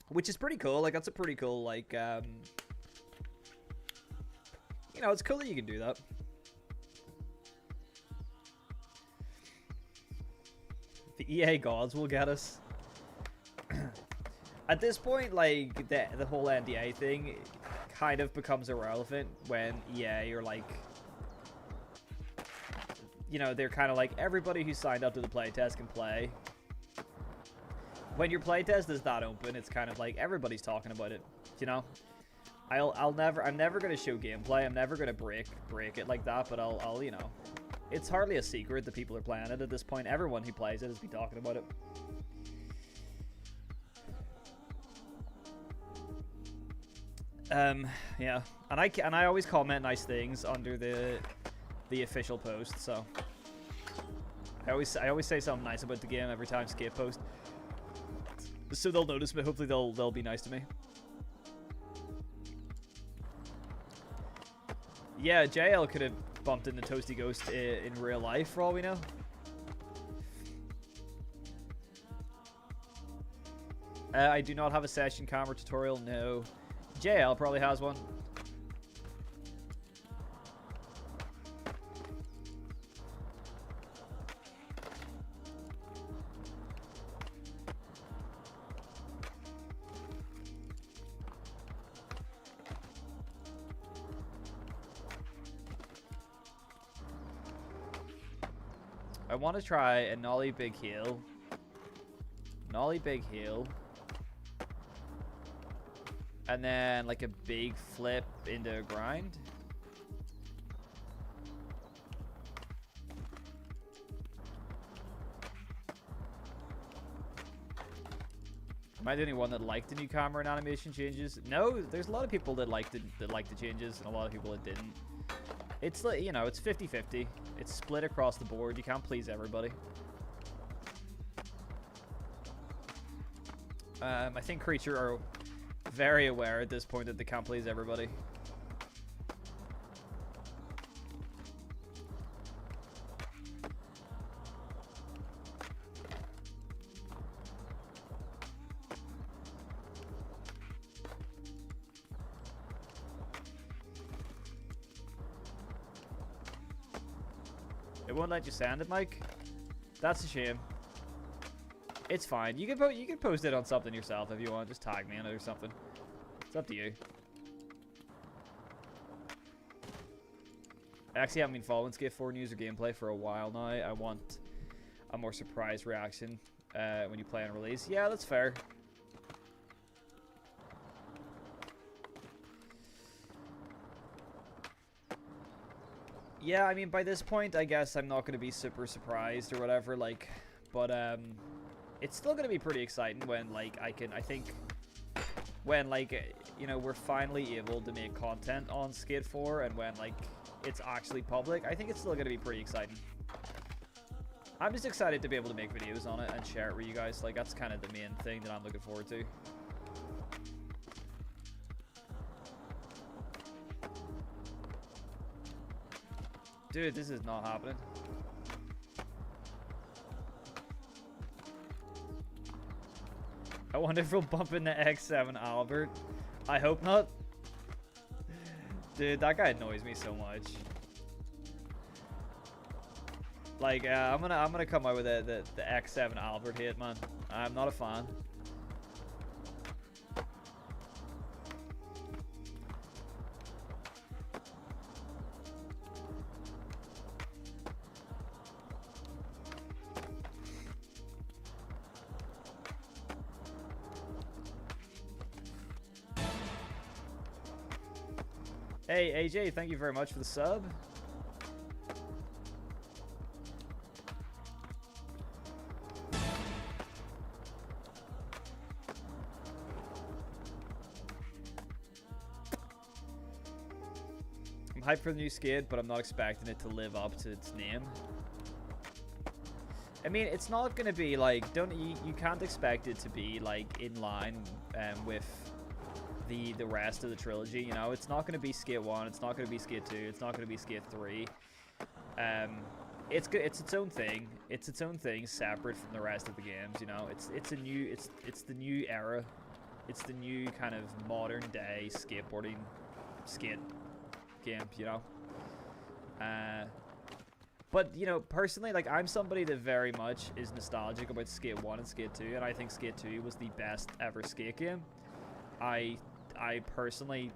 Which is pretty cool. Like, that's a pretty cool, like, you know, it's cool that you can do that. The EA gods will get us. At this point, like, the whole NDA thing kind of becomes irrelevant when EA are, like, you know, they're kind of like, everybody who signed up to the playtest can play. When your playtest is that open, it's kind of like everybody's talking about it, you know? I'm never gonna show gameplay. I'm never gonna break it like that, but I'll, you know, it's hardly a secret that people are playing it at this point. Everyone who plays it has been talking about it. Yeah, and I always comment nice things under the official post, so I always say something nice about the game every time Skate post, so they'll notice me. Hopefully they'll be nice to me. Yeah, JL could have bumped into Toasty Ghost in real life for all we know. I do not have a session camera tutorial, no. JL probably has one. I want to try a nollie big heel. Nollie big heel. And then like a big flip into a grind. Am I the only one that liked the new camera and animation changes? No, there's a lot of people that liked the changes and a lot of people that didn't. It's like, you know, it's 50-50. It's split across the board. You can't please everybody. I think Creature are very aware at this point that they can't please everybody. It won't let you sand it, Mike. That's a shame. It's fine. You can post it on something yourself if you want. Just tag me in it or something. It's up to you. I actually haven't been following Skate 4 news or gameplay for a while now. I want a more surprise reaction when you play on release. Yeah, that's fair. Yeah, I mean, by this point, I guess I'm not going to be super surprised or whatever, like, but, it's still going to be pretty exciting when, like, I think, when, like, you know, we're finally able to make content on Skate 4 and when, like, it's actually public, I think it's still going to be pretty exciting. I'm just excited to be able to make videos on it and share it with you guys. Like, that's kind of the main thing that I'm looking forward to. Dude, this is not happening. I wonder if we'll bump into X7 Albert. I hope not. Dude, that guy annoys me so much. Like, I'm gonna come out with the X7 Albert hate, man. I'm not a fan. Hey, AJ, thank you very much for the sub. I'm hyped for the new Skate, but I'm not expecting it to live up to its name. I mean, it's not going to be like, you can't expect it to be like in line with the rest of the trilogy, you know. It's not going to be Skate 1, it's not going to be Skate 2, it's not going to be Skate 3. It's good, it's its own thing. It's its own thing separate from the rest of the games, you know. It's the new era. It's the new kind of modern day skateboarding skate game, you know. But, you know, personally, like, I'm somebody that very much is nostalgic about Skate 1 and Skate 2, and I think Skate 2 was the best ever skate game. I personally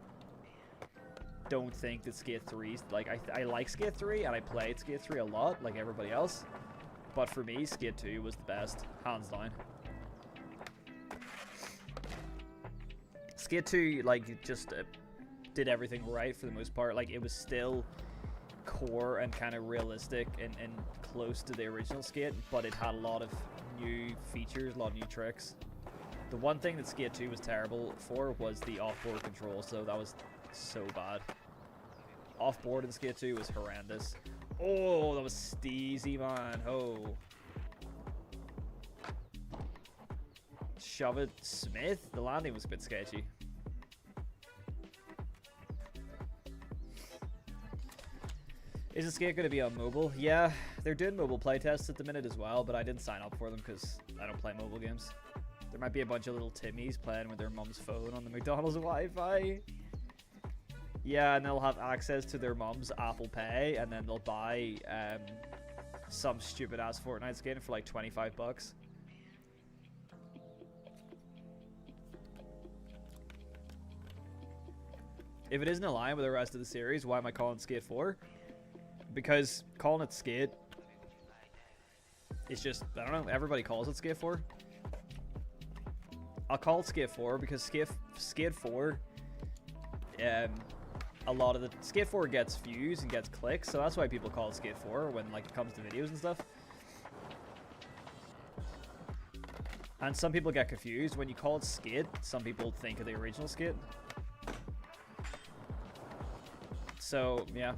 don't think that Skate 3's like I like Skate 3 and I played Skate 3 a lot like everybody else, but for me Skate 2 was the best, hands down. Skate 2 like just did everything right for the most part. Like it was still core and kind of realistic and close to the original Skate, but it had a lot of new features, a lot of new tricks. The one thing that Skate 2 was terrible for was the off-board control, so that was so bad. Off-board in Skate 2 was horrendous. Oh, that was steezy, man. Oh. Shove it, Smith. The landing was a bit sketchy. Isn't Skate going to be on mobile? Yeah, they're doing mobile playtests at the minute as well, but I didn't sign up for them because I don't play mobile games. There might be a bunch of little Timmies playing with their mum's phone on the McDonald's Wi-Fi. Yeah, and they'll have access to their mum's Apple Pay, and then they'll buy some stupid-ass Fortnite skin for like 25 bucks. If it isn't aligned with the rest of the series, why am I calling Skate 4? Because calling it Skate is just, I don't know, everybody calls it Skate 4. I'll call it Skate 4 because Skate 4, a lot of the Skate 4 gets views and gets clicks, so that's why people call it Skate 4 when like it comes to videos and stuff. And some people get confused when you call it Skate. Some people think of the original Skate. So yeah,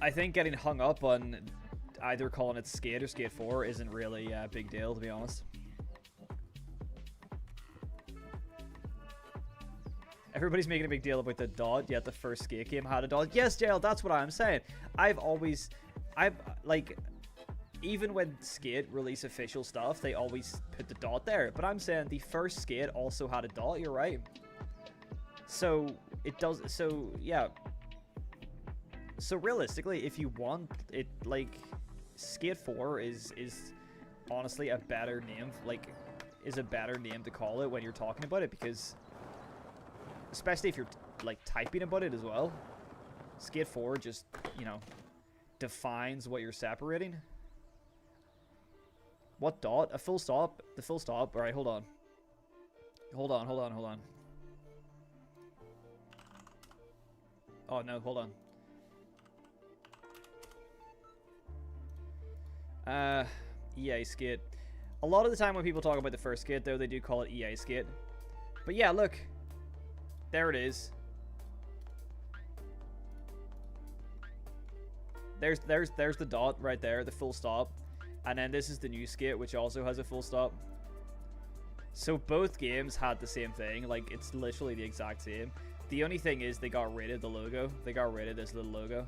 I think getting hung up on either calling it Skate or Skate 4 isn't really a big deal, to be honest. Everybody's making a big deal about the dot, yet the first Skate game had a dot. Yes, JL, that's what I'm saying. I've like, even when Skate release official stuff, they always put the dot there. But I'm saying the first Skate also had a dot, you're right. So, it does, so, yeah. So realistically, if you want it, like, Skate 4 is honestly a better name, like, is a better name to call it when you're talking about it, because, especially if you're, like, typing about it as well, Skate 4 just, you know, defines what you're separating. What dot? A full stop? The full stop? Alright, hold on. Hold on. Oh, no, hold on. EA Skate. A lot of the time when people talk about the first Skate, though, they do call it EA Skate. But yeah, look. There it is. There's the dot right there, the full stop. And then this is the new Skate, which also has a full stop. So both games had the same thing. Like, it's literally the exact same. The only thing is they got rid of the logo. They got rid of this little logo.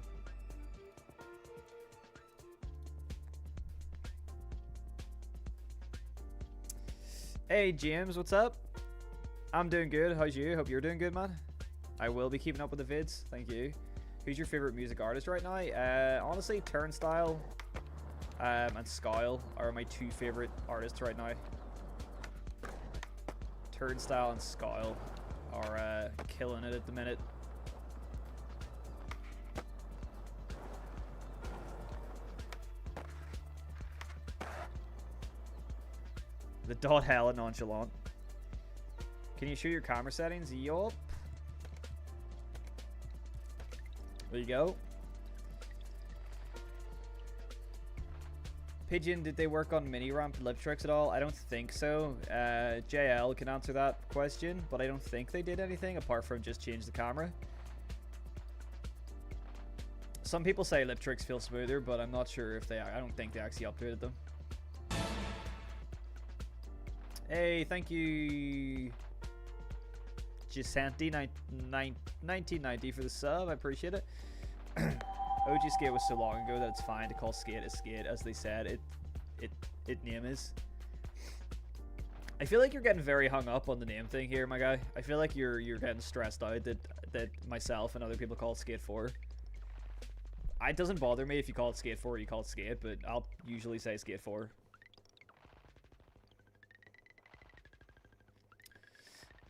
Hey, James, what's up? I'm doing good. How's you? Hope you're doing good, man. I will be keeping up with the vids. Thank you. Who's your favorite music artist right now? Honestly, Turnstile and Skyle are my two favorite artists right now. Turnstile and Skyle are killing it at the minute. The dot hella nonchalant. Can you show your camera settings? Yup. There you go. Pigeon, did they work on mini ramp lip tricks at all? I don't think so. JL can answer that question, but I don't think they did anything apart from just change the camera. Some people say lip tricks feel smoother, but I'm not sure if they. I don't think they actually upgraded them. Hey, thank you, Gisanti 1990 for the sub. I appreciate it. OG Skate was so long ago that it's fine to call Skate a Skate, as they said it name is. I feel like you're getting very hung up on the name thing here, my guy. I feel like you're getting stressed out that myself and other people call it Skate 4. It doesn't bother me if you call it Skate 4 or you call it Skate, but I'll usually say Skate 4.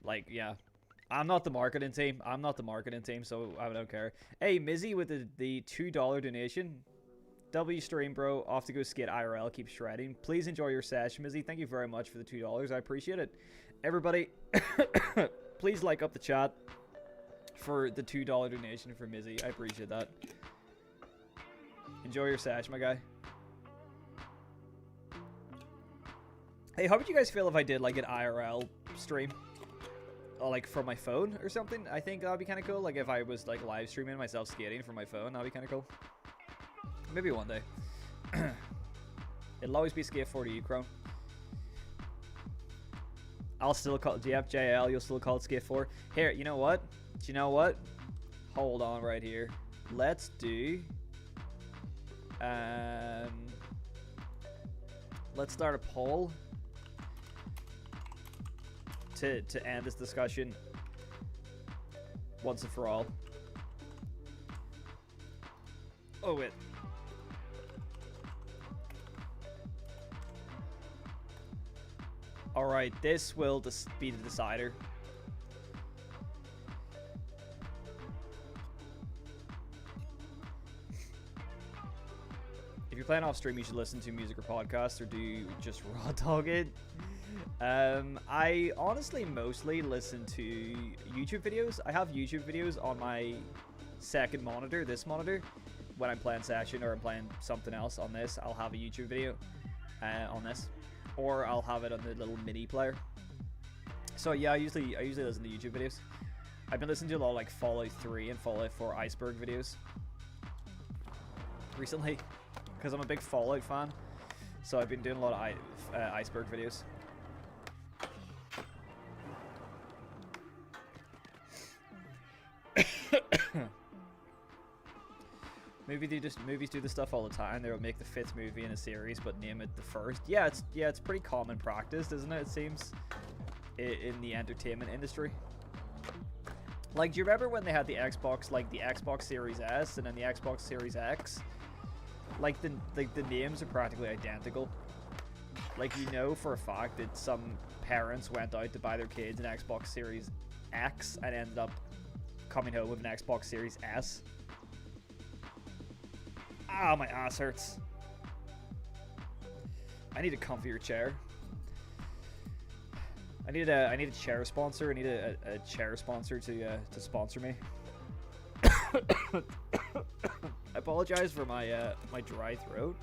Like, yeah. I'm not the marketing team. I'm not the marketing team, so I don't care. Hey, Mizzy with the $2 donation. W stream, bro. Off to go skate IRL. Keep shredding. Please enjoy your session, Mizzy. Thank you very much for the $2. I appreciate it. Everybody, please like up the chat for the $2 donation for Mizzy. I appreciate that. Enjoy your session, my guy. Hey, how would you guys feel if I did like an IRL stream? Like from my phone or something? I think that'd be kind of cool. Like if I was like live streaming myself skating from my phone, that'd be kind of cool. Maybe one day. It'll always be Skate 40 Chrome. I'll still call it JL. You'll still call it Skate 4. Here, you know what? Do you know what? Hold on right here. Let's do. Let's start a poll to end this discussion once and for all. Oh wait. All right, this will be the decider. If you're playing off stream, you should listen to music or podcasts, or do you just raw dog it? I honestly mostly listen to YouTube videos. I have YouTube videos on my second monitor, this monitor. When I'm playing Session or I'm playing something else on this, I'll have a YouTube video on this. Or I'll have it on the little mini player. So yeah, I usually listen to YouTube videos. I've been listening to a lot of like Fallout 3 and Fallout 4 Iceberg videos recently, because I'm a big Fallout fan. So I've been doing a lot of Iceberg videos. Movies do this stuff all the time. They'll make the 5th movie in a series, but name it the first. Yeah, it's pretty common practice, isn't it? It seems in the entertainment industry. Like, do you remember when they had the Xbox, like the Xbox Series S and then the Xbox Series X? Like the names are practically identical. Like, you know for a fact that some parents went out to buy their kids an Xbox Series X and ended up coming home with an Xbox Series S. Ah, my ass hurts. I need a comfier chair. I need a chair sponsor. I need a chair sponsor to sponsor me. I apologize for my my dry throat.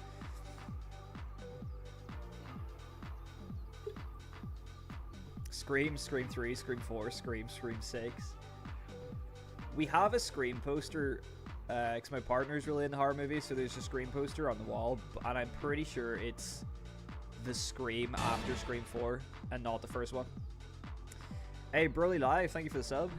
Scream 3, Scream 4, Scream 6. We have a Scream poster. Because my partner's really into horror movies, so there's a Scream poster on the wall, and I'm pretty sure it's the Scream after Scream 4 and not the first one. Hey, Burley Live, thank you for the sub.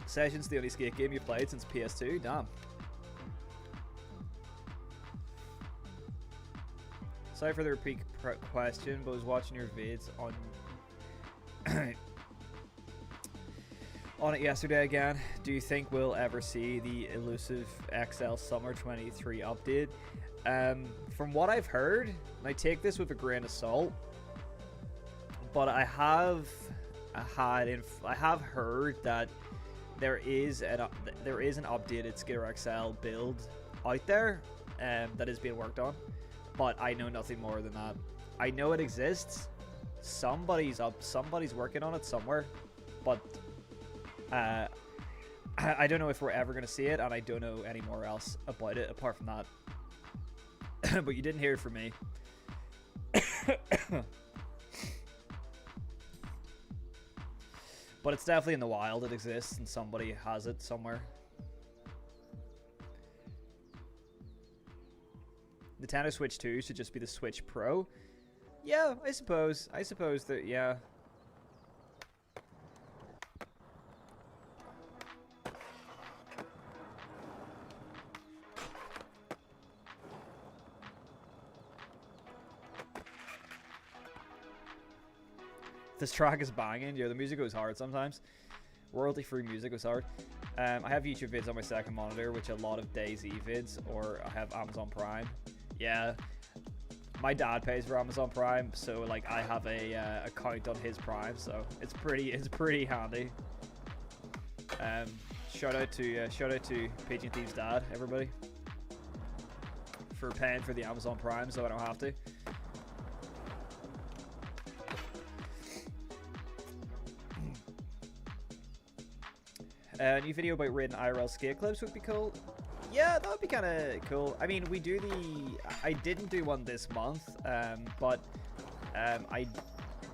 Session's the only skate game you played since PS2? Damn. Sorry for the repeat question, but I was watching your vids on on it yesterday again. Do you think we'll ever see the elusive XL Summer 23 update? From what I've heard, and I take this with a grain of salt, but I have heard that there is an updated Skitter XL build out there that is being worked on, but I know nothing more than that. I know it exists. Somebody's working on it somewhere, but I don't know if we're ever going to see it, and I don't know any more else about it apart from that. But you didn't hear it from me. But it's definitely in the wild. It exists, and somebody has it somewhere. Nintendo Switch 2 should just be the Switch Pro. Yeah, I suppose that, yeah. This track is banging. Yeah, the music goes hard sometimes. Royalty-free music goes hard. I have YouTube vids on my second monitor, which a lot of DayZ vids, or I have Amazon Prime. Yeah. My dad pays for Amazon Prime, so like I have a account on his Prime, so it's pretty handy. Shout out to Pigeon Thief's dad, everybody, for paying for the Amazon Prime, so I don't have to. New video about raiding IRL skate clips would be cool. Yeah, that would be kind of cool. I mean, we do I didn't do one this month, but I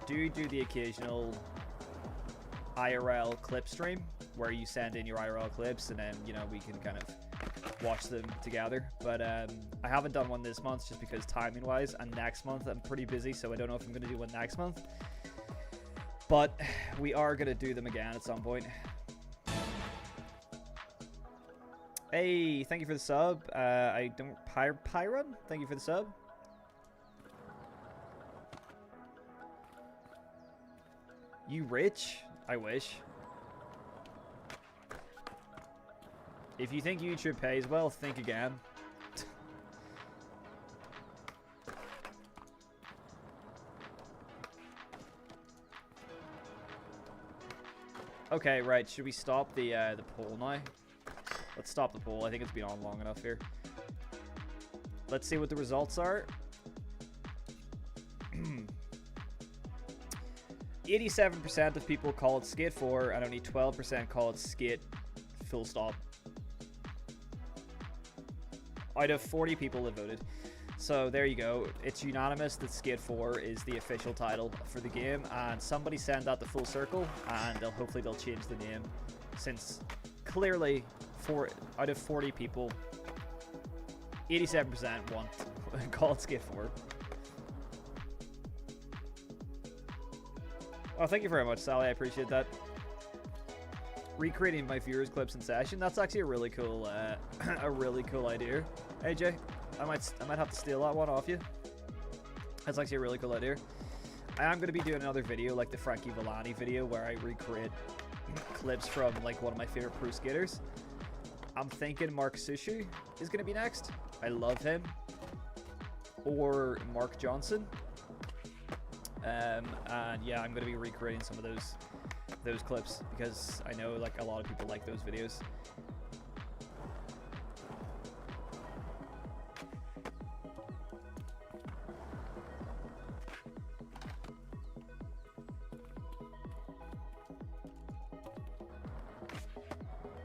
do the occasional IRL clip stream where you send in your IRL clips and then, you know, we can kind of watch them together. But I haven't done one this month just because timing wise, and next month I'm pretty busy, so I don't know if I'm going to do one next month. But we are going to do them again at some point. Hey, thank you for the sub. Pyron, thank you for the sub. You rich? I wish. If you think YouTube pays well, think again. Okay, right. Should we stop the poll now? Let's stop the poll. I think it's been on long enough here. Let's see what the results are. 87% of people call it Skate 4 and only 12% call it Skate full stop. Out of 40 people that voted. So there you go. It's unanimous that Skate 4 is the official title for the game, and somebody send that to Full Circle and hopefully they'll change the name, since clearly out of 40 people, 87% want to call it Skate 4. Oh, thank you very much, Sally. I appreciate that. Recreating my viewers clips in session. That's actually a really cool, idea. AJ, I might have to steal that one off you. That's actually a really cool idea. I am going to be doing another video like the Frankie Villani video where I recreate clips from like one of my favorite pro skaters. I'm thinking Mark Sushu is going to be next. I love him. Or Mark Johnson. And yeah, I'm going to be recreating some of those clips because I know like a lot of people like those videos.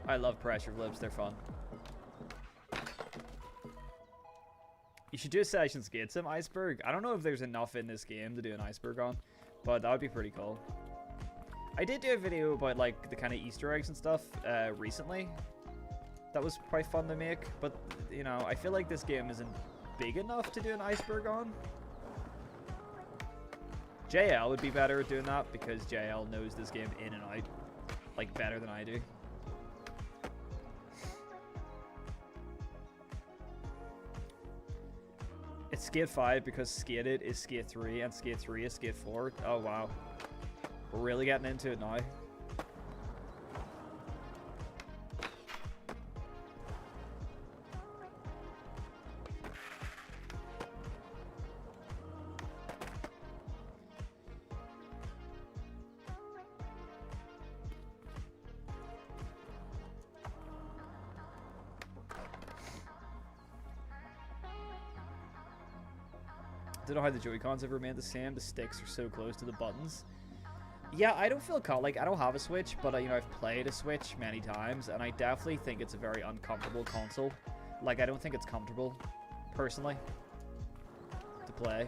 I love pressure flips, they're fun. You should do a session skate sim iceberg. I don't know if there's enough in this game to do an iceberg on, but that would be pretty cool. I did do a video about like the kind of Easter eggs and stuff recently. That was quite fun to make, but you know, I feel like this game isn't big enough to do an iceberg on. JL would be better at doing that because JL knows this game in and out like better than I do. It's Skate 5 because Skated is Skate 3 and Skate 3 is Skate 4. Oh wow. We're really getting into it now. Don't know how the Joy-Cons have remained the same. The sticks are so close to the buttons. Yeah, I don't feel like I don't have a Switch, but you know, I've played a Switch many times, and I definitely think it's a very uncomfortable console. Like, I don't think it's comfortable, personally, to play.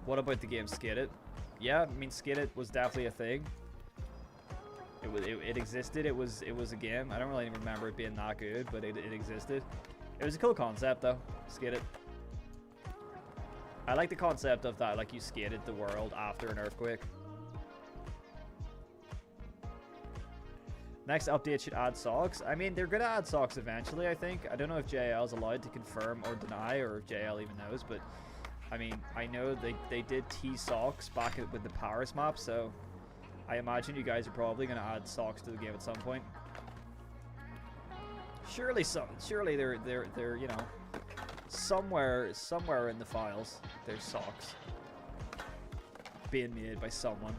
What about the game Skate It? Yeah, I mean, Skate It was definitely a thing. It existed. It was a game. I don't really remember it being that good, but it existed. It was a cool concept though. Skate It. I like the concept of that, like you skated the world after an earthquake. Next update should add socks. I mean, they're gonna add socks eventually, I think. I don't know if JL is allowed to confirm or deny, or if JL even knows, but I mean, I know they did tease socks back with the Paris map, so I imagine you guys are probably gonna add socks to the game at some point. Surely they're you know, somewhere in the files there's socks being made by someone.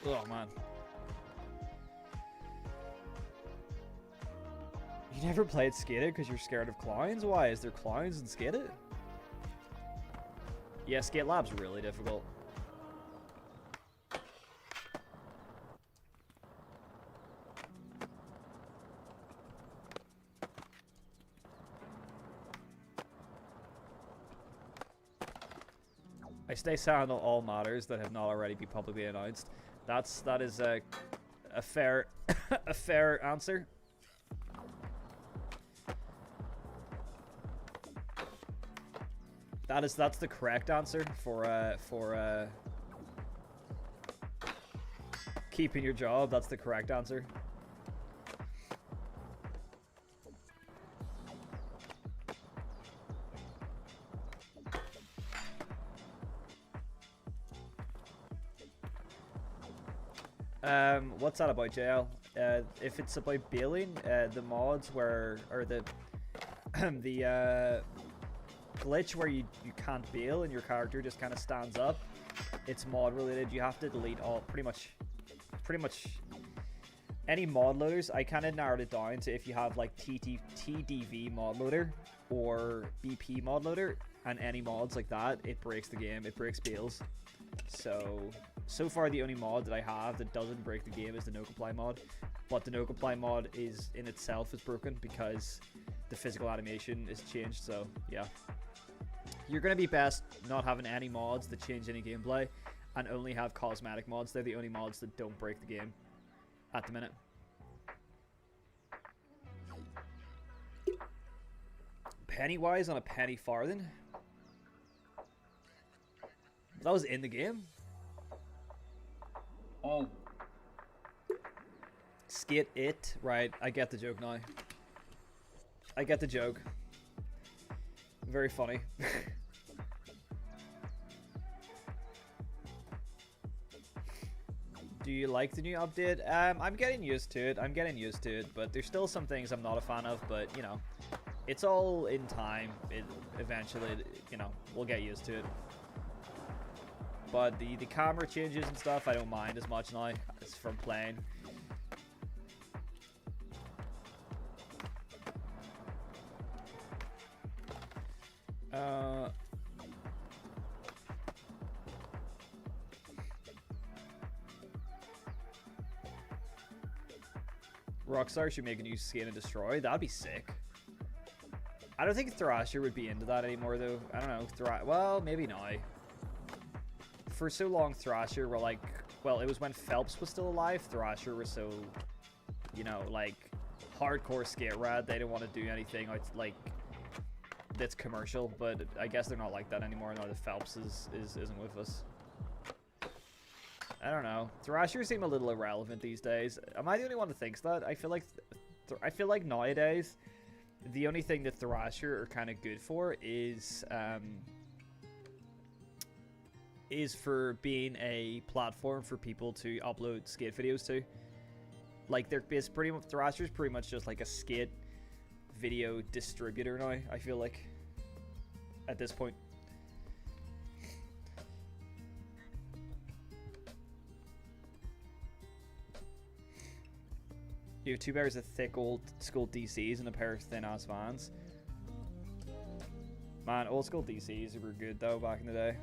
Oh man. You never played Skated because you're scared of clowns? Why? Is there clowns in Skated? Yeah, Skate Lab's really difficult. I stay silent on all matters that have not already been publicly announced. That is a fair a fair answer. That's the correct answer for keeping your job. That's the correct answer. What's that about, JL? If it's about bailing, the mods where, or the the glitch where you can't bail and your character just kind of stands up, it's mod related. You have to delete all pretty much any mod loaders. I kind of narrowed it down to if you have like TDV mod loader or BP mod loader and any mods like that, it breaks the game. It breaks bails. So far the only mod that I have that doesn't break the game is the no comply mod, but the no comply mod is in itself is broken because the physical animation is changed. So yeah, you're gonna be best not having any mods that change any gameplay and only have cosmetic mods. They're the only mods that don't break the game at the minute. Pennywise on a penny farthing. That was in the game. Oh. Skate it. Right, I get the joke now. I get the joke. Very funny. Do you like the new update? I'm getting used to it. But there's still some things I'm not a fan of, but you know, it's all in time. Eventually, you know, we'll get used to it. But the camera changes and stuff, I don't mind as much now as from playing. Rockstar should make a new Skate and Destroy. That'd be sick. I don't think Thrasher would be into that anymore, though. I don't know. Well, maybe now. For so long, Thrasher were like, well, it was when Phelps was still alive. Thrasher were so, you know, like hardcore skate rad. They didn't want to do anything like that's commercial. But I guess they're not like that anymore now that Phelps isn't with us. I don't know. Thrasher seem a little irrelevant these days. Am I the only one that thinks that? I feel like nowadays, the only thing that Thrasher are kind of good for is for being a platform for people to upload skate videos to. Like Thrasher's pretty much just like a skate video distributor now, I feel like, at this point. You have two pairs of thick old school DCs and a pair of thin ass Vans. Man, old school DCs were good though back in the day.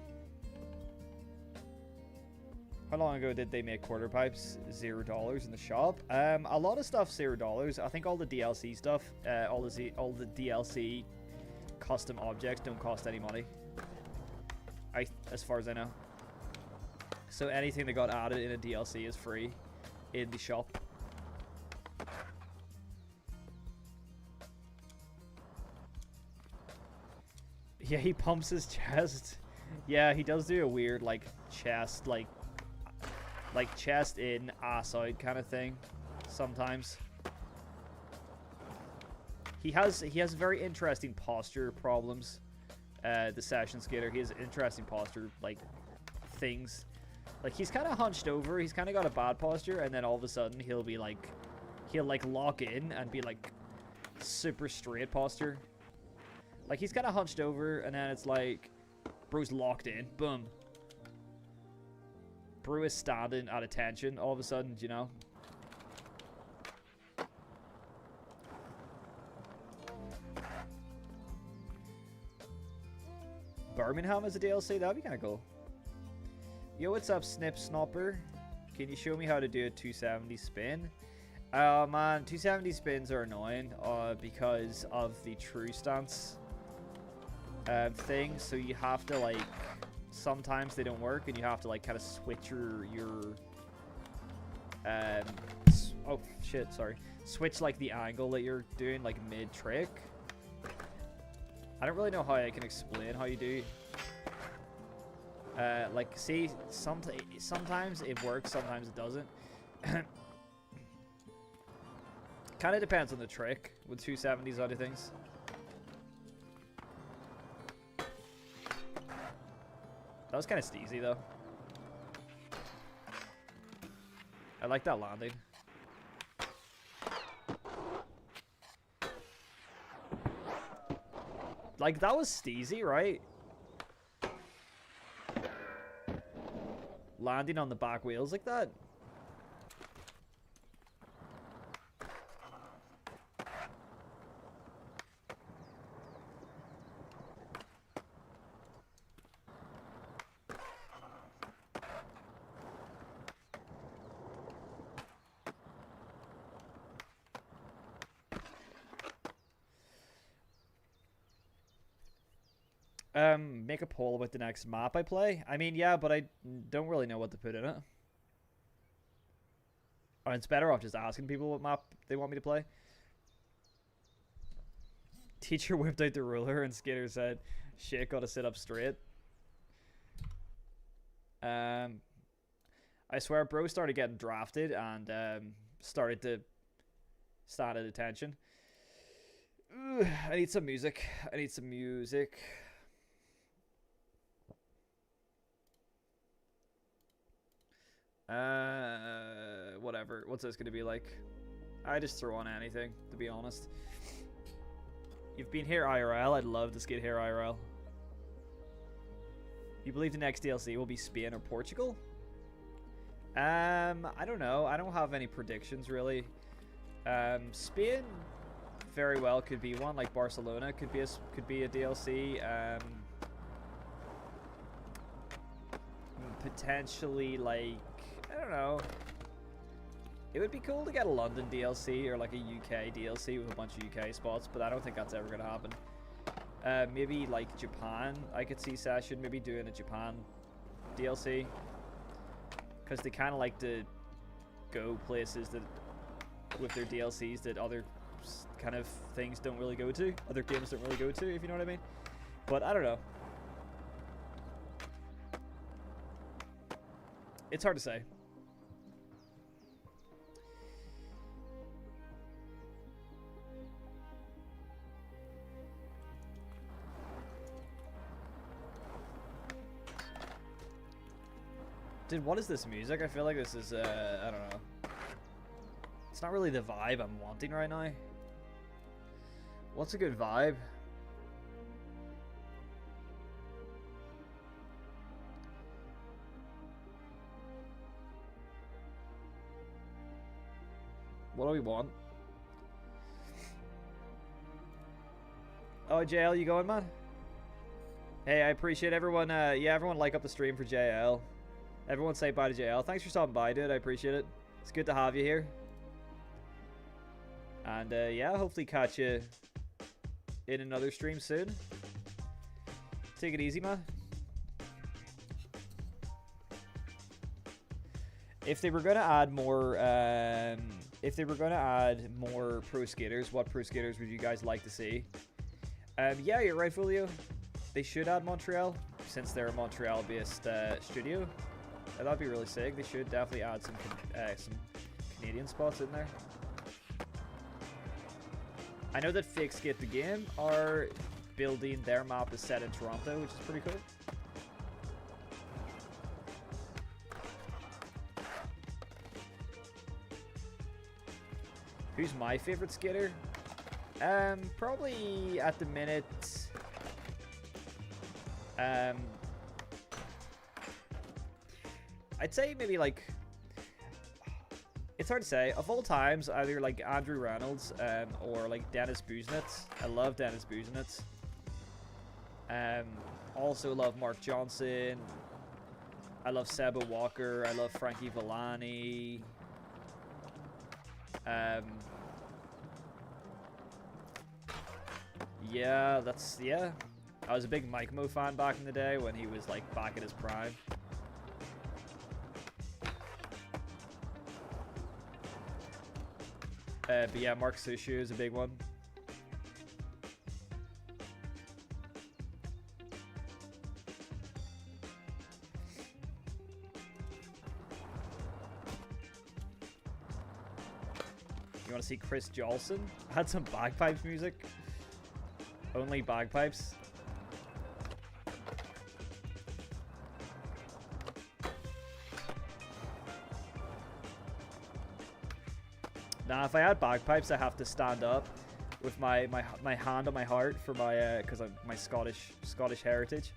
How long ago did they make quarter pipes? $0 in the shop. A lot of stuff $0. I think all the DLC stuff, all the DLC custom objects don't cost any money. As far as I know. So anything that got added in a DLC is free. in the shop. Yeah, he pumps his chest. Yeah, he does do a weird, like, chest, like chest in, ass out kind of thing sometimes. He has very interesting posture problems. The Session Skater, he has interesting posture, like, things. Like, he's kind of hunched over, he's kind of got a bad posture, and then all of a sudden he'll be like, he'll like lock in and be like super straight posture. Like, he's kind of hunched over, and then it's like, bro's locked in, boom. Bro is standing at attention all of a sudden, you know? Birmingham as a DLC, that'd be kind of cool. Yo, what's up, Snip Snopper? Can you show me how to do a 270 spin? Man, 270 spins are annoying because of the true stance thing. So you have to, like, sometimes they don't work, and you have to, like, kind of switch your oh shit, sorry. Switch, like, the angle that you're doing, like, mid-trick. I don't really know how I can explain how you do. Like, see, sometimes it works, sometimes it doesn't. Kind of depends on the trick with 270s out of things. That was kind of steezy, though. I like that landing. Like, that was steezy, right? Landing on the back wheels like that. Make a poll about the next map I play. I mean, yeah, but I don't really know what to put in it. Or it's better off just asking people what map they want me to play. Teacher whipped out the ruler and Skater said, shit, gotta sit up straight. I swear, bro started getting drafted and started to stand at attention. Ugh, I need some music. I need some music. Whatever. What's this gonna be like? I just throw on anything, to be honest. You've been here IRL. I'd love to skate here IRL. You believe the next DLC will be Spain or Portugal? I don't know. I don't have any predictions really. Spain very well could be one. Like Barcelona could be a DLC. Potentially, like, I don't know. It would be cool to get a London DLC or like a UK DLC with a bunch of UK spots, but I don't think that's ever gonna happen. Maybe like Japan, I could see Session maybe doing a Japan DLC, because they kind of like to go places that with their DLCs that other kind of things don't really go to, other games don't really go to, if you know what I mean. But I don't know. It's hard to say. Dude, what is this music? I feel like this is, I don't know. It's not really the vibe I'm wanting right now. What's a good vibe? What do we want? Oh, JL, you going, man? Hey, I appreciate everyone. Yeah, everyone like up the stream for JL. Everyone say bye to JL. Thanks for stopping by, dude. I appreciate it. It's good to have you here. And yeah, hopefully catch you in another stream soon. Take it easy, man. If they were gonna add more, pro skaters, what pro skaters would you guys like to see? Yeah, you're right, Julio. They should add Montreal, since they're a Montreal-based studio. That'd be really sick. They should definitely add some Canadian spots in there. I know that Fake Skate the Game are building their map is set in Toronto, which is pretty cool. Who's my favorite skater? Probably at the minute. I'd say maybe like. It's hard to say. Of all times, either like Andrew Reynolds or like Dennis Busenitz. I love Dennis Busenitz. Also love Mark Johnson. I love Seba Walker. I love Frankie Villani. Yeah, yeah. I was a big Mike Mo fan back in the day when he was like back at his prime. But yeah, Mark Sushu is a big one. You want to see Chris Jolson? Had some bagpipes music. Only bagpipes. Nah, if I had bagpipes, I have to stand up with my hand on my heart for my because of my Scottish heritage.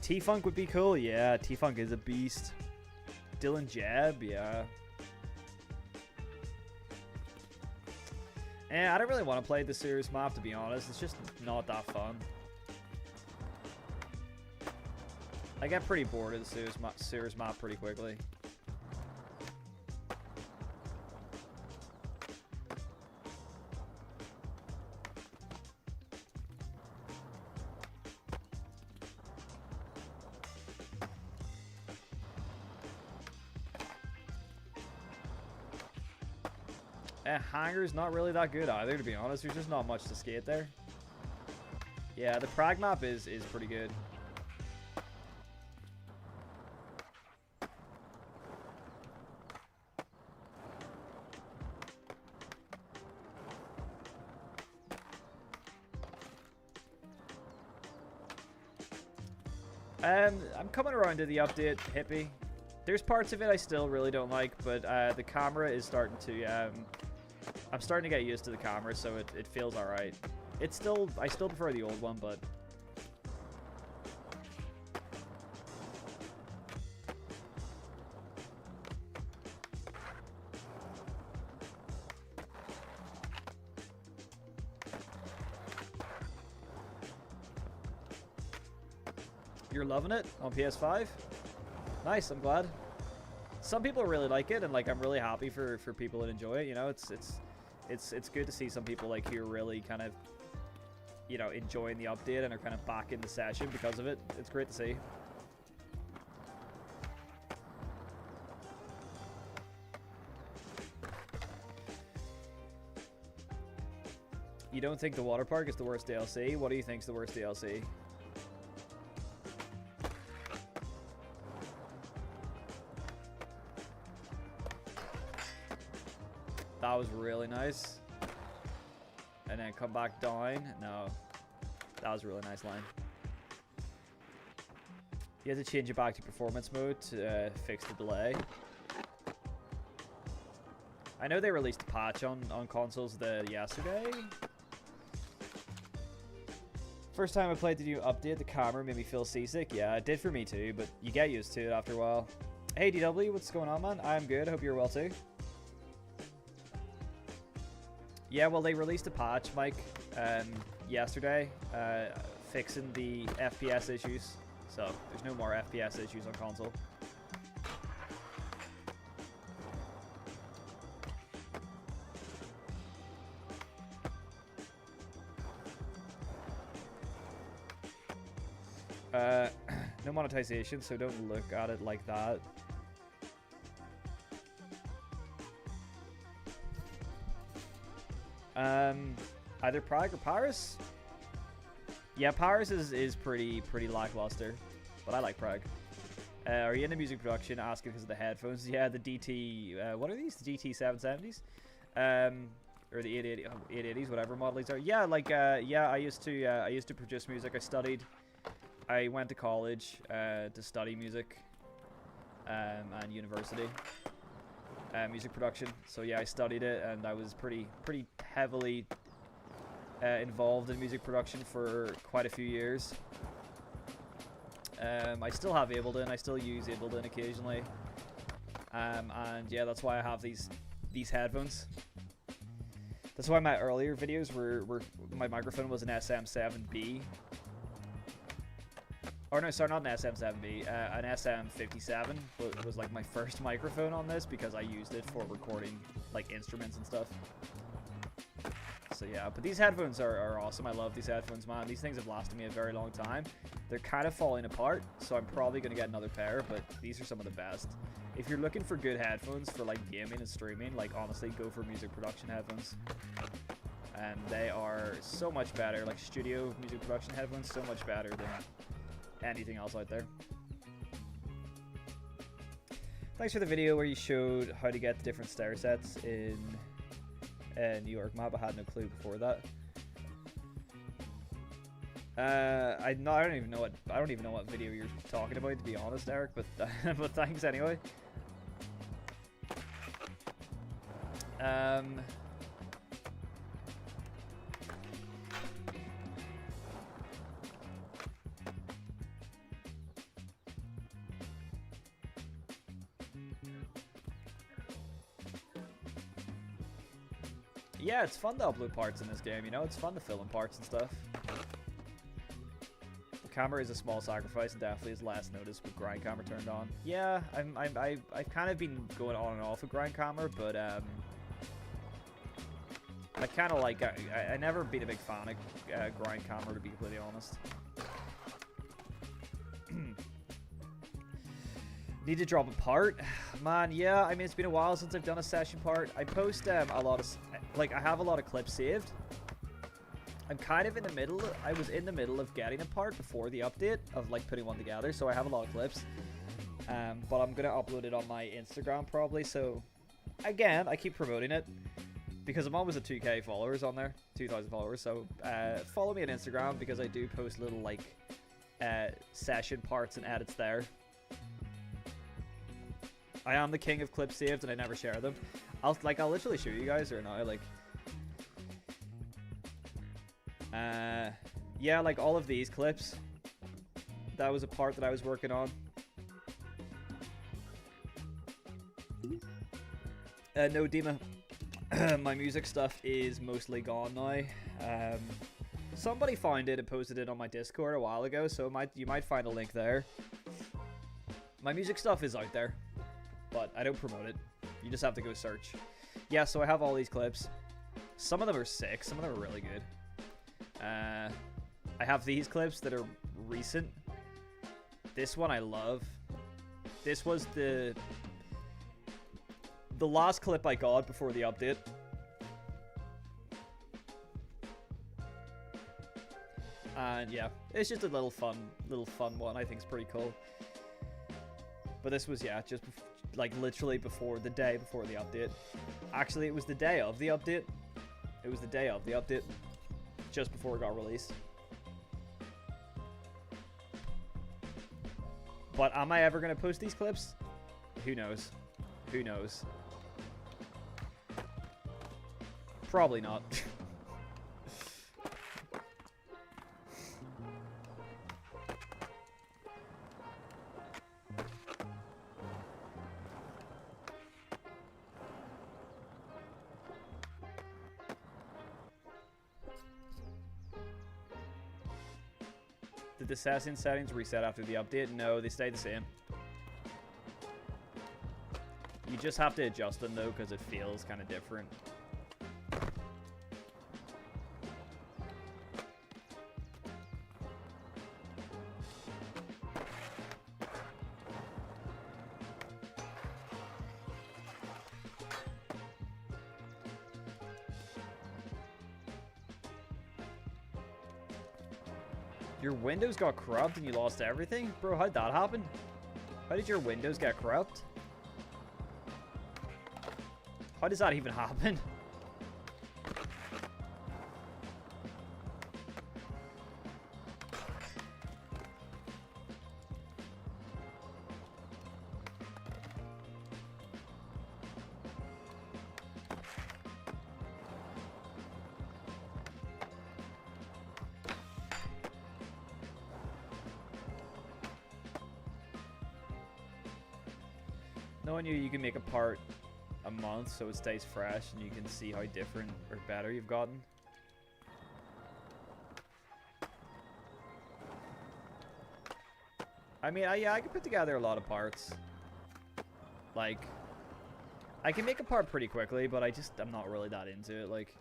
T-Funk would be cool. Yeah, T-Funk is a beast. Dylan Jebb, yeah. I don't really want to play the Sears map, to be honest. It's just not that fun. I get pretty bored of the Sears map pretty quickly. Hangar's not really that good either, to be honest. There's just not much to skate there. Yeah, the Prague map is pretty good. I'm coming around to the update, Hippie. There's parts of it I still really don't like, but the camera is starting to... I'm starting to get used to the camera, so it feels alright. I still prefer the old one, but... You're loving it on PS5? Nice, I'm glad. Some people really like it, and like I'm really happy for people that enjoy it. You know, it's good to see some people like who are really kind of, you know, enjoying the update and are kind of back in the session because of it. It's great to see. You don't think the water park is the worst DLC? What do you think is the worst DLC? That was really nice. And then come back down. No. That was a really nice line. You have to change it back to performance mode to fix the delay. I know they released a patch on consoles yesterday. First time I played the new update, the camera made me feel seasick. Yeah, it did for me too, but you get used to it after a while. Hey DW, what's going on, man? I'm good. Hope you're well too. Yeah, well, they released a patch, Mike, yesterday, fixing the FPS issues. So, there's no more FPS issues on console. No monetization, so don't look at it like that. Either Prague or Paris. Yeah, Paris is pretty lackluster, but I like Prague. Are you into music production? Asking because of the headphones. Yeah, the DT. What are these? The DT 770s, or the 880s, whatever model these are. Yeah, like yeah, I used to produce music. I went to college to study music, and university, music production. So yeah, I studied it, and I was pretty heavily involved in music production for quite a few years. I still have Ableton. I still use Ableton occasionally. And yeah, that's why I have these headphones. That's why my earlier videos were my microphone was an SM7B. Or no, sorry, not an SM7B. An SM57 was like my first microphone on this because I used it for recording like instruments and stuff. So yeah, but these headphones are awesome. I love these headphones, man. These things have lasted me a very long time. They're kind of falling apart, so I'm probably going to get another pair, but these are some of the best. If you're looking for good headphones for like gaming and streaming, like honestly, go for music production headphones. And they are so much better, like studio music production headphones, so much better than anything else out there. Thanks for the video where you showed how to get the different stair sets in New York map. I had no clue before that. I don't even know what video you're talking about, to be honest, Eric. But but thanks anyway. Yeah, it's fun to upload parts in this game, you know? It's fun to fill in parts and stuff. The camera is a small sacrifice and definitely is less noticed with grind camera turned on. Yeah, I've kind of been going on and off with grind camera, but I kind of like, I never been a big fan of grind camera, to be completely honest. Need to drop a part? Man, yeah, I mean, it's been a while since I've done a session part. I post a lot of, like, I have a lot of clips saved. I'm kind of in the middle, I was in the middle of getting a part before the update of, like, putting one together, so I have a lot of clips. But I'm going to upload it on my Instagram, probably, so, again, I keep promoting it, because I'm almost at 2k followers on there, 2,000 followers, so, follow me on Instagram, because I do post little, like, session parts and edits there. I am the king of clips saved and I never share them. I'll literally show you guys right now, like, yeah, like all of these clips, that was a part that I was working on. No, Dima, my music stuff is mostly gone now. Somebody found it and posted it on my Discord a while ago, so you might find a link there. My music stuff is out there, but I don't promote it. You just have to go search. Yeah, so I have all these clips. Some of them are sick. Some of them are really good. I have these clips that are recent. This one I love. This was the last clip I got before the update. And yeah, it's just a little fun one. I think it's pretty cool. But this was, yeah, just like literally before the day before the update. Actually, it was the day of the update. It was the day of the update, just before it got released. But am I ever gonna post these clips? Who knows? Who knows? Probably not. Did the Assassin settings reset after the update? No, they stay the same. You just have to adjust them though, because it feels kind of different. Your Windows got corrupt and you lost everything? Bro, how'd that happen? How did your Windows get corrupt? How does that even happen? No one knew you can make a part a month so it stays fresh and you can see how different or better you've gotten. I mean, yeah, I can put together a lot of parts. Like, I can make a part pretty quickly, but I'm not really that into it. Like,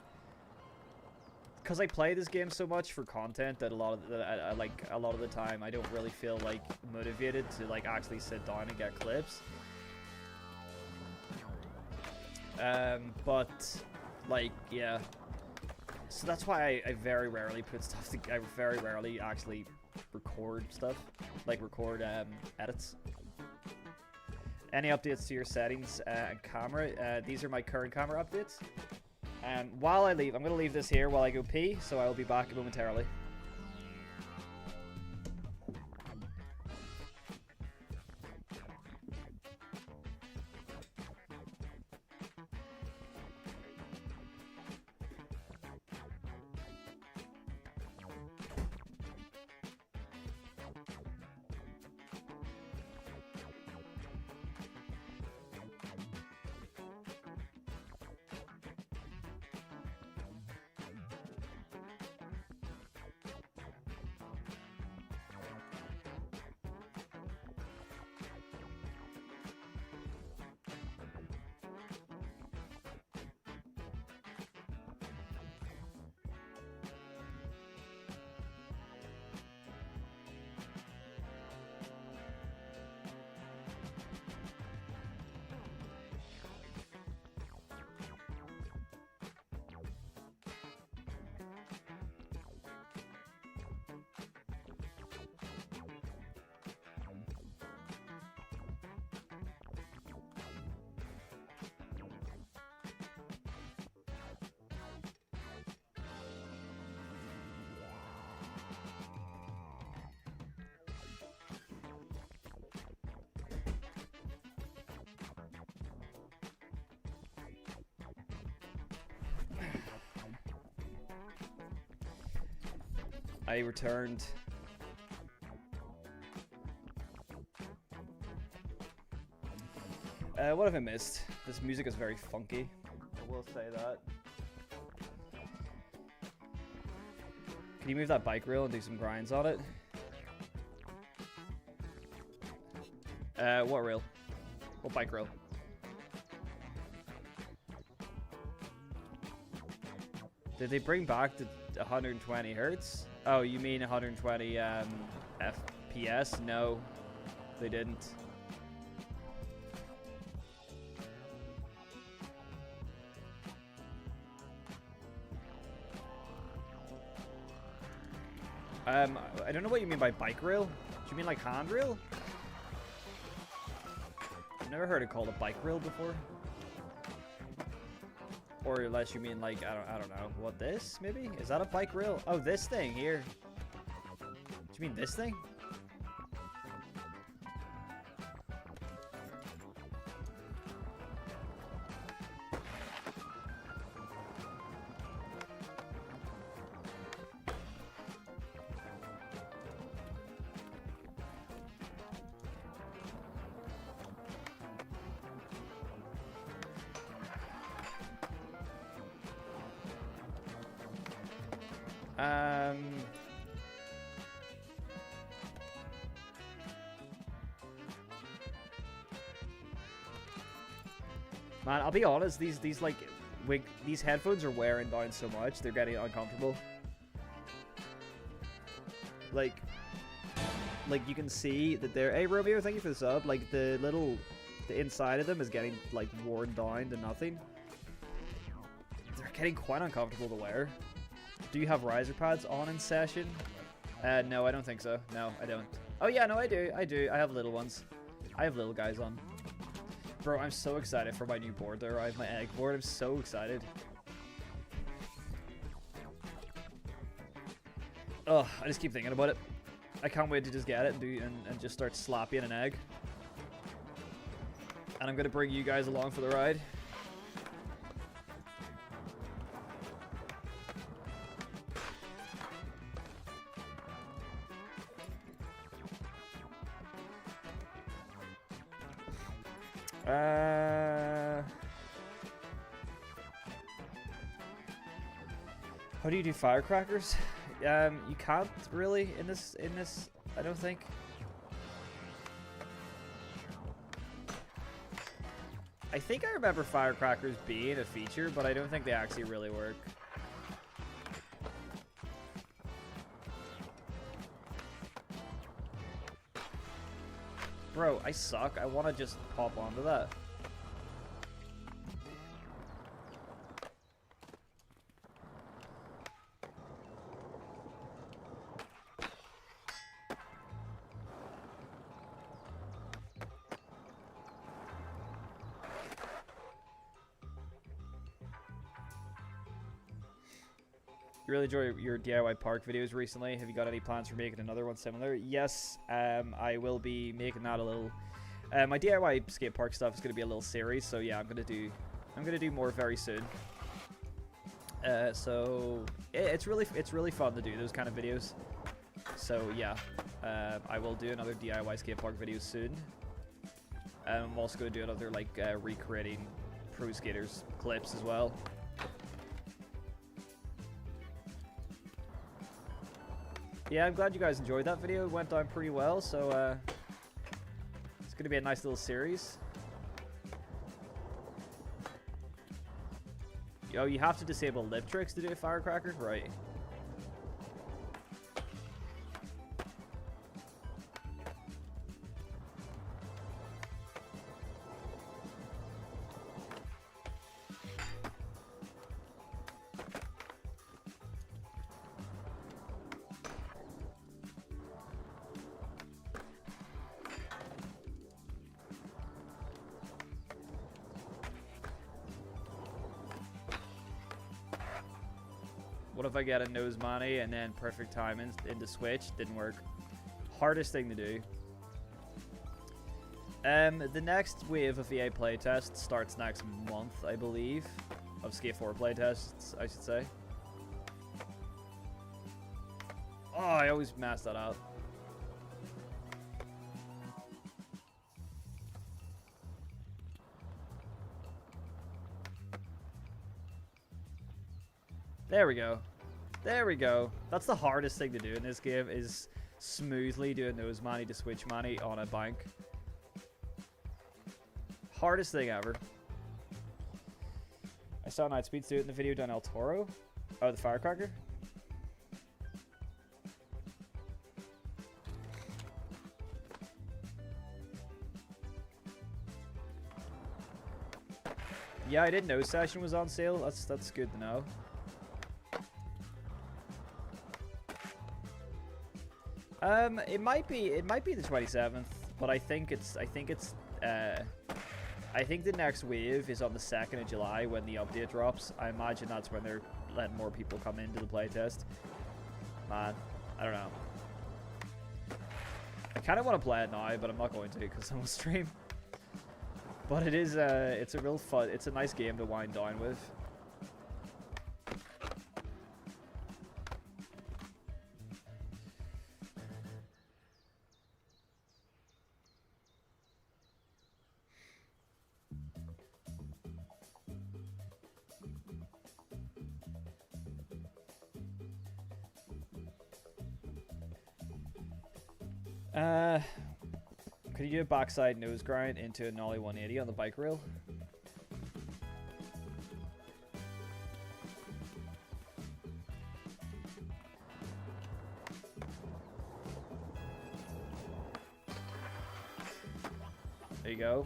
because I play this game so much for content that a lot of the time I don't really feel like motivated to like actually sit down and get clips. But like, yeah, so that's why I very rarely put stuff I very rarely actually record stuff, like record edits. Any updates to your settings and camera? These are my current camera updates. And while I leave, I'm going to leave this here while I go pee, so I will be back momentarily. I returned. What have I missed? This music is very funky. I will say that. Can you move that bike reel and do some grinds on it? What reel? What bike reel? Did they bring back the 120 hertz? Oh, you mean 120 FPS? No, they didn't. I don't know what you mean by bike rail. Do you mean like handrail? I've never heard it called a bike rail before. Or unless you mean like, I don't know, what, this maybe? Is that a bike rail? Oh, this thing here. Do you mean this thing? Man, I'll be honest, these headphones are wearing down so much, they're getting uncomfortable. Like you can see that they're, hey Romeo, thank you for the sub, like the inside of them is getting like worn down to nothing. They're getting quite uncomfortable to wear. Do you have riser pads on in session? No, I don't think so. No, I don't. Oh yeah, no, I do. I do. I have little ones. I have little guys on. Bro, I'm so excited for my new board there. I have my egg board. I'm so excited. Oh, I just keep thinking about it. I can't wait to just get it and just start slapping an egg. And I'm gonna bring you guys along for the ride. How do you do firecrackers? You can't really in this, I don't think. I think I remember firecrackers being a feature, but I don't think they actually really work. Bro, I suck. I want to just hop onto that. You really enjoy your DIY park videos recently. Have you got any plans for making another one similar? Yes, I will be making that a little. My DIY skate park stuff is going to be a little series, so yeah, I'm gonna do more very soon. So it's really fun to do those kind of videos. So yeah, I will do another DIY skate park video soon. I'm also going to do another like recreating pro skaters clips as well. Yeah, I'm glad you guys enjoyed that video. It went down pretty well, so it's going to be a nice little series. Yo, you have to disable lip tricks to do a firecracker? Right. What if I get a nose money and then perfect time into switch? Didn't work. Hardest thing to do. The next wave of EA playtests starts next month, I believe. Of Skate 4 playtests, I should say. Oh, I always mess that up. There we go. There we go. That's the hardest thing to do in this game, is smoothly do a nose manny to switch manny on a bank. Hardest thing ever. I saw Nightspeed do it in the video done El Toro. Oh, the firecracker? Yeah, I didn't know Session was on sale. That's good to know. It might be the 27th, but I think the next wave is on the 2nd of July when the update drops. I imagine that's when they're letting more people come into the playtest. Man, I don't know. I kind of want to play it now, but I'm not going to because I'm on stream. But it is it's a real fun. It's a nice game to wind down with. Could you do a backside nose grind into a nollie 180 on the bike rail? There you go.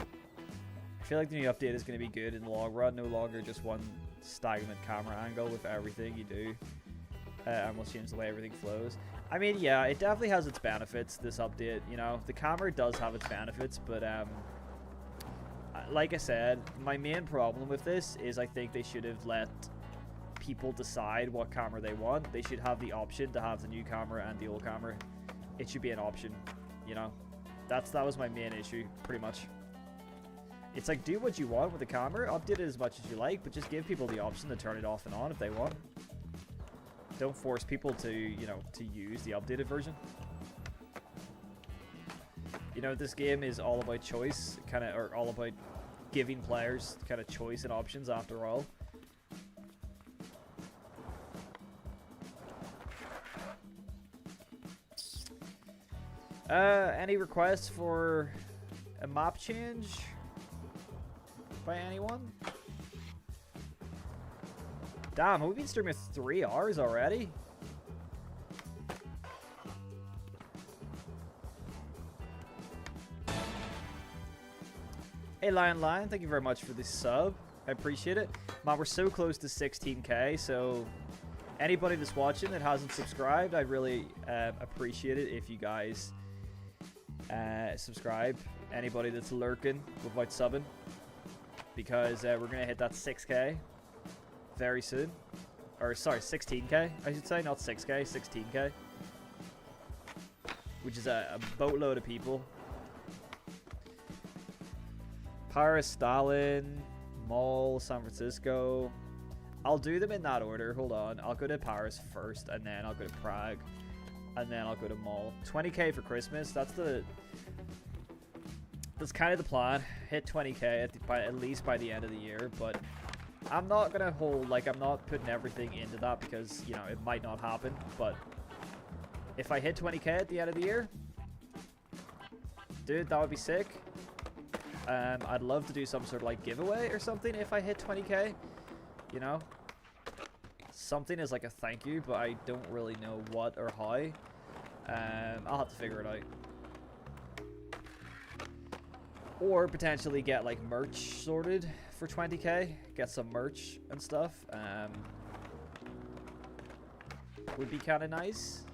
I feel like the new update is going to be good in the long run, no longer just one stagnant camera angle with everything you do. And we'll change the way everything flows. I mean, yeah, it definitely has its benefits, this update. You know, the camera does have its benefits, but like I said, my main problem with this is I think they should have let people decide what camera they want. They should have the option to have the new camera and the old camera. It should be an option, you know. That was my main issue, pretty much. It's like, do what you want with the camera, update it as much as you like, but just give people the option to turn it off and on if they want. Don't force people to, you know, to use the updated version. You know, this game is all about choice, or all about giving players kind of choice and options after all. Any requests for a map change by anyone? Damn, have we been streaming 3 hours already? Hey Lion, thank you very much for the sub. I appreciate it. Man, we're so close to 16k, so anybody that's watching that hasn't subscribed, I'd really appreciate it if you guys subscribe. Anybody that's lurking without subbing, because we're gonna hit that 6k very soon. Or sorry, 16k I should say, not 6k, 16k, which is a boatload of people. Paris, Stalin, Mall, San Francisco. I'll do them in that order. Hold on. I'll go to Paris first, and then I'll go to Prague, and then I'll go to Mall. 20k for Christmas. That's kind of the plan. Hit 20k at least by the end of the year, but I'm not gonna hold, like, I'm not putting everything into that because, you know, it might not happen. But if I hit 20k at the end of the year, dude, that would be sick. I'd love to do some sort of like giveaway or something if I hit 20k, you know, something as like a thank you, but I don't really know what or how. I'll have to figure it out, or potentially get like merch sorted for 20k, get some merch and stuff. Would be kind of nice.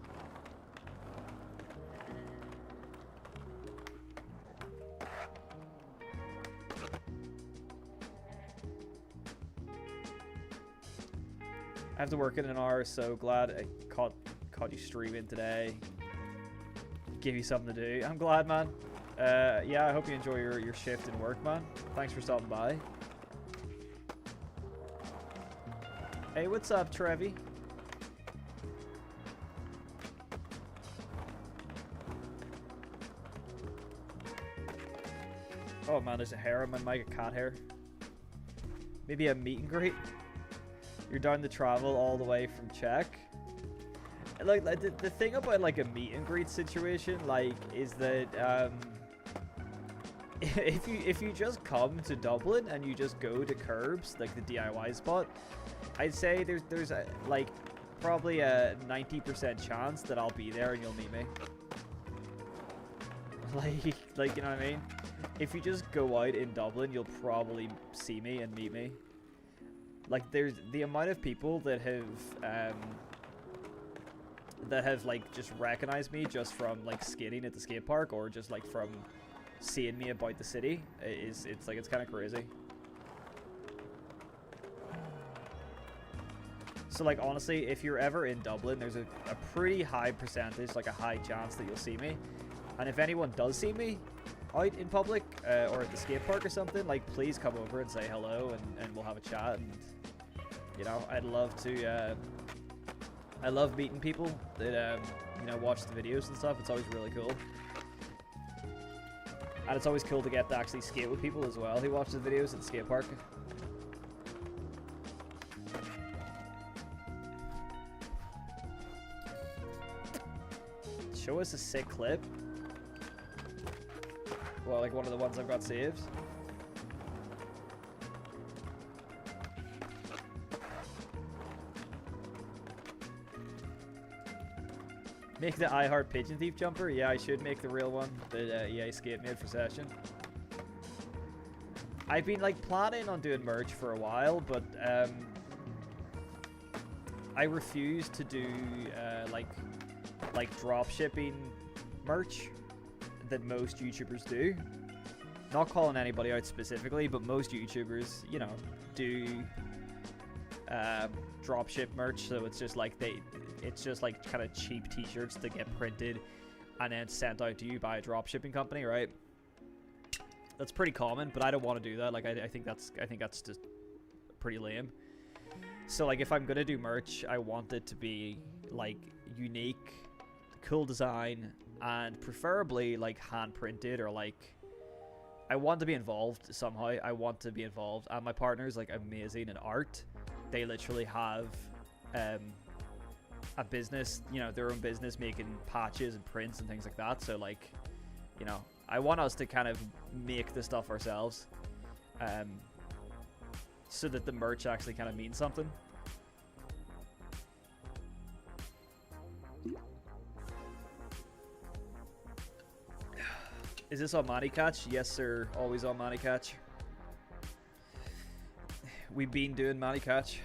I have to work in an hour, so glad I caught you streaming today. Give you something to do. I'm glad, man. Yeah, I hope you enjoy your shift in work, man. Thanks for stopping by. Hey, what's up, Trevi? Oh man, there's a hair on my mic, a cat hair. Maybe a meet and greet. You're down to travel all the way from Czech. Like the thing about like a meet and greet situation, like, is that if you just come to Dublin and you just go to Curbs, like the DIY spot, I'd say there's a, like, probably a 90% chance that I'll be there and you'll meet me. Like, you know what I mean? If you just go out in Dublin, you'll probably see me and meet me. Like, there's the amount of people that have like just recognized me just from like skating at the skate park, or just like from seeing me about the city. It's kind of crazy. So like, honestly, if you're ever in Dublin, there's a pretty high percentage, like a high chance that you'll see me. And if anyone does see me out in public or at the skate park or something, like, please come over and say hello, and we'll have a chat. And, you know, I'd love to I love meeting people that you know, watch the videos and stuff. It's always really cool, and it's always cool to get to actually skate with people as well who watch the videos at the skate park. Show us a sick clip. Well, like one of the ones I've got saved. Make the I Heart Pigeon Thief jumper? Yeah, I should make the real one that EA Skate made for Session. I've been like planning on doing merch for a while, but I refuse to do like drop shipping merch that most YouTubers do. Not calling anybody out specifically, but most YouTubers, you know, do drop ship merch. So it's just like it's just like kind of cheap T-shirts that get printed and then sent out to you by a drop shipping company, right? That's pretty common, but I don't want to do that. Like I think that's just pretty lame. So like if I'm gonna do merch, I want it to be like unique, cool design, and preferably like hand printed, or like I want to be involved somehow. I want to be involved, and my partner's like amazing in art. They literally have a business, you know, their own business making patches and prints and things like that. So like, you know, I want us to kind of make the stuff ourselves, so that the merch actually kind of means something. Is this on Money Catch? Yes, sir. Always on Money Catch. We've been doing Money Catch.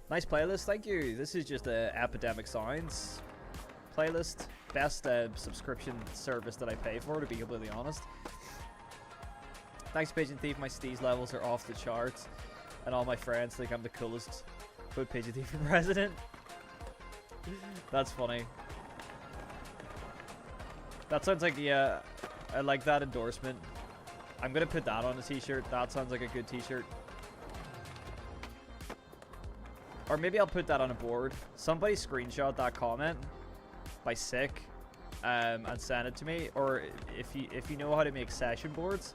Nice playlist, thank you. This is just a Epidemic Sounds playlist. Best subscription service that I pay for, to be completely honest. Thanks, Pigeon Thief. My Steez levels are off the charts, and all my friends think I'm the coolest. Put Pigeon Thief for president. That's funny. That sounds like, yeah, I like that endorsement. I'm gonna put that on a t-shirt. That sounds like a good t-shirt. Or maybe I'll put that on a board. Somebody screenshot that comment by Sick and send it to me. Or if you know how to make session boards,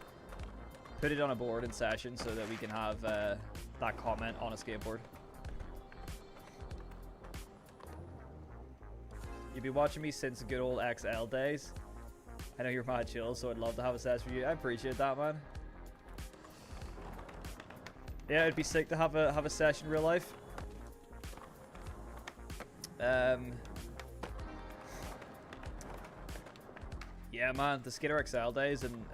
put it on a board in session so that we can have that comment on a skateboard. You've been watching me since the good old XL days. I know you're mad chill, so I'd love to have a session with you. I appreciate that, man. Yeah, it'd be sick to have a session in real life. Yeah, man, the Skitter XL days, and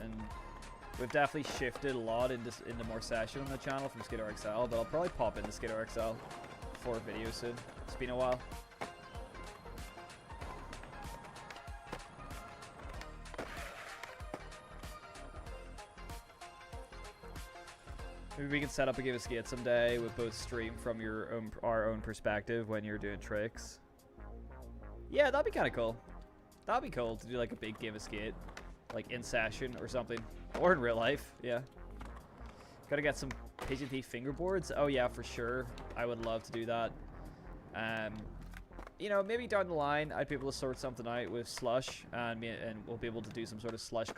we've definitely shifted a lot into more session on the channel from Skitter XL, but I'll probably pop into Skitter XL for a video soon. It's been a while. Maybe we can set up a Game of Skate someday with both stream from our own perspective when you're doing tricks. Yeah, that'd be kind of cool. That'd be cool to do like a big Game of Skate, like in session or something, or in real life. Yeah. Gotta get some Pigeon Thief fingerboards. Oh yeah, for sure. I would love to do that. You know, maybe down the line I'd be able to sort something out with Slush, and we'll be able to do some sort of Slush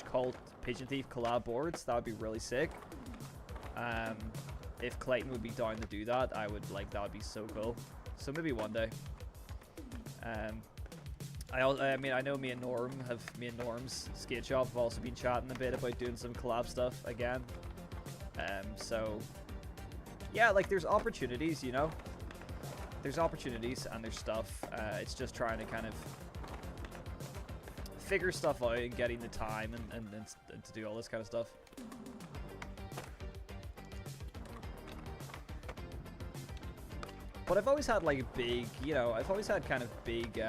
Cult Pigeon Thief collab boards. That would be really sick. If Clayton would be down to do that, I would like, that would be so cool. So maybe one day. I mean, I know me and Norm's skate shop have also been chatting a bit about doing some collab stuff again. So yeah, like there's opportunities, you know. There's opportunities and there's stuff. It's just trying to kind of figure stuff out and getting the time and to do all this kind of stuff. But I've always had like big, you know, I've always had kind of big,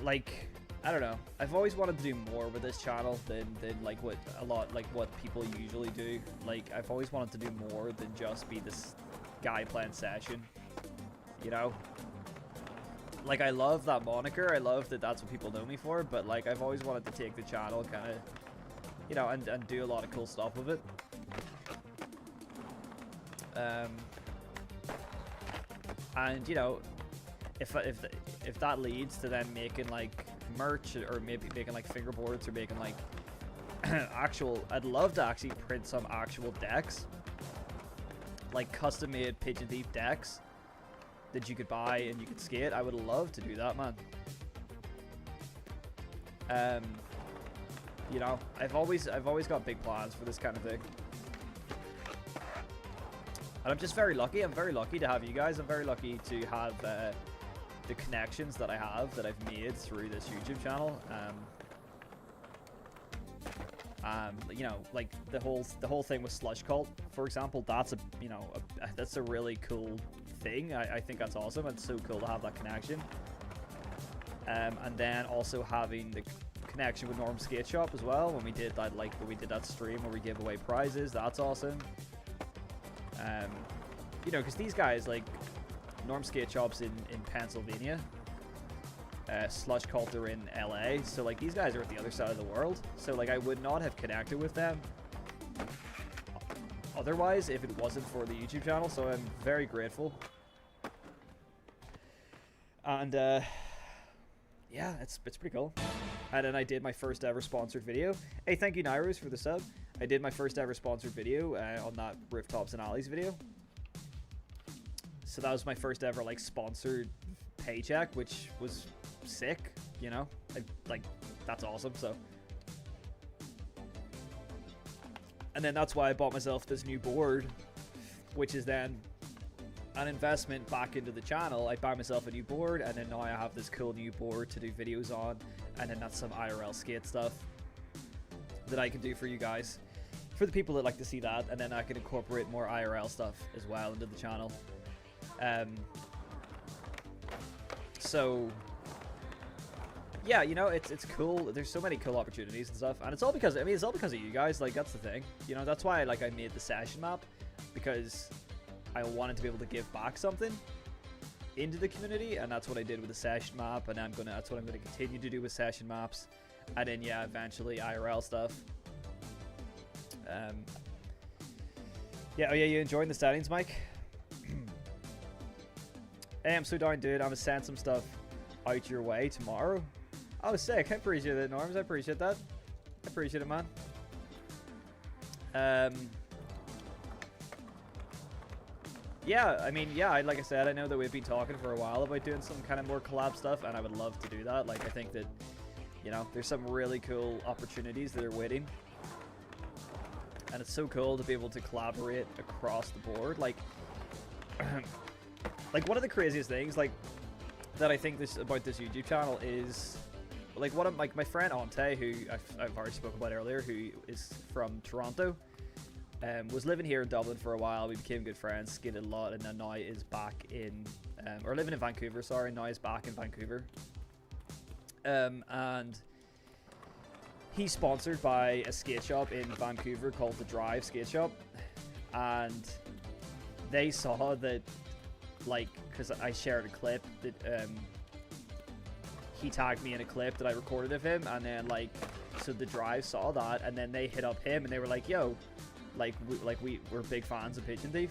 like, I don't know. I've always wanted to do more with this channel than like what people usually do. Like, I've always wanted to do more than just be this guy playing session, you know? Like, I love that moniker. I love that that's what people know me for, but like, I've always wanted to take the channel kind of, you know, and do a lot of cool stuff with it. And you know, if that leads to then making like merch, or maybe making like fingerboards, or making like actual, I'd love to actually print some actual decks, like custom made Pigeon Thief decks that you could buy and you could skate. I would love to do that, man. You know, I've always got big plans for this kind of thing. And I'm just very lucky. I'm very lucky to have you guys. I'm very lucky to have the connections that I have, that I've made through this YouTube channel. You know, like the whole thing with Slush Cult, for example. That's that's a really cool thing. I think that's awesome. It's so cool to have that connection. And then also having the connection with Norm Skate Shop as well, when we did that stream where we gave away prizes. That's awesome. You know, because these guys, like, Norm Skate Shop's in Pennsylvania, Slush Cult are in LA, so like these guys are at the other side of the world, so like I would not have connected with them otherwise if it wasn't for the YouTube channel, so I'm very grateful. And yeah, it's pretty cool. And then I did my first ever sponsored video. Hey, thank you Nairos for the sub. I did my first ever sponsored video on that Rooftops and Alleys video. So that was my first ever like sponsored paycheck, which was sick, you know? Like that's awesome. So, and then that's why I bought myself this new board, which is then an investment back into the channel. I buy myself a new board, and then now I have this cool new board to do videos on, and then that's some IRL skate stuff that I can do for you guys, for the people that like to see that, and then I can incorporate more IRL stuff as well into the channel. So yeah, you know, it's cool. There's so many cool opportunities and stuff, and it's all because of you guys. Like, that's the thing, you know. That's why I made the session map, because I wanted to be able to give back something into the community, and that's what I did with the session map, and that's what I'm gonna continue to do with session maps, and then yeah, eventually IRL stuff. Yeah, oh yeah, you enjoying the settings, Mike? Hey, I'm so down, dude. I'm gonna send some stuff out your way tomorrow. Oh, sick. I appreciate it, Norms. I appreciate that. I appreciate it, man. Yeah, I mean, yeah, like I said, I know that we've been talking for a while about doing some kind of more collab stuff, and I would love to do that. Like, I think that, you know, there's some really cool opportunities that are waiting. And it's so cool to be able to collaborate across the board. Like, like one of the craziest things, like, that I think about this YouTube channel is, like, my friend Ante, who I've already spoke about earlier, who is from Toronto, was living here in Dublin for a while. We became good friends, skated a lot, and then now is back in, or living in Vancouver, sorry, now is back in Vancouver. And he's sponsored by a skate shop in Vancouver called The Drive Skate Shop, and they saw that, like, because I shared a clip that he tagged me in a clip that I recorded of him, and then, like, so The Drive saw that, and then they hit up him, and they were like, yo, we're big fans of Pigeon Thief.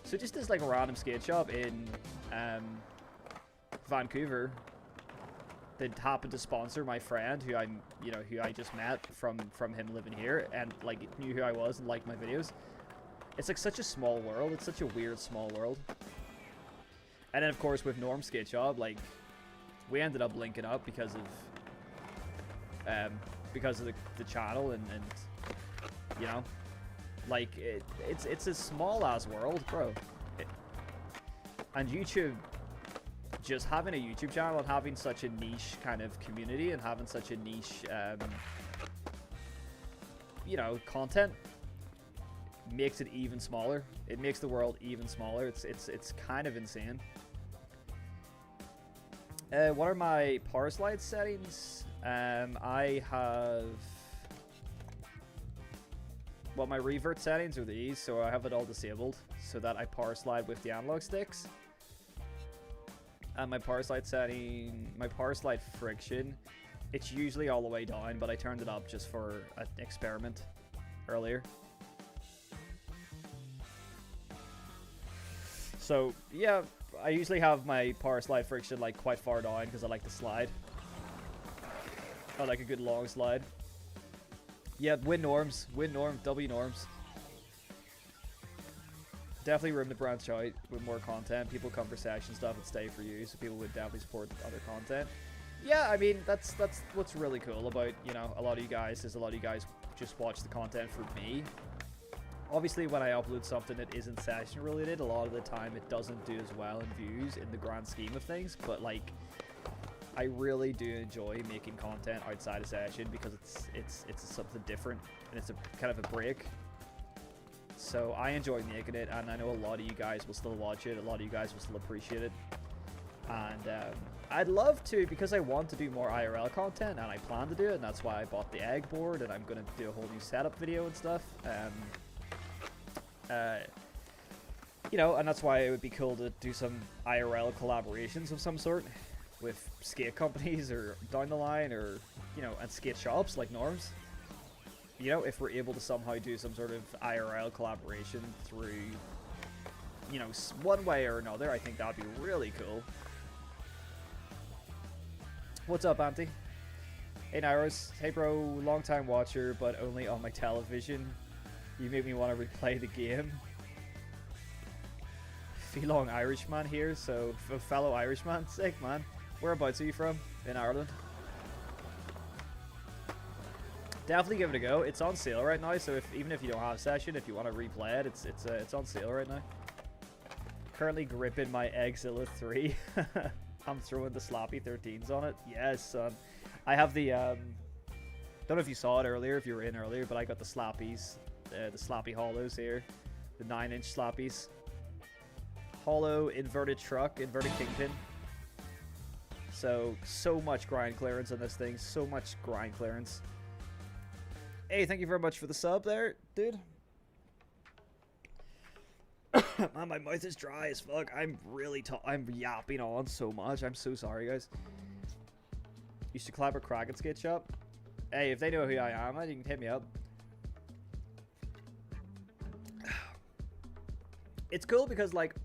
So just as like a random skate shop in Vancouver that happened to sponsor my friend, who I just met from him living here, and like knew who I was and liked my videos. It's like such a small world. It's such a weird small world. And then of course with Norm Skate Shop, like, we ended up linking up because of the channel, and you know, like, it's a small ass world, bro. And YouTube, just having a YouTube channel and having such a niche kind of community and having such a niche you know, content, makes it even smaller. It makes the world even smaller. It's kind of insane. What are my power slide settings? I have, well, my revert settings are these, so I have it all disabled so that I power slide with the analog sticks. And my power slide setting, my power slide friction, it's usually all the way down, but I turned it up just for an experiment earlier. So yeah, I usually have my power slide friction like quite far down because I like to slide. I like a good long slide. Yeah, win norms, W norms. Definitely room to branch out with more content. People come for session stuff and stay for you, so people would definitely support other content. Yeah, I mean, that's what's really cool about, you know, a lot of you guys, is a lot of you guys just watch the content for me. Obviously, when I upload something that isn't session related, a lot of the time it doesn't do as well in views in the grand scheme of things, but like I really do enjoy making content outside of session because it's something different and it's a kind of a break. So I enjoy making it, and I know a lot of you guys will still watch it. A lot of you guys will still appreciate it. And I'd love to, because I want to do more IRL content, and I plan to do it, and that's why I bought the egg board, and I'm going to do a whole new setup video and stuff. You know, and that's why it would be cool to do some IRL collaborations of some sort with skate companies or down the line, or, you know, and skate shops like Norms. You know, if we're able to somehow do some sort of IRL collaboration through, you know, one way or another, I think that'd be really cool. What's up, Auntie? Hey, Nairos. Hey, bro. Long time watcher, but only on my television. You made me want to replay the game. Felong Irishman here, so a fellow Irishman. Sick, man. Whereabouts are you from? In Ireland? Definitely give it a go. It's on sale right now, so even if you don't have a session, if you want to replay it, it's on sale right now. Currently gripping my Eggzilla 3. I'm throwing the sloppy 13s on it. Yes, son. I have the don't know if you saw it earlier, if you were in earlier, but I got the sloppies, the sloppy hollows here, the 9-inch sloppies. Hollow inverted truck, inverted kingpin. So much grind clearance on this thing. So much grind clearance. Hey, thank you very much for the sub there, dude. Man, my mouth is dry as fuck. I'm yapping on so much. I'm so sorry, guys. Used to collab with Kraken Skate Shop. Hey, if they know who I am, you can hit me up. It's cool because, like,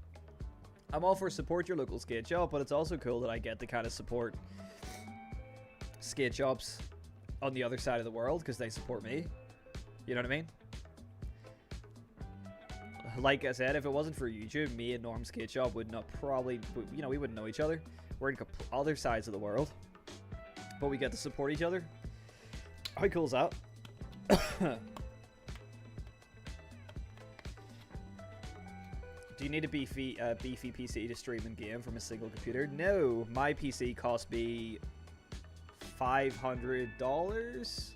I'm all for support your local skate shop, but it's also cool that I get to kind of support skate shops on the other side of the world because they support me. You know what I mean? Like I said, if it wasn't for YouTube, me and Norm Skate Shop would not probably, you know, we wouldn't know each other. We're in other sides of the world, but we get to support each other. How cool is that? Do you need a beefy PC to stream in game from a single computer? No, my PC cost me $500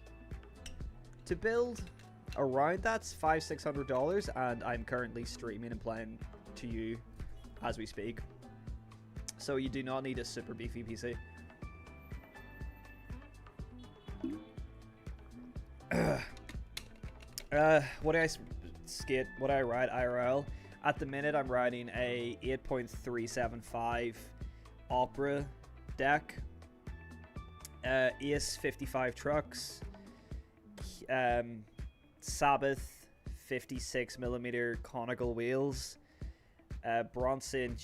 to build. Around that's $500-600, and I'm currently streaming and playing to you as we speak. So you do not need a super beefy PC. What do I skate? What do I ride IRL? At the minute, I'm riding a 8.375 Opera deck, Ace 55 trucks, Sabbath 56mm conical wheels, Bronson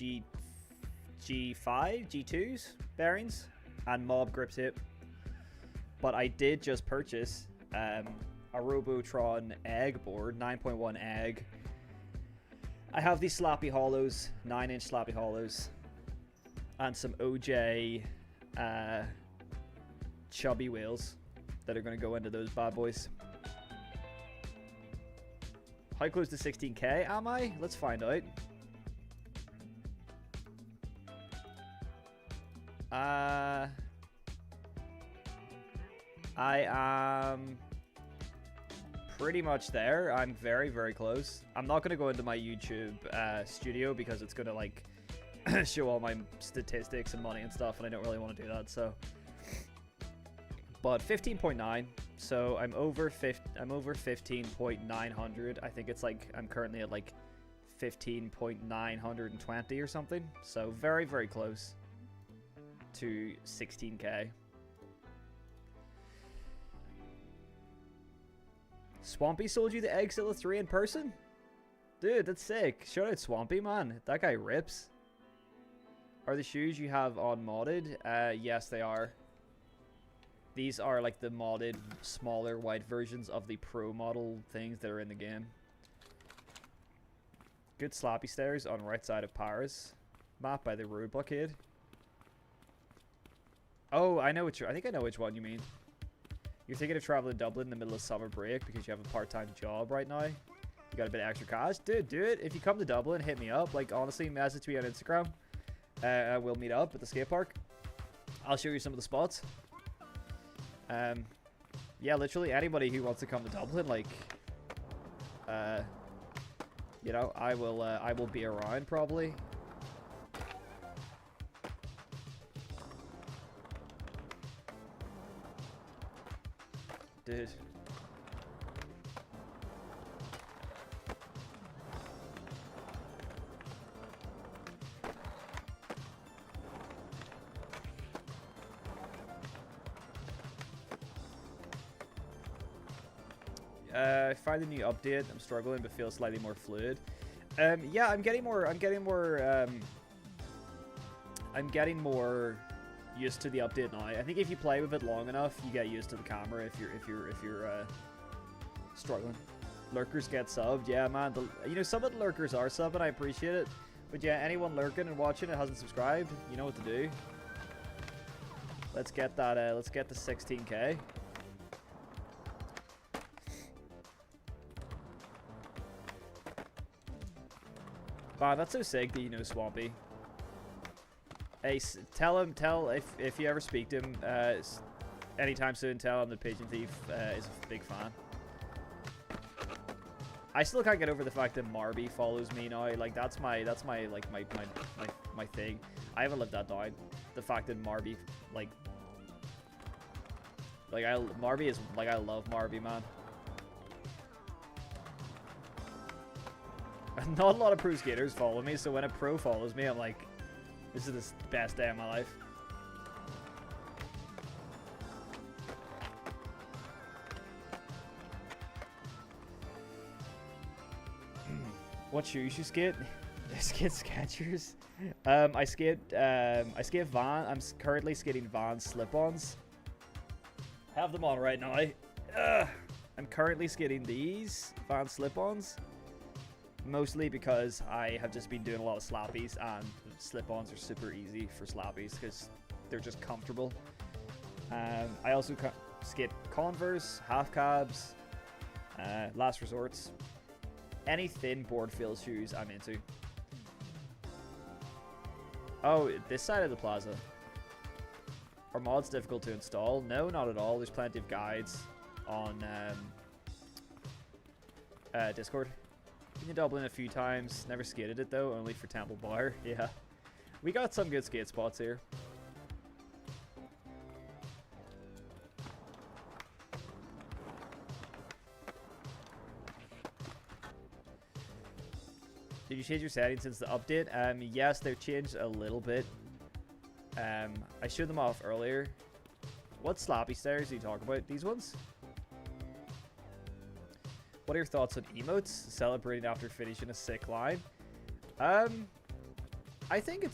G2s bearings, and Mob grip tip. But I did just purchase a Robotron egg board, 9.1 egg. I have these sloppy hollows, 9-inch sloppy hollows, and some OJ chubby wheels that are going to go into those bad boys. How close to 16k am I? Let's find out. I am pretty much there. I'm very, very close. I'm not going to go into my YouTube studio because it's going to, like, show all my statistics and money and stuff, and I don't really want to do that, so. But 15.9, so I'm over 15.900. I think it's like I'm currently at like 15.920 or something. So very, very close to 16k. Swampy sold you the Eggzilla 3 in person? Dude, that's sick. Shout out Swampy, man. That guy rips. Are the shoes you have on modded? Yes, they are. These are like the modded, smaller, white versions of the pro model things that are in the game. Good sloppy stairs on right side of Paris. Map by the road blockade. Oh, I know I think I know which one you mean. You're thinking of traveling to Dublin in the middle of summer break because you have a part-time job right now. You got a bit of extra cash? Dude, do it. If you come to Dublin, hit me up. Like, honestly, message me on Instagram. We'll meet up at the skate park. I'll show you some of the spots. Yeah, literally anybody who wants to come to Dublin, like, you know, I will be around probably. Dude. I find the new update. I'm struggling, but feels slightly more fluid. Yeah, I'm getting more used to the update now. I think if you play with it long enough, you get used to the camera. If you're struggling, lurkers get subbed. Yeah, man. You know, some of the lurkers are subbing. I appreciate it. But yeah, anyone lurking and watching and hasn't subscribed, you know what to do. Let's get that. Let's get the 16K. Wow, that's so sick that you know Swampy. Hey, tell if you ever speak to him anytime soon, tell him that Pigeon Thief is a big fan. I still can't get over the fact that Marby follows me now. Like that's my thing. I haven't lived that down. The fact that Marby Marby is like, I love Marby, man. Not a lot of pro skaters follow me, so when a pro follows me, I'm like, this is the best day of my life. What shoes you skate? I skate Skechers. I skate Van. I'm currently skating Van slip-ons. Have them on right now. I'm currently skating these Van slip-ons. Mostly because I have just been doing a lot of slappies, and slip-ons are super easy for slappies because they're just comfortable. I also skate Converse, half cabs, last resorts. Any thin board feel shoes I'm into. Oh, this side of the plaza. Are mods difficult to install? No, not at all. There's plenty of guides on Discord. Been to Dublin a few times. Never skated it though, only for Temple Bar. Yeah. We got some good skate spots here. Did you change your settings since the update? Yes, they've changed a little bit. I showed them off earlier. What slappy stairs do you talk about? These ones? What are your thoughts on emotes? Celebrating after finishing a sick line? I think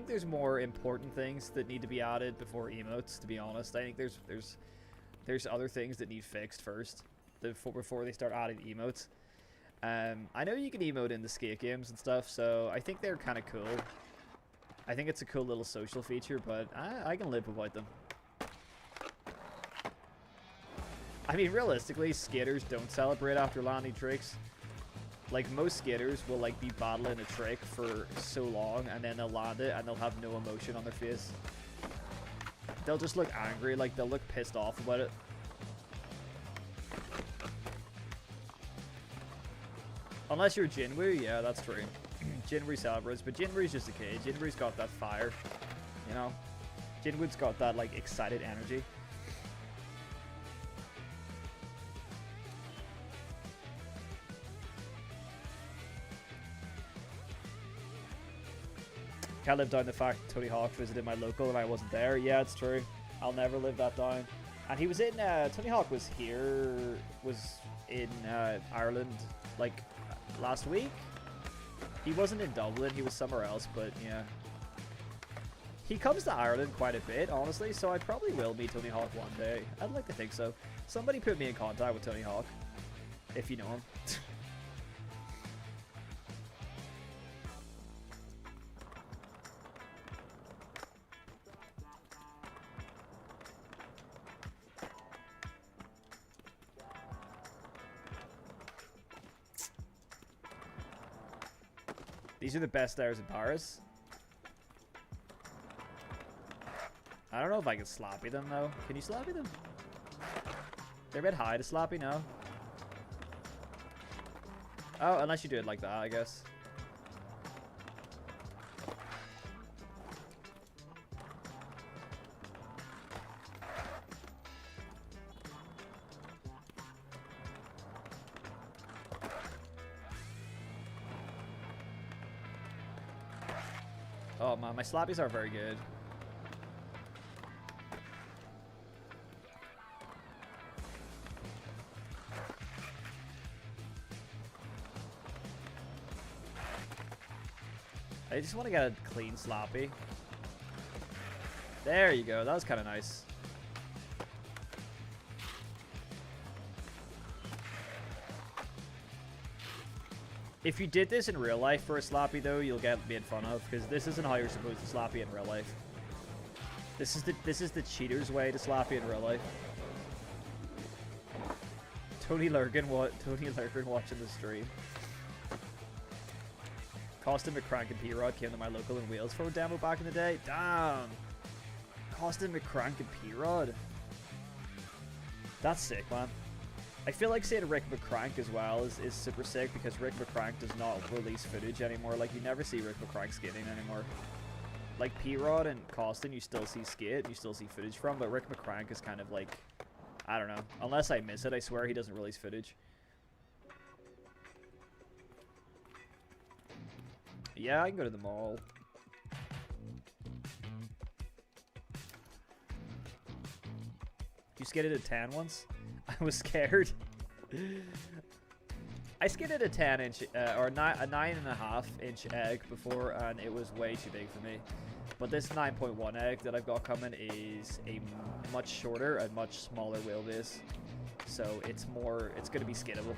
there's more important things that need to be added before emotes, to be honest. I think there's other things that need fixed first before they start adding emotes. I know you can emote in the skate games and stuff, so I think they're kind of cool. I think it's a cool little social feature, but I can live without them. I mean, realistically, skaters don't celebrate after landing tricks. Like, most skaters will, like, be battling a trick for so long, and then they'll land it, and they'll have no emotion on their face. They'll just look angry, like, they'll look pissed off about it. Unless you're Jinwoo, yeah, that's true. Jinwoo celebrates, but Jinwoo's just a kid. Jinwoo's got that fire, you know? Jinwoo's got that, like, excited energy. Can't live down the fact Tony Hawk visited my local and I wasn't there. Yeah, it's true. I'll never live that down. And he was in, Tony Hawk was in Ireland, like, last week. He wasn't in Dublin, he was somewhere else, but yeah. He comes to Ireland quite a bit, honestly, so I probably will meet Tony Hawk one day. I'd like to think so. Somebody put me in contact with Tony Hawk, if you know him. These are the best stairs in Paris. I don't know if I can sloppy them though. Can you sloppy them? They're a bit high to sloppy, no? Oh, unless you do it like that, I guess. Oh man, my slappies are very good. I just want to get a clean sloppy. There you go. That was kind of nice. If you did this in real life for a sloppy, though, you'll get made fun of because this isn't how you're supposed to sloppy in real life. This is the cheater's way to sloppy in real life. Tony Lurgan watching the stream. Costin McCrank and P-Rod came to my local in Wales for a demo back in the day. Damn. Costin McCrank and P-Rod. That's sick, man. I feel like saying Rick McCrank as well is super sick because Rick McCrank does not release footage anymore. Like, you never see Rick McCrank skating anymore. Like, P-Rod and Costin, you still see skate, you still see footage from, but Rick McCrank is kind of like, I don't know. Unless I miss it, I swear he doesn't release footage. Yeah, I can go to the mall. You skated a 10 once? I was scared. I skated a 10-inch, or a 9.5-inch egg before, and it was way too big for me. But this 9.1 egg that I've got coming is a much shorter and much smaller wheelbase. So it's going to be skatable.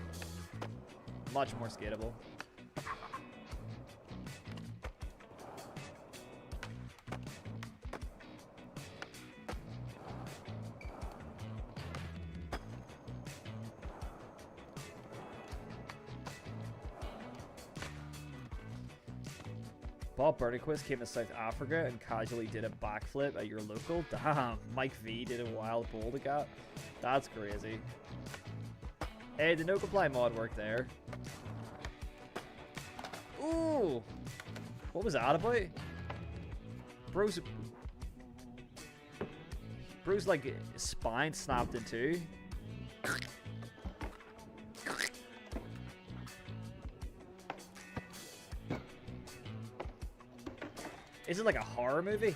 Much more skatable. Bob Burnquist came to South Africa and casually did a backflip at your local. Damn, Mike V did a wild bowl to got. That's crazy. Hey, the no comply mod worked there. Ooh, what was that about? Bro's like spine snapped in two. Is it like a horror movie?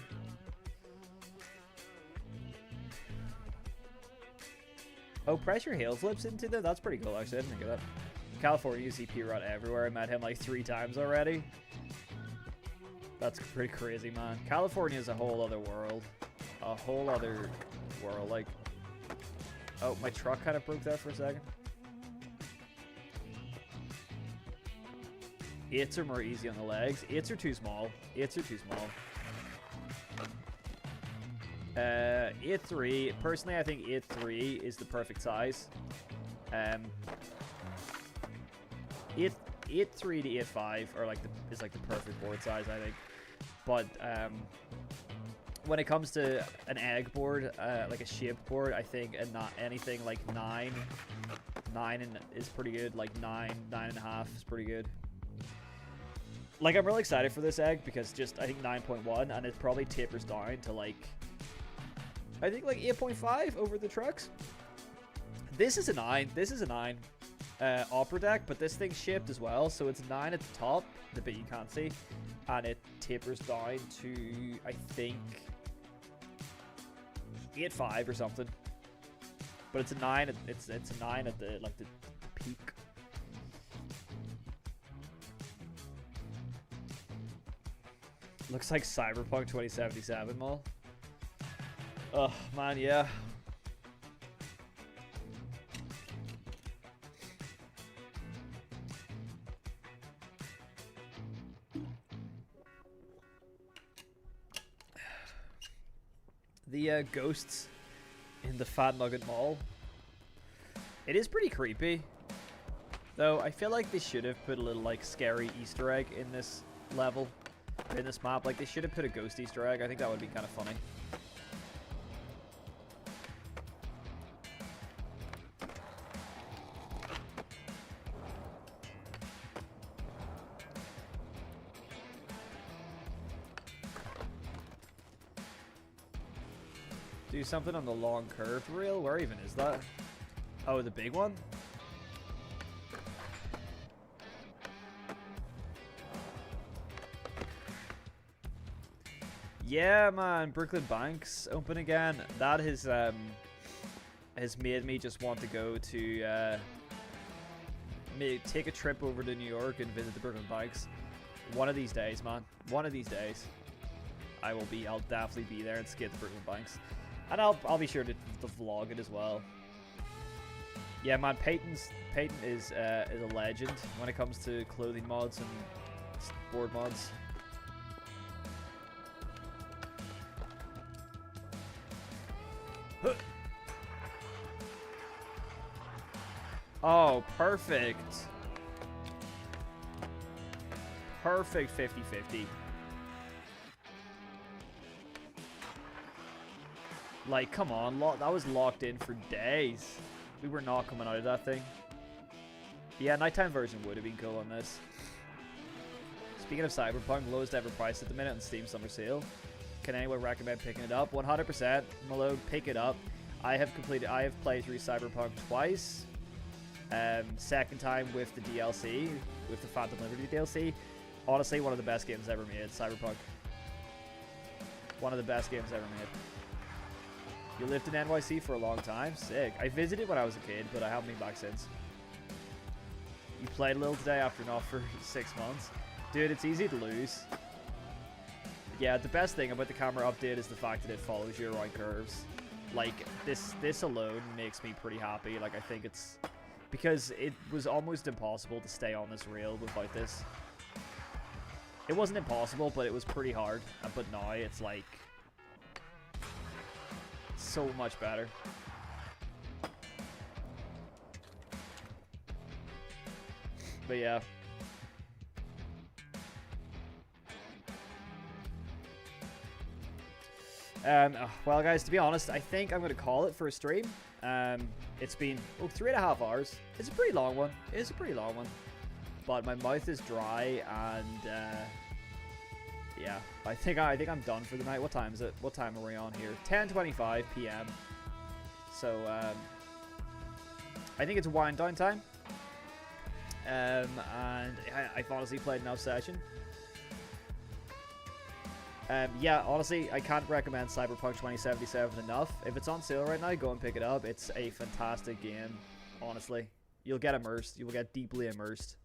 Oh, pressure hail flips into them? That's pretty cool, actually. I didn't think of that. California, you see P-Rod everywhere. I met him like 3 times already. That's pretty crazy, man. California is a whole other world. A whole other world. Like, oh, my truck kind of broke there for a second. 8s are more easy on the legs. 8s are too small. 8s are too small. 8.3. Personally, I think 8.3 is the perfect size. 8.3 to 8.5 are like is like the perfect board size, I think. But when it comes to an egg board, like a shaped board, I think not anything like 9 is pretty good. Like 9.5 is pretty good. Like, I'm really excited for this egg because just, I think 9.1, and it probably tapers down to like, I think like 8.5 over the trucks. This is a 9. This is a 9 opera deck, but this thing's shaped as well, so it's 9 at the top, the bit you can't see, and it tapers down to, I think, 8.5 or something. But it's a 9. It's a 9 at the like the peak. Looks like Cyberpunk 2077, Mol. Oh, man, yeah. The ghosts in the Fat Nugget Mall. It is pretty creepy. Though, I feel like they should have put a little, like, scary Easter egg in this level. In this map, like they should have put a ghost Easter egg. I think that would be kind of funny. Do something on the long curved rail. Where even is that? Oh, the big one? Yeah, man. Brooklyn Banks open again. That has made me just want to go to take a trip over to New York and visit the Brooklyn Banks. One of these days, man. One of these days. I'll definitely be there and skate the Brooklyn Banks. And I'll be sure to vlog it as well. Yeah, man, Peyton is a legend when it comes to clothing mods and board mods. Oh, perfect. Perfect 50-50. Like, come on, that was locked in for days. We were not coming out of that thing. Yeah, nighttime version would have been cool on this. Speaking of Cyberpunk, lowest ever price at the minute on Steam Summer Sale. Can anyone recommend picking it up? 100%. Malone, pick it up. I have played through Cyberpunk twice. Second time with the DLC, with the Phantom Liberty DLC. Honestly, one of the best games ever made, Cyberpunk. One of the best games ever made. You lived in NYC for a long time? Sick. I visited when I was a kid, but I haven't been back since. You played a little today after not for 6 months. Dude, it's easy to lose. Yeah, the best thing about the camera update is the fact that it follows you around curves. Like, this alone makes me pretty happy. Like, I think it's... Because it was almost impossible to stay on this rail without this. It wasn't impossible, but it was pretty hard. But now it's like... so much better. But yeah. Well, guys, to be honest, I think I'm going to call it for a stream. It's been 3.5 hours. It's a pretty long one. It's a pretty long one. But my mouth is dry, and yeah, I think I'm done for the night. What time is it? What time are we on here? 10:25 p.m. So I think it's wind down time. And I've honestly played enough session. Yeah, honestly, I can't recommend Cyberpunk 2077 enough. If it's on sale right now, go and pick it up. It's a fantastic game, honestly. You'll get immersed. You will get deeply immersed.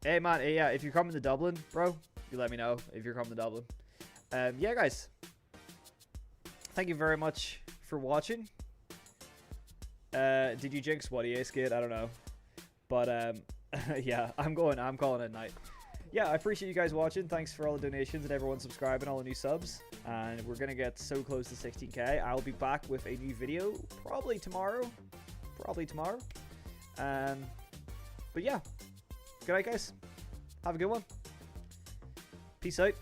Hey, man, yeah, if you're coming to Dublin, bro, you let me know if you're coming to Dublin. Yeah, guys. Thank you very much for watching. Did you jinx what EA skate? I don't know. But, yeah, I'm calling it a night. Yeah, I appreciate you guys watching. Thanks for all the donations and everyone subscribing, all the new subs. And we're going to get so close to 16k. I'll be back with a new video probably tomorrow. But yeah, good night, guys. Have a good one. Peace out.